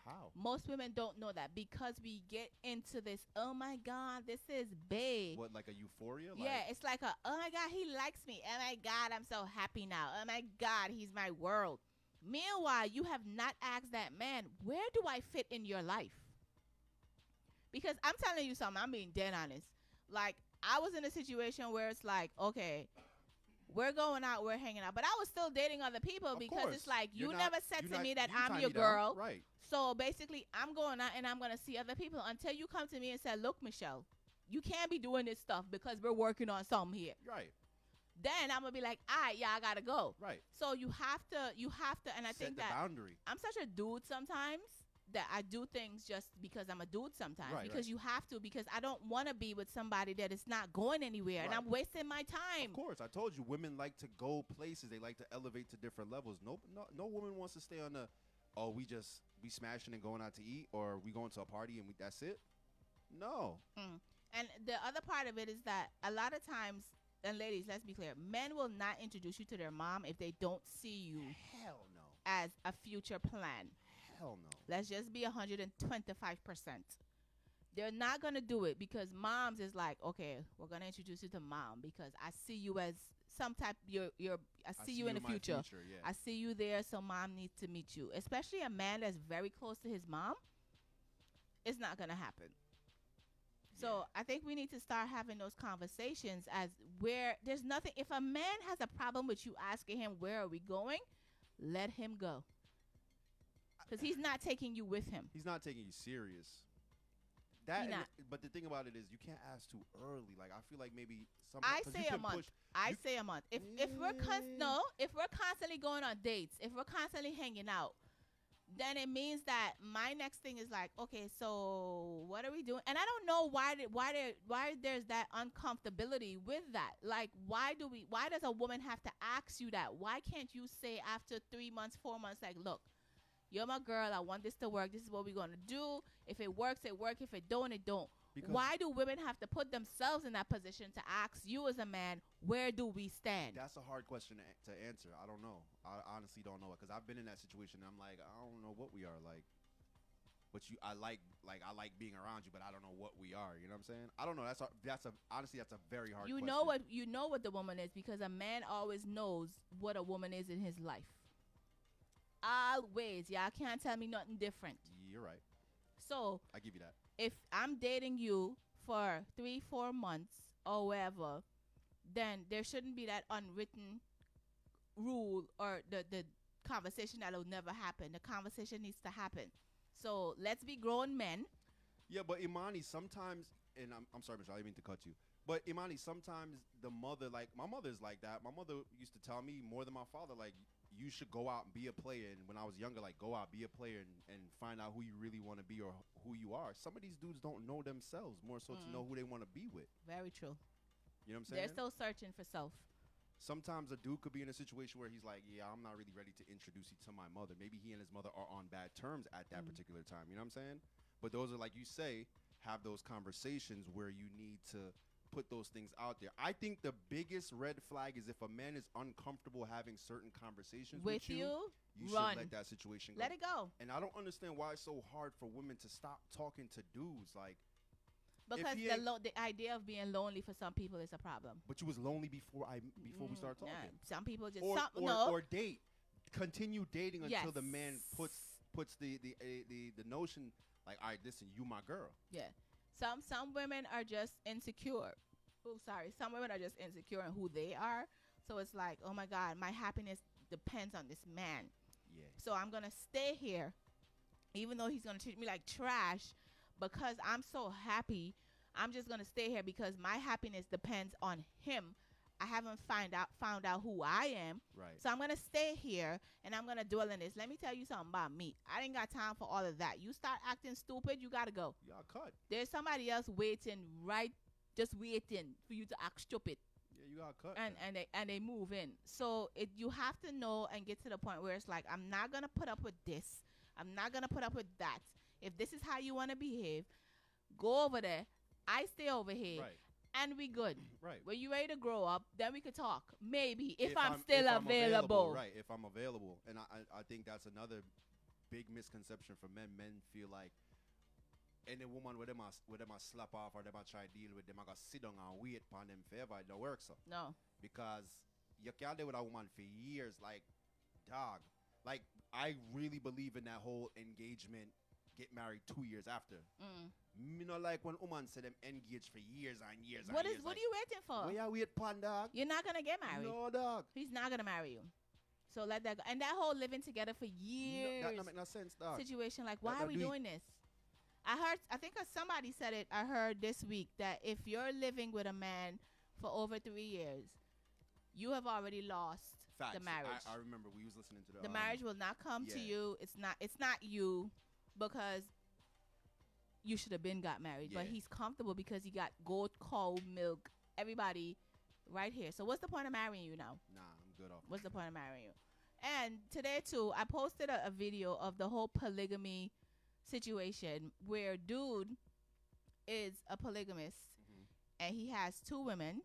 Speaker 10: How?
Speaker 8: Most women don't know that because we get into this, oh my God, this is big.
Speaker 10: What, like a euphoria?
Speaker 8: Yeah, it's like a, oh my God, he likes me. Oh my God, I'm so happy now. Oh my God, he's my world. Meanwhile, you have not asked that man, where do I fit in your life? Because I'm telling you something, I'm being dead honest. Like, I was in a situation where it's like, okay, we're going out, we're hanging out. But I was still dating other people because it's like, you never said to me that I'm your girl.
Speaker 10: Right.
Speaker 8: So basically, I'm going out and I'm going to see other people until you come to me and say, look, Michelle, you can't be doing this stuff because we're working on something here.
Speaker 10: Right.
Speaker 8: Then I'm going to be like, all right, yeah, I got to go.
Speaker 10: Right.
Speaker 8: So you have to, and I think that
Speaker 10: boundary.
Speaker 8: I'm such a dude sometimes that I do things just because I'm a dude sometimes.
Speaker 10: Right,
Speaker 8: because you have to, because I don't want to be with somebody that is not going anywhere and I'm wasting my time.
Speaker 10: Of course. I told you, women like to go places. They like to elevate to different levels. No woman wants to stay on the, we smashing and going out to eat, or we going to a party and that's it. No.
Speaker 8: And the other part of it is that a lot of times, and ladies, let's be clear, men will not introduce you to their mom if they don't see you
Speaker 10: Hell no.
Speaker 8: as a future plan.
Speaker 10: Hell no.
Speaker 8: Let's just be 125%. They're not going to do it because moms is like, okay, we're going to introduce you to mom because I see you as some type, I see you in the future.
Speaker 10: Yeah.
Speaker 8: I see you there, so mom needs to meet you. Especially a man that's very close to his mom, it's not going to happen. So I think we need to start having those conversations as where there's nothing. If a man has a problem with you asking him, where are we going? Let him go. Because he's not taking you with him.
Speaker 10: He's not taking you serious. But the thing about it is, you can't ask too early. Like, I feel like maybe
Speaker 8: I say a month. I say a month. If we're constantly going on dates, if we're constantly hanging out, then it means that my next thing is like, okay, so what are we doing? And I don't know why there's that uncomfortability with that. Like, why does a woman have to ask you that? Why can't you say after 3 months, 4 months, like, look, you're my girl. I want this to work. This is what we're going to do. If it works, it works. If it don't, it don't. Because why do women have to put themselves in that position to ask you as a man, where do we stand?
Speaker 10: That's a hard question to answer. I don't know. I honestly don't know, because I've been in that situation. And I'm like, I don't know what we are like. But I like being around you, but I don't know what we are. You know what I'm saying? I don't know. Honestly, that's a very hard question.
Speaker 8: You know what the woman is, because a man always knows what a woman is in his life. Always. Y'all can't tell me nothing different.
Speaker 10: You're right.
Speaker 8: So
Speaker 10: I give you that.
Speaker 8: If I'm dating you for 3-4 months or whatever, then there shouldn't be that unwritten rule or the conversation that will never happen. The conversation needs to happen. So let's be grown men.
Speaker 10: Yeah, but Imani, sometimes, and I'm sorry, Michelle, I didn't mean to cut you. But Imani, sometimes the mother, like my mother's like that. My mother used to tell me more than my father, like, you should go out and be a player. And when I was younger, like, go out, be a player and find out who you really want to be or who you are. Some of these dudes don't know themselves more so to know who they want to be with.
Speaker 8: Very true.
Speaker 10: You know what I'm saying?
Speaker 8: They're still searching for self.
Speaker 10: Sometimes a dude could be in a situation where he's like, yeah, I'm not really ready to introduce you to my mother. Maybe he and his mother are on bad terms at that particular time. You know what I'm saying? But those are, like you say, have those conversations where you need to put those things out there. I think the biggest red flag is if a man is uncomfortable having certain conversations with you
Speaker 8: run.
Speaker 10: should let that situation go.
Speaker 8: Let it go.
Speaker 10: And I don't understand why it's so hard for women to stop talking to dudes. Like,
Speaker 8: because the idea of being lonely for some people is a problem.
Speaker 10: But you was lonely before we started talking.
Speaker 8: Yeah. Some people just
Speaker 10: or date. Continue dating until the man puts the notion like, all right, listen, you my girl.
Speaker 8: Yeah. Some women are just insecure. Oh, sorry. Some women are just insecure in who they are. So it's like, oh my God, my happiness depends on this man.
Speaker 10: Yeah.
Speaker 8: So I'm going to stay here, even though he's going to treat me like trash, because I'm so happy. I'm just going to stay here because my happiness depends on him. I haven't found out who I am.
Speaker 10: Right.
Speaker 8: So I'm going to stay here and I'm going to dwell in this. Let me tell you something about me. I ain't got time for all of that. You start acting stupid, you got to go.
Speaker 10: Y'all cut.
Speaker 8: There's somebody else waiting, just waiting for you to act stupid.
Speaker 10: Yeah, you got cut.
Speaker 8: And they move in. So you have to know and get to the point where it's like, I'm not going to put up with this. I'm not going to put up with that. If this is how you want to behave, go over there. I stay over here.
Speaker 10: Right.
Speaker 8: And we good.
Speaker 10: Right.
Speaker 8: When you ready to grow up, then we could talk. Maybe if I'm
Speaker 10: if
Speaker 8: still
Speaker 10: I'm
Speaker 8: available.
Speaker 10: Right. If I'm available. And I think that's another big misconception for men. Men feel like any woman with them a slap off or them a try deal with them, I got sit down and wait upon them forever. It don't work so.
Speaker 8: No.
Speaker 10: Because you can't deal with a woman for years. Like, dog. Like, I really believe in that whole engagement, get married 2 years after. Me not like when woman say them engaged for years and years
Speaker 8: What
Speaker 10: and years.
Speaker 8: What are you waiting for?
Speaker 10: What you wait upon, dog?
Speaker 8: You're not going to get married.
Speaker 10: No, dog.
Speaker 8: He's not going to marry you. So let that go. And that whole living together for years.
Speaker 10: That don't make no sense, dog.
Speaker 8: Situation like, why are we doing this? I think somebody said it, I heard this week, that if you're living with a man for over 3 years, you have already lost
Speaker 10: Facts.
Speaker 8: the marriage.
Speaker 10: I remember we was listening to
Speaker 8: the marriage will not come to you. It's not you, because you should have been got married. But he's comfortable because he got goat, cow, milk, everybody right here. So what's the point of marrying you now?
Speaker 10: Nah, I'm good off.
Speaker 8: What's the point of marrying you? And today too, I posted a video of the whole polygamy situation where dude is a polygamist and he has 2 women,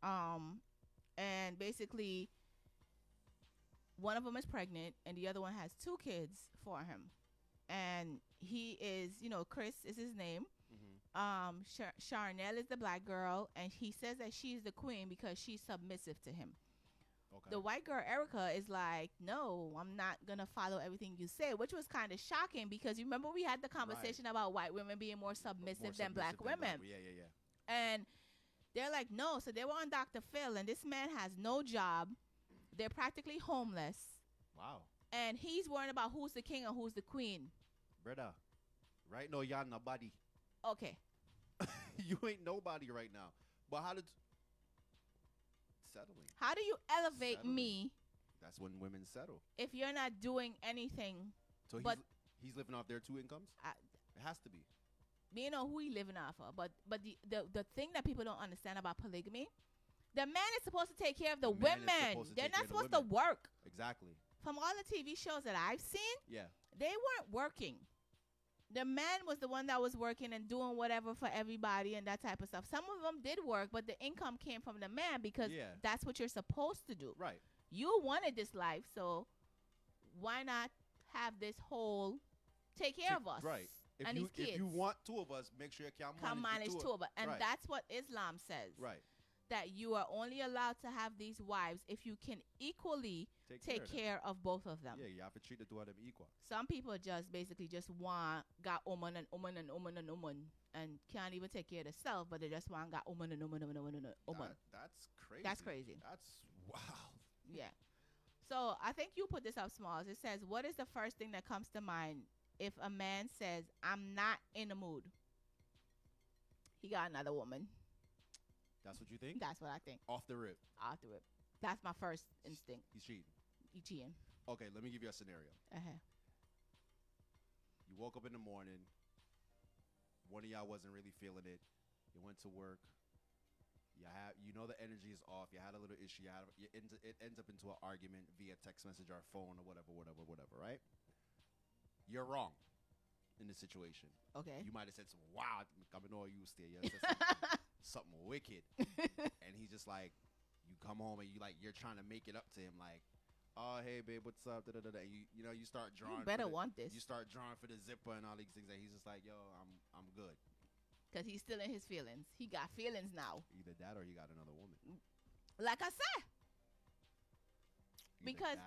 Speaker 8: and basically one of them is pregnant and the other one has 2 kids for him, and he is, Chris is his name. Charnel is the black girl, and he says that she's the queen because she's submissive to him. Okay. The white girl, Erica, is like, no, I'm not going to follow everything you say, which was kind of shocking because you remember we had the conversation about white women being more submissive than black women.
Speaker 10: Yeah.
Speaker 8: And they're like, no. So they were on Dr. Phil, and this man has no job. They're practically homeless.
Speaker 10: Wow.
Speaker 8: And he's worrying about who's the king and who's the queen.
Speaker 10: Brother, right now you're nobody.
Speaker 8: Okay.
Speaker 10: You ain't nobody right now. But settling.
Speaker 8: How do you elevate me?
Speaker 10: That's when women settle.
Speaker 8: If you're not doing anything.
Speaker 10: So he's living off their 2 incomes? It has to be.
Speaker 8: You know who he living off of. But the thing that people don't understand about polygamy, the man is supposed to take care of the women. They're not supposed to work.
Speaker 10: Exactly.
Speaker 8: From all the TV shows that I've seen, they weren't working. The man was the one that was working and doing whatever for everybody and that type of stuff. Some of them did work, but the income came from the man because that's what you're supposed to do.
Speaker 10: Right.
Speaker 8: You wanted this life, so why not have this whole take care of us?
Speaker 10: Right.
Speaker 8: And these kids.
Speaker 10: If you want 2 of us, make sure you can manage
Speaker 8: 2 of us. And that's what Islam says.
Speaker 10: Right.
Speaker 8: That you are only allowed to have these wives if you can equally take care of both of them.
Speaker 10: Yeah, you have to treat the 2 of them equal.
Speaker 8: Some people just basically got woman and can't even take care of themselves, but they just want got woman and woman.
Speaker 10: That's crazy.
Speaker 8: That's crazy.
Speaker 10: That's wow.
Speaker 8: Yeah. So I think you put this up, Smalls. It says, what is the first thing that comes to mind if a man says, I'm not in the mood? He got another woman.
Speaker 10: That's what you think?
Speaker 8: That's what I think.
Speaker 10: Off the rip.
Speaker 8: That's my first instinct.
Speaker 10: He's cheating.
Speaker 8: He cheating.
Speaker 10: Okay, let me give you a scenario. You woke up in the morning. One of y'all wasn't really feeling it. You went to work. You know the energy is off. You had a little issue. It ends up into an argument via text message or phone or whatever, right? You're wrong in the situation.
Speaker 8: Okay.
Speaker 10: You might have said, wow, I'm all you stay. Something wicked. And he's just like, you come home and you're trying to make it up to him like, oh, hey babe, what's up? And you start drawing.
Speaker 8: You better want this.
Speaker 10: You start drawing for the zipper and all these things, and he's just like, yo, I'm good.
Speaker 8: Because he's still in his feelings. He got feelings now.
Speaker 10: Either that or he got another woman.
Speaker 8: Like I said. Because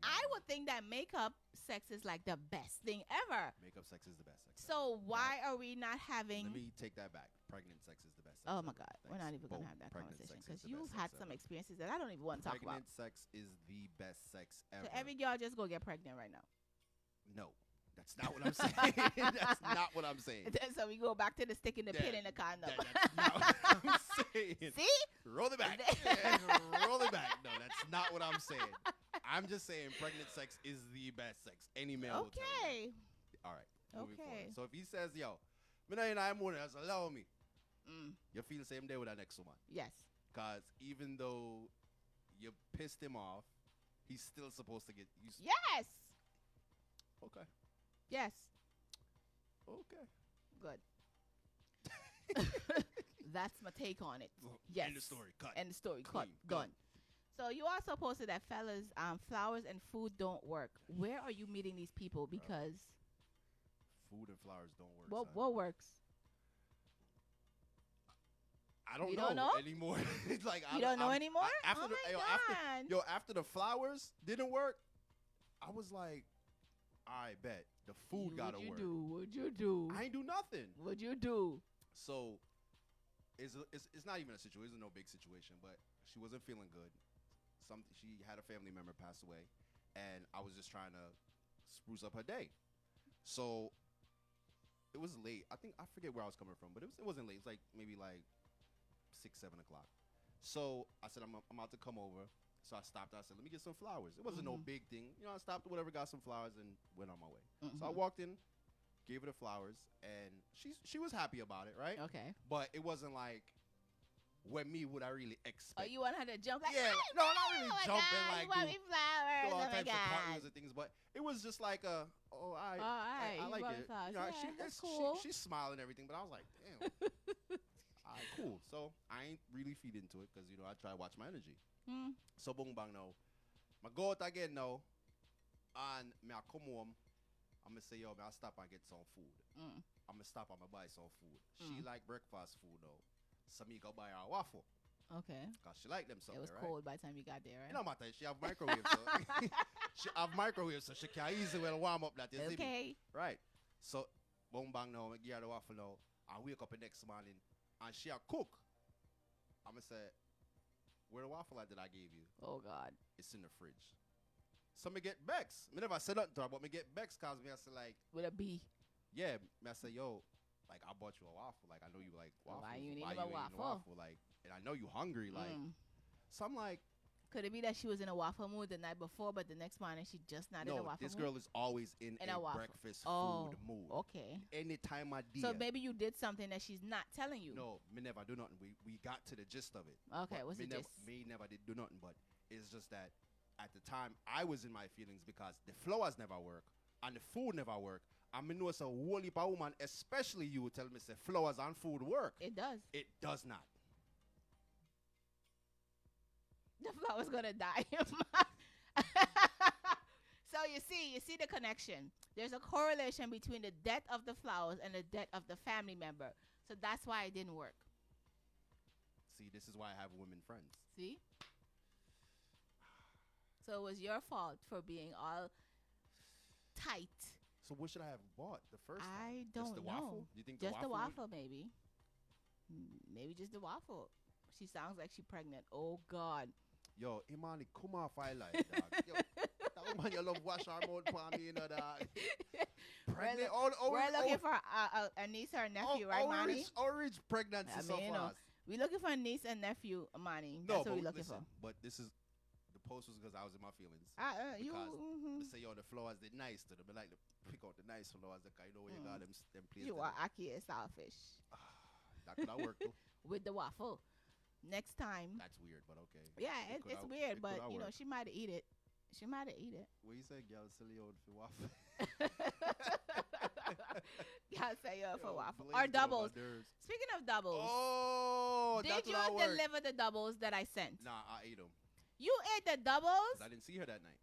Speaker 8: I would think that makeup sex is like the best thing ever.
Speaker 10: Makeup sex is the best sex.
Speaker 8: So why are we not having?
Speaker 10: Let me take that back. Pregnant sex is the best sex.
Speaker 8: Oh
Speaker 10: ever.
Speaker 8: my God, we're not even gonna have that
Speaker 10: Pregnant
Speaker 8: conversation
Speaker 10: sex is
Speaker 8: because
Speaker 10: the
Speaker 8: you've
Speaker 10: best
Speaker 8: had
Speaker 10: sex
Speaker 8: some
Speaker 10: ever.
Speaker 8: experiences that I don't even want to talk about.
Speaker 10: Pregnant sex is the best sex ever.
Speaker 8: So every girl just go get pregnant right now.
Speaker 10: No, that's not what I'm saying. That's not what I'm saying.
Speaker 8: So we go back to the stick in the pin in the condom.
Speaker 10: That's not what I'm saying.
Speaker 8: See?
Speaker 10: Roll it back. Roll it back. No, that's not what I'm saying. I'm just saying pregnant sex is the best sex. Any male will tell you.
Speaker 8: Okay.
Speaker 10: All right. Moving
Speaker 8: Okay.
Speaker 10: forward. So if he says, yo, I'm morning, that's allow me. You feel the same day with that next woman.
Speaker 8: Yes.
Speaker 10: Because even though you pissed him off, he's still supposed to get you.
Speaker 8: Yes.
Speaker 10: Okay.
Speaker 8: Yes.
Speaker 10: Okay.
Speaker 8: Good. That's my take on it. Yes.
Speaker 10: End of story. Cut.
Speaker 8: End of story.
Speaker 10: Clean.
Speaker 8: Cut. Done. So you also posted that fellas, flowers and food don't work. Where are you meeting these people? Because
Speaker 10: food and flowers don't work.
Speaker 8: what works?
Speaker 10: I don't
Speaker 8: You
Speaker 10: know,
Speaker 8: don't know?
Speaker 10: anymore. It's like
Speaker 8: You don't know anymore?
Speaker 10: After
Speaker 8: Oh
Speaker 10: the,
Speaker 8: my
Speaker 10: yo,
Speaker 8: God.
Speaker 10: after the flowers didn't work, I was like, I bet the food gotta work.
Speaker 8: What'd you do?
Speaker 10: I ain't do nothing.
Speaker 8: What'd you do?
Speaker 10: So it's not even a situation. It's no big situation, but she wasn't feeling good. She had a family member pass away, and I was just trying to spruce up her day. So it was late. I forget where I was coming from, but it wasn't late. It was like maybe like 6, 7 o'clock. So I said I'm about to come over. So I stopped. I said, let me get some flowers. It wasn't no big thing. You know, I stopped, whatever, got some flowers, and went on my way. So I walked in, gave her the flowers, and she was happy about it, right?
Speaker 8: Okay.
Speaker 10: But it wasn't like what I really expect.
Speaker 8: Oh, you want her to jump like,
Speaker 10: Yeah,
Speaker 8: oh,
Speaker 10: no, not really
Speaker 8: oh my
Speaker 10: jumping
Speaker 8: God,
Speaker 10: like
Speaker 8: you want
Speaker 10: do-
Speaker 8: me flowers.
Speaker 10: do all
Speaker 8: Oh my
Speaker 10: types of
Speaker 8: God.
Speaker 10: cartwheels and things, but it was just like I
Speaker 8: you
Speaker 10: like
Speaker 8: brought
Speaker 10: it.
Speaker 8: flowers.
Speaker 10: You know,
Speaker 8: Yeah, that's
Speaker 10: she-
Speaker 8: cool.
Speaker 10: she's smiling and everything, but I was like, damn. All right, cool. So I ain't really feed into it because I try to watch my energy. So boom bang now. I go out again now, and I come home. I'm gonna say, yo, I stop and get some food. I'm gonna stop and buy some food. She like breakfast food though, so me go buy her a waffle.
Speaker 8: Okay.
Speaker 10: Cause she like them something,
Speaker 8: It was
Speaker 10: right?
Speaker 8: cold by the time you got there, right?
Speaker 10: No matter, she have microwave, so she have microwave, so she can easily warm up that. You see me?
Speaker 8: Okay.
Speaker 10: Right. So boom bang now, I give her the waffle now. I wake up the next morning, and she a cook. I'ma say, where the waffle at that I gave you?
Speaker 8: Oh God.
Speaker 10: It's in the fridge. So me get Bex. Me never said nothing to her, but me get Bex cause me I say like
Speaker 8: With a B.
Speaker 10: yeah, me I say yo, like I bought you a waffle. Like I know you like waffles.
Speaker 8: Why you need
Speaker 10: Why
Speaker 8: a
Speaker 10: you ain't
Speaker 8: waffle?
Speaker 10: Like, and I know you hungry. Like, so I'm like,
Speaker 8: Could it be that she was in a waffle mood the night before, but the next morning she just not in a
Speaker 10: no,
Speaker 8: waffle
Speaker 10: this
Speaker 8: mood?
Speaker 10: girl is always in
Speaker 8: In
Speaker 10: a
Speaker 8: a waffle.
Speaker 10: breakfast
Speaker 8: Oh,
Speaker 10: food mood.
Speaker 8: okay.
Speaker 10: Anytime I did.
Speaker 8: So maybe you did something that she's not telling you.
Speaker 10: No, me never do nothing. We got to the gist of it.
Speaker 8: Okay,
Speaker 10: But
Speaker 8: what's
Speaker 10: me
Speaker 8: the
Speaker 10: never,
Speaker 8: gist?
Speaker 10: Me never did do nothing, but it's just that at the time I was in my feelings because the flowers never work and the food never work. I mean, know it's a whole heap of woman, especially you, tell me say flowers and food work.
Speaker 8: It does.
Speaker 10: It does not.
Speaker 8: The flower's gonna die. So you see the connection. There's a correlation between the death of the flowers and the death of the family member. So that's why it didn't work.
Speaker 10: See, this is why I have women friends.
Speaker 8: See? So it was your fault for being all tight.
Speaker 10: So what should I have bought the first time?
Speaker 8: I
Speaker 10: Just
Speaker 8: don't
Speaker 10: the
Speaker 8: know.
Speaker 10: waffle? You think
Speaker 8: Just the
Speaker 10: would-
Speaker 8: waffle, maybe. Maybe just the waffle. She sounds like she's pregnant. Oh God.
Speaker 10: Yo, Imani, come off I like dog. Yo, that woman you love wash her mouth for me, dog. Pregnant,
Speaker 8: We're looking for a niece or a nephew, right, Manny?
Speaker 10: Orange pregnancy
Speaker 8: I
Speaker 10: so
Speaker 8: mean,
Speaker 10: fast.
Speaker 8: We're looking for a niece and nephew, Manny.
Speaker 10: No,
Speaker 8: That's
Speaker 10: but
Speaker 8: what we're looking
Speaker 10: listen,
Speaker 8: for.
Speaker 10: but this is the post was because I was in my feelings.
Speaker 8: You,
Speaker 10: because they say yo the flowers they nice to them. They like to pick out the nice flowers. Like I know where you got them places.
Speaker 8: You are Aki and Starfish.
Speaker 10: That could have worked too.
Speaker 8: With the waffle. Next time.
Speaker 10: That's weird, but okay.
Speaker 8: Yeah, it's weird, but you know
Speaker 10: work.
Speaker 8: she might eat it. She might eat it.
Speaker 10: What you say, girl? Silly old for waffle.
Speaker 8: Y'all say for waffle
Speaker 10: Blaze
Speaker 8: or
Speaker 10: get on my
Speaker 8: doubles.
Speaker 10: nerves.
Speaker 8: Speaking of doubles,
Speaker 10: Oh,
Speaker 8: did you deliver the doubles that I sent?
Speaker 10: Nah, I ate them.
Speaker 8: You ate the doubles.
Speaker 10: I didn't see her that night.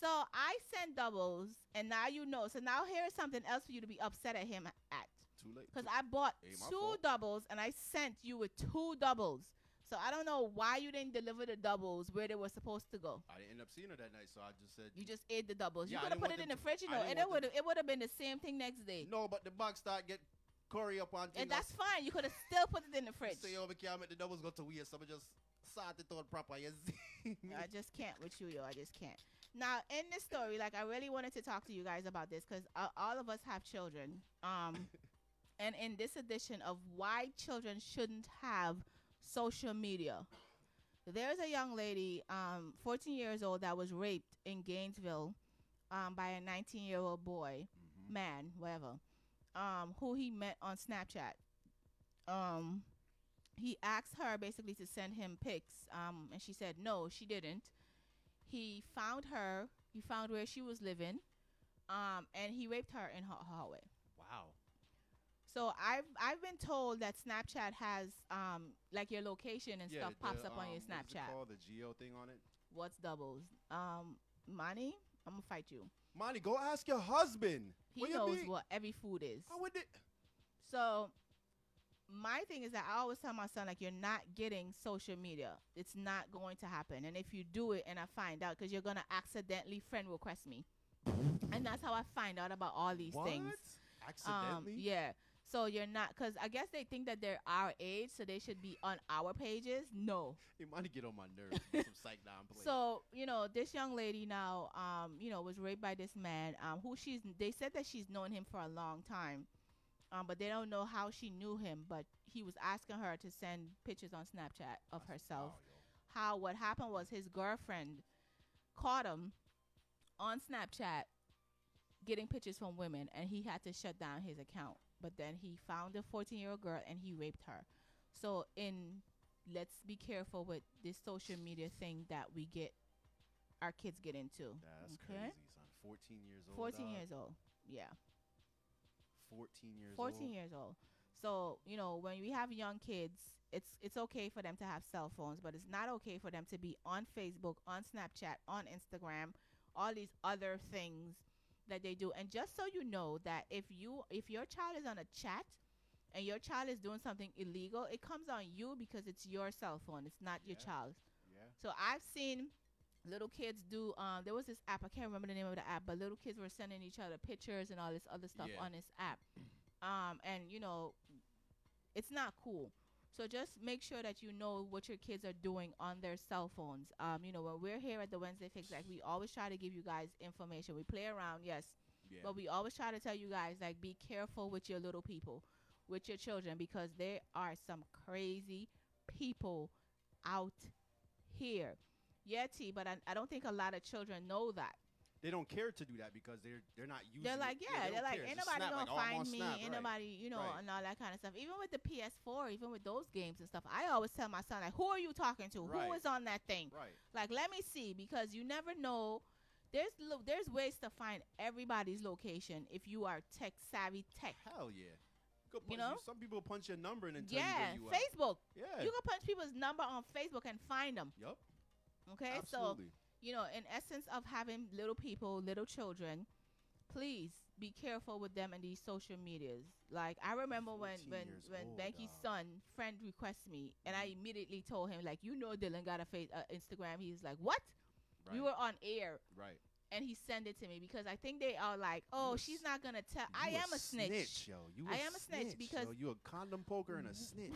Speaker 8: So I sent doubles, and now you know. So now here's something else for you to be upset at him at.
Speaker 10: Too late.
Speaker 8: Because I bought
Speaker 10: Ain't my
Speaker 8: 2
Speaker 10: fault.
Speaker 8: doubles, and I sent you with 2 doubles. So I don't know why you didn't deliver the doubles where they were supposed to go.
Speaker 10: I didn't end up seeing her that night, so I just said.
Speaker 8: You just ate the doubles.
Speaker 10: Yeah,
Speaker 8: You could have put it in the fridge, you know, and it would have been the same thing next day.
Speaker 10: No, but the box start get curry up on things.
Speaker 8: And that's fine. You could have still put it in the fridge.
Speaker 10: So we can't make the doubles go to waste. So we just sort it out proper. You see?
Speaker 8: I just can't with you, yo. I just can't. Now, in this story, like, I really wanted to talk to you guys about this because all of us have children. And in this edition of why children shouldn't have social media, there's a young lady, 14 years old, that was raped in Gainesville by a 19-year-old boy, man, whatever, who he met on Snapchat. He asked her basically to send him pics, and she said no, she didn't. He found her. He found where she was living, and he raped her in her hallway.
Speaker 10: Wow.
Speaker 8: So I've been told that Snapchat has like your location and stuff pops up on your Snapchat.
Speaker 10: What's it called? The geo thing on it.
Speaker 8: What's doubles? Money, I'm gonna fight you.
Speaker 10: Money, go ask your husband.
Speaker 8: He knows what every food is.
Speaker 10: How would it?
Speaker 8: So my thing is that I always tell my son, like, you're not getting social media. It's not going to happen. And if you do it and I find out, because you're going to accidentally friend request me. And that's how I find out about all these things.
Speaker 10: Accidentally?
Speaker 8: Yeah. So you're not, because I guess they think that they're our age, so they should be on our pages. No.
Speaker 10: It might get on my nerves. Some psych down play.
Speaker 8: So, this young lady now, was raped by this man, they said that she's known him for a long time. But they don't know how she knew him, but he was asking her to send pictures on Snapchat of herself. What happened was his girlfriend caught him on Snapchat getting pictures from women, and he had to shut down his account. But then he found a 14-year-old girl, and he raped her. So let's be careful with this social media thing that our kids get into.
Speaker 10: That's crazy, son. 14 years old.
Speaker 8: 14 years old, yeah.
Speaker 10: 14
Speaker 8: years old. So, when we have young kids, it's okay for them to have cell phones, but it's not okay for them to be on Facebook, on Snapchat, on Instagram, all these other things that they do. And just so you know that if your child is on a chat and your child is doing something illegal, it comes on you because it's your cell phone. It's not your child's.
Speaker 10: Yeah.
Speaker 8: So I've seen little kids do there was this app, I can't remember the name of the app, but little kids were sending each other pictures and all this other stuff on this app. And it's not cool. So just make sure that you know what your kids are doing on their cell phones. When we're here at the Wednesday Fix, like, we always try to give you guys information. We play around, yes, but we always try to tell you guys, like, be careful with your little people, with your children, because there are some crazy people out here. Yeah, T, but I don't think a lot of children know that.
Speaker 10: They don't care to do that because they're not using.
Speaker 8: They're like, they're like, ain't nobody gonna find me, ain't nobody, and all that kind of stuff. Even with the PS4, even with those games and stuff, I always tell my son, like, who are you talking to? Who is on that thing?
Speaker 10: Right.
Speaker 8: Like, let me see, because you never know. There's ways to find everybody's location if you are tech savvy.
Speaker 10: Hell yeah. Some people punch your number and then tell you where you
Speaker 8: Facebook.
Speaker 10: Yeah.
Speaker 8: You can punch people's number on Facebook and find them.
Speaker 10: Yup.
Speaker 8: Okay,
Speaker 10: absolutely.
Speaker 8: So, in essence of having little people, little children, please be careful with them and these social medias. Like, I remember when Banky's son friend requested me, and I immediately told him, like, Dylan got a Instagram. He's like, what?
Speaker 10: Right.
Speaker 8: We were on air.
Speaker 10: Right.
Speaker 8: And he sent it to me because I think they are like, oh, she's not going to tell. I am a snitch.
Speaker 10: Yo.
Speaker 8: I am a snitch because
Speaker 10: you a condom poker and a snitch.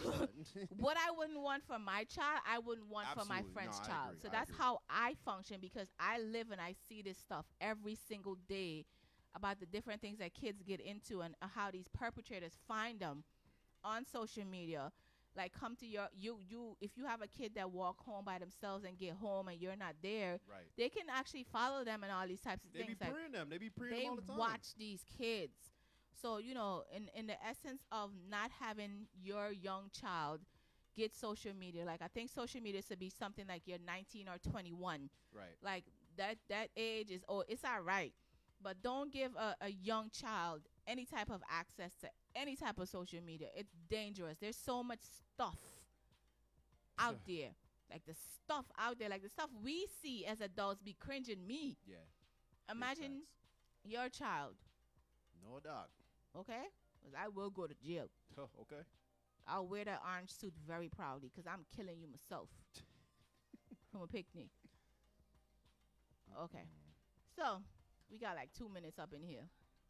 Speaker 8: What I wouldn't want for my child, I wouldn't want for my friend's child. So that's how I function, because I live and I see this stuff every single day about the different things that kids get into and how these perpetrators find them on social media. Like, come to if you have a kid that walk home by themselves and get home and you're not there, they can actually follow them and all these types of things.
Speaker 10: They be preying them all the time.
Speaker 8: They watch these kids. So, in the essence of not having your young child get social media, like, I think social media should be something like you're 19 or 21.
Speaker 10: Right.
Speaker 8: Like, that age is, it's all right. But don't give a young child any type of access to any type of social media. It's dangerous. There's so much stuff out there. Like, the stuff out there, like the stuff we see as adults be cringing me.
Speaker 10: Yeah.
Speaker 8: Imagine your child.
Speaker 10: No doubt.
Speaker 8: Okay? Because I will go to jail.
Speaker 10: Oh, okay.
Speaker 8: I'll wear that orange suit very proudly because I'm killing you myself from a picnic. Okay. So, we got like 2 minutes up in here.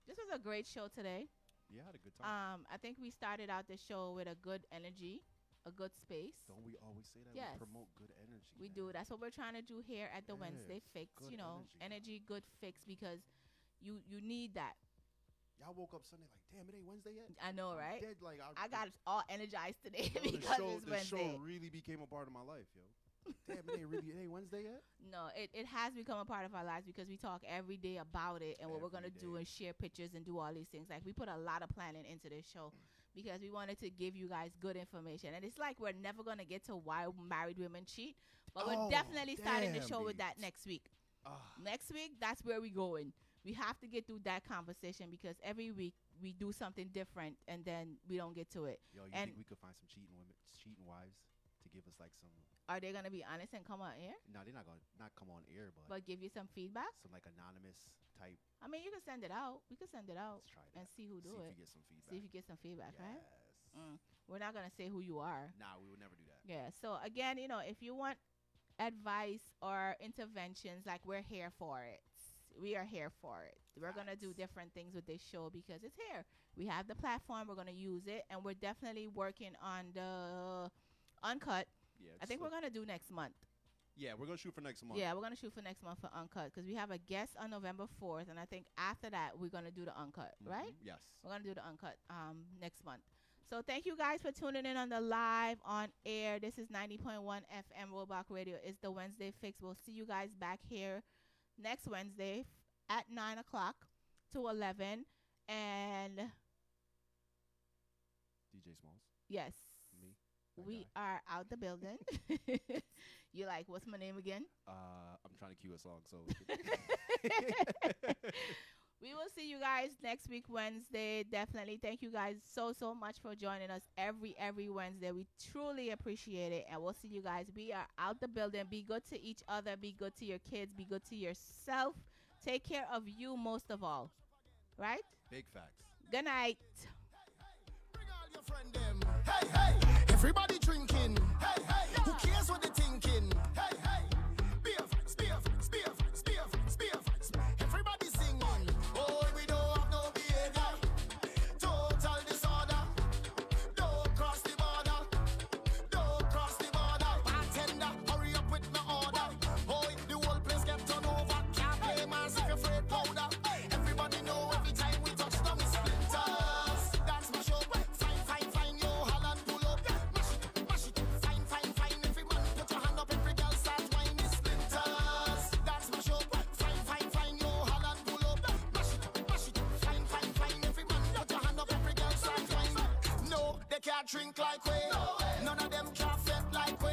Speaker 8: This was a great show today.
Speaker 10: Yeah, I had a good time.
Speaker 8: I think we started out the show with a good energy, a good space.
Speaker 10: Don't we always say that?
Speaker 8: Yes.
Speaker 10: We promote good energy.
Speaker 8: We do. That's what we're trying to do here at the
Speaker 10: Yeah,
Speaker 8: Wednesday Fix.
Speaker 10: good
Speaker 8: You know,
Speaker 10: energy.
Speaker 8: good fix because you need that.
Speaker 10: Y'all woke up Sunday like, damn, it ain't Wednesday yet?
Speaker 8: I know,
Speaker 10: I'm
Speaker 8: right?
Speaker 10: dead, like,
Speaker 8: I got all energized today
Speaker 10: Yo,
Speaker 8: because it's
Speaker 10: the
Speaker 8: Wednesday.
Speaker 10: show really became a part of my life, yo. Damn, it ain't Wednesday yet?
Speaker 8: No, it has become a part of our lives because we talk every day about it and what we're going to do and share pictures and do all these things. Like, we put a lot of planning into this show because we wanted to give you guys good information. And it's like we're never going to get to why married women cheat, but we're definitely starting the show with that next week. Next week, that's where we're going. We have to get through that conversation because every week we do something different and then we don't get to it.
Speaker 10: Yo, you think we could find some cheating wives to give us like some...
Speaker 8: Are they going to be honest and come on air?
Speaker 10: No, they're not going to not come on air, but
Speaker 8: give you some feedback?
Speaker 10: Some like anonymous type.
Speaker 8: I mean, you can send it out. We can send it out.
Speaker 10: Let's try that.
Speaker 8: And see who do it.
Speaker 10: See if you get some feedback.
Speaker 8: See if you get some feedback,
Speaker 10: yes.
Speaker 8: Right? We're not going to say who you are.
Speaker 10: Nah, we would never do that.
Speaker 8: Yeah. So, again, you know, if you want advice or interventions, like, we're here for it. We are here for it. We're going to do different things with this show because it's here. We have the platform. We're going to use it. And we're definitely working on the Uncut.
Speaker 10: Yeah,
Speaker 8: I think we're going to do next month.
Speaker 10: Yeah, we're going to shoot for next month.
Speaker 8: Yeah, we're going to shoot for next month for Uncut because we have a guest on November 4th. And I think after that, we're going to do the Uncut, right?
Speaker 10: Yes.
Speaker 8: We're going to do the Uncut next month. So thank you guys for tuning in on the live on air. This is 90.1 FM Roebuck Radio. It's the Wednesday Fix. We'll see you guys back here next Wednesday at 9 o'clock to 11. And
Speaker 10: DJ Smalls.
Speaker 8: Yes.
Speaker 10: Me.
Speaker 8: We are out the building. You like, what's my name again?
Speaker 10: I'm trying to cue a song, so.
Speaker 8: We will see you guys next week, Wednesday. Definitely. Thank you guys so much for joining us every Wednesday. We truly appreciate it. And we'll see you guys. We are out the building. Be good to each other. Be good to your kids. Be good to yourself. Take care of you most of all. Right?
Speaker 10: Big facts.
Speaker 8: Good night.
Speaker 3: Bring all your friend them. Hey, hey. Everybody drinking. Hey, hey. Who cares what they're thinking? Hey, hey. Beer facts, beer facts, beer facts, beer facts, beer facts. Everybody singing. Oh, we don't have no behavior. Total disorder. Don't cross the border. Don't cross the border. Bartender, hurry up with my order. Oh, the whole place get turned over. Can't play mass if you're afraid powder. Everybody know every time we touch them splinters. Dance my show. Fine, yo, Holland pull up. Mash it, fine. Every man put your hand up, every girl start whining splinters. Dance my show. Fine, yo, Holland pull up. Mash it, fine. Every man put your hand up, every girl start whining. No, they can't drink like we. None of them can fit like we.